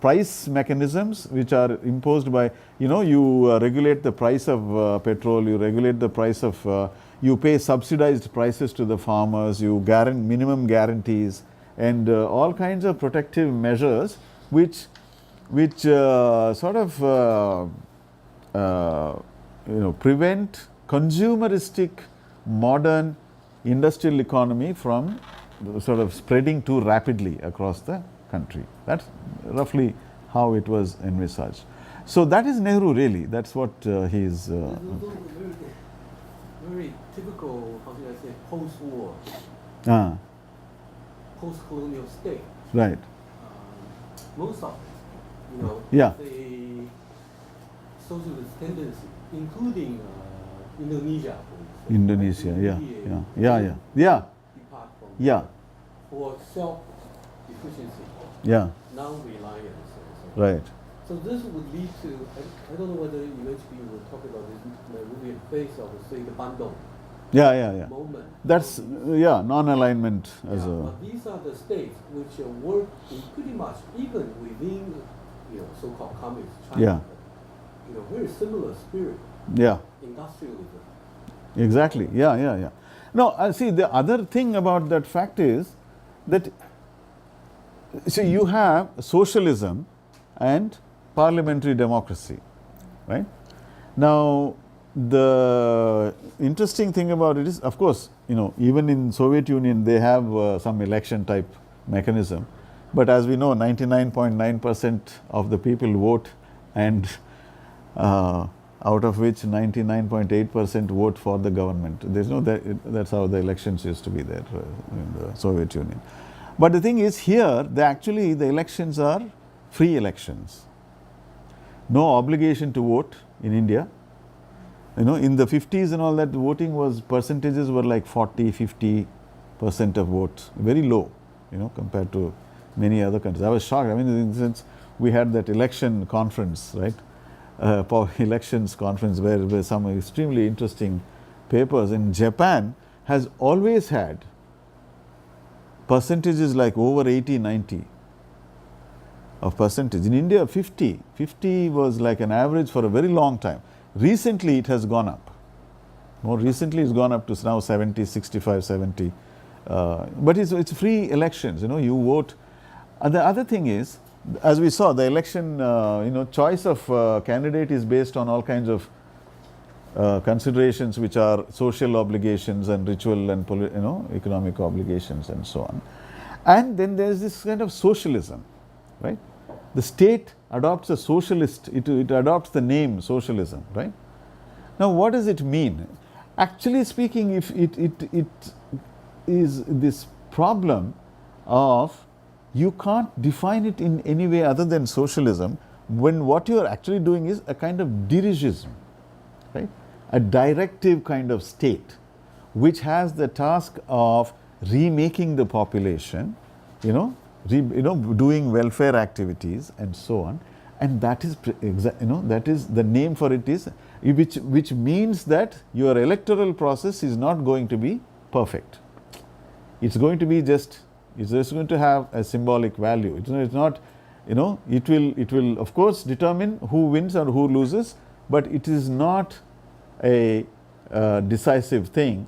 price mechanisms which are imposed by, you regulate the price of petrol, you regulate the price of, you pay subsidized prices to the farmers, you guarantee minimum guarantees, and all kinds of protective measures which sort of prevent consumeristic modern industrial economy from sort of spreading too rapidly across the country. That's roughly how it was envisaged. So that is Nehru really. That's what he is. It's also very typical, how should I say, post-war, post-colonial state. Right. Most of it, Yeah. the socialist tendency, including Indonesia, for instance. Indonesia, yeah. Depart from Yeah. for self-efficiency, non-reliance. Right. So this would lead to, I don't know whether eventually you will talk about this Nehruvian phase of, say, the Bandung moment. That's non-alignment as But these are the states which work in pretty much even within, so-called communist China. Very similar spirit. Industrialism. Exactly. Yeah. No, see, the other thing about that fact is that, see, you have socialism and parliamentary democracy, right? Now, the interesting thing about it is, of course, even in Soviet Union they have some election type mechanism, but as we know, 99.9% of the people vote, and out of which 99.8% vote for the government. There's no that's how the elections used to be there in the Soviet Union. But the thing is, here the elections are free elections. No obligation to vote in India. In the 50s and all that, voting percentages were like 40-50% of votes, very low, compared to many other countries. I was shocked. I mean, in the sense, we had that election conference, right? Elections conference where some extremely interesting papers. In Japan has always had percentages like over 80-90 of percentage. In India 50 was like an average for a very long time. Recently it has gone up. More recently it's gone up to now 70, 65, 70. But it's free elections, you vote. And the other thing is, as we saw, the election, choice of candidate is based on all kinds of considerations which are social obligations and ritual and economic obligations and so on. And then there is this kind of socialism, right? The state adopts a socialist, it adopts the name socialism, right? Now what does it mean? Actually speaking, if it is this problem of you can't define it in any way other than socialism, when what you are actually doing is a kind of dirigism, right? A directive kind of state which has the task of remaking the population, doing welfare activities and so on, and that is that is the name for it is, which means that your electoral process is not going to be perfect. It's going to be it's just going to have a symbolic value. It's not, it will of course determine who wins or who loses, but it is not a decisive thing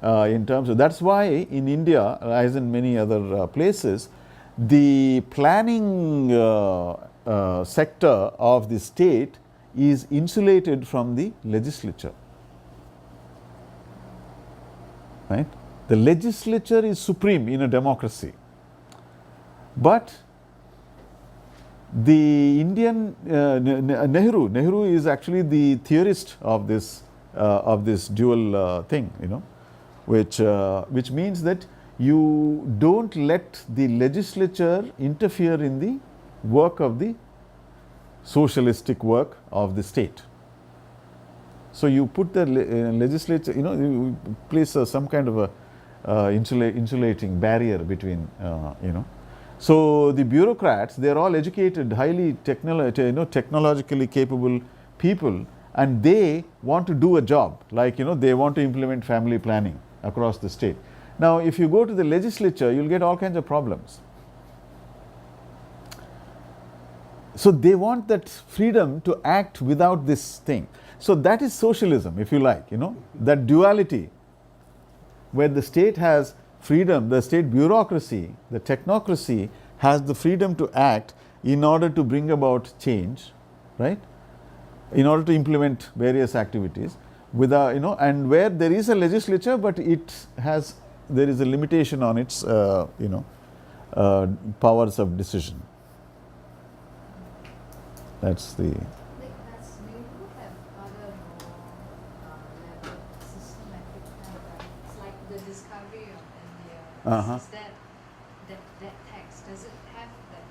in terms of, that's why in India, as in many other places, the planning sector of the state is insulated from the legislature, right? The legislature is supreme in a democracy, but the Indian Nehru is actually the theorist of this dual thing, which means that you don't let the legislature interfere in the work of the socialistic work of the state. So you put the legislature, you place some kind of a insulating barrier between, So the bureaucrats, they are all educated, highly technologically capable people, and they want to do a job, like they want to implement family planning across the state. Now, if you go to the legislature, you'll get all kinds of problems. So they want that freedom to act without this thing. So that is socialism, if you like, that duality, where the state has freedom, the state bureaucracy, the technocracy has the freedom to act in order to bring about change, right? In order to implement various activities, and where there is a legislature, but there is a limitation on its, powers of decision. That's the. Do you have other more systematic kind of, it's like the discovery of India. Is that text, does it have that,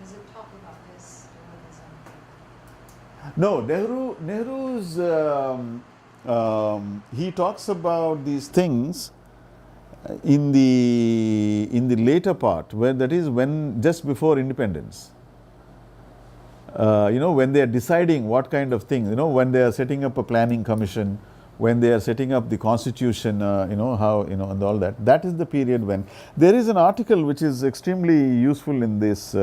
does it talk about this dualism? No, Nehru's he talks about these things in the later part, where that is when just before independence. When they are deciding what kind of things, when they are setting up a planning commission, when they are setting up the constitution, how, and all that. That is the period when there is an article which is extremely useful in this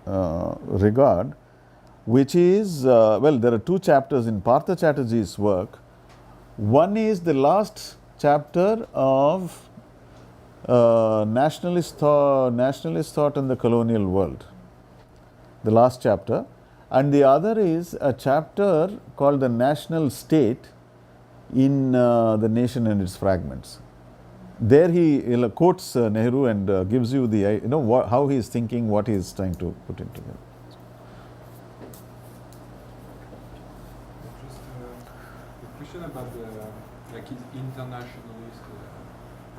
regard, which is, there are two chapters in Partha Chatterjee's work. One is the last chapter of nationalist thought in the colonial world, the last chapter, and the other is a chapter called the National State in the Nation and its Fragments. There he quotes Nehru and gives you the how he is thinking, what he is trying to put into it. Just a question about his internationalist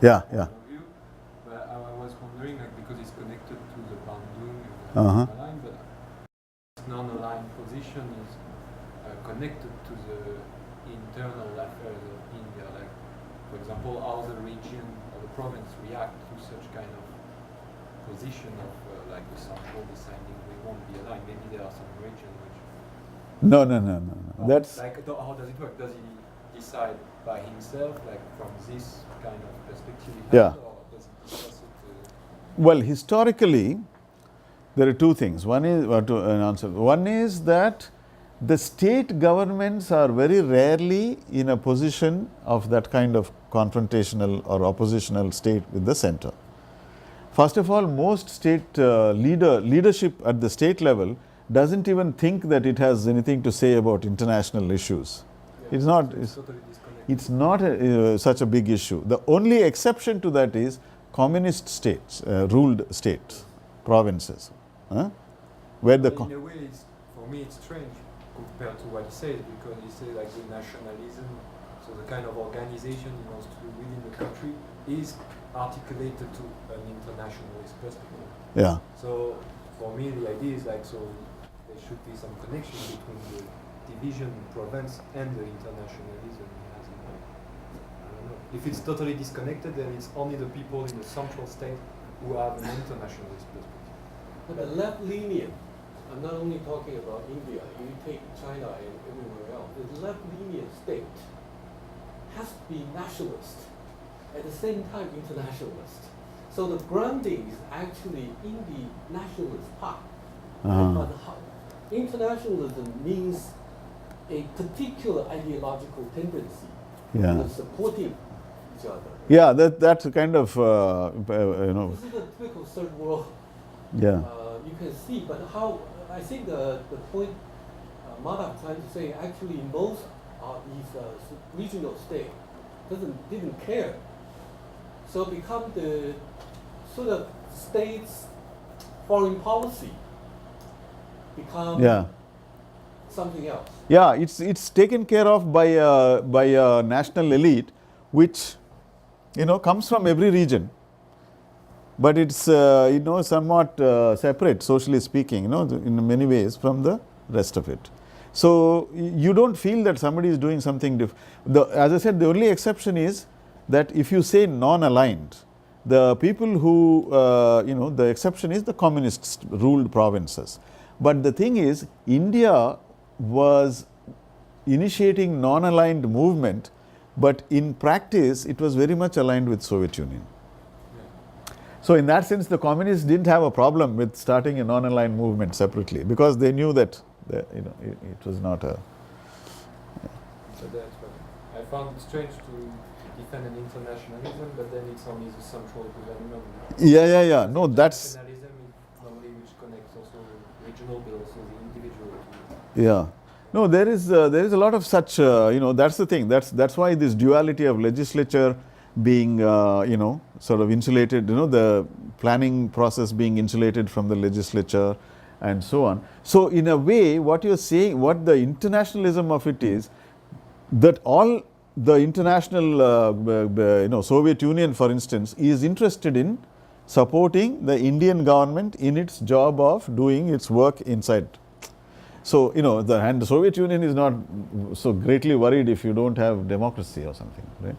Yeah. view. But I was wondering, because it's connected to the Bandung line, but non-aligned position is connected to the internal affairs of India. Like, for example, how the region or the province react to such kind of position of like the central deciding we won't be aligned. Maybe there are some regions which. No. That's like, how does it work? Does he decide by himself, like from this kind of perspective? Or does he discuss it? Well, historically, there are two things. One is that the state governments are very rarely in a position of that kind of confrontational or oppositional state with the center. First of all, most state leadership at the state level doesn't even think that it has anything to say about international issues. It's not. It's not such a big issue. The only exception to that is communist states, ruled states, provinces, where the. In a way, for me, it's strange compared to what he says, because he says like the nationalism So the kind of organization he wants to do within the country is articulated to an internationalist perspective. Yeah. So for me, the idea is like, so there should be some connection between the division in province and the internationalism he has in mind. I don't know. If it's totally disconnected, then it's only the people in the central state who have an internationalist perspective. But the left lenient, I'm not only talking about India, you take China and everywhere else, the left lenient state has to be nationalist, at the same time internationalist. So the grounding is actually in the nationalist part. But internationalism means a particular ideological tendency of supporting each other. Yeah, that's a kind of, you know. This is a typical third world. Yeah. You can see, but how, I think the point Madhava trying to say, actually most of these regional states didn't care. So become the sort of states' foreign policy become something else. Yeah, it's taken care of by a national elite, which, you know, comes from every region. But it's, you know, somewhat separate, socially speaking, you know, in many ways from the rest of it. So you don't feel that somebody is doing something different. As I said, the only exception is that if you say non-aligned, the people who, you know, the exception is the communist ruled provinces. But the thing is, India was initiating non-aligned movement, but in practice it was very much aligned with Soviet Union. So in that sense, the communists didn't have a problem with starting a non-aligned movement separately, because they knew that, you know, it was not a. So that's what I found it strange to defend an internationalism, but then it's only the central government. Yeah. No, that's. Internationalism is normally which connects also regional, but also the individual. Yeah. No, there is a lot of such, you know, that's the thing. That's why this duality of legislature being, you know, sort of insulated, you know, the planning process being insulated from the legislature and so on. So in a way, what you're saying, what the internationalism of it is, that all the international, you know, Soviet Union, for instance, is interested in supporting the Indian government in its job of doing its work inside. So, you know, and the Soviet Union is not so greatly worried if you don't have democracy or something, right?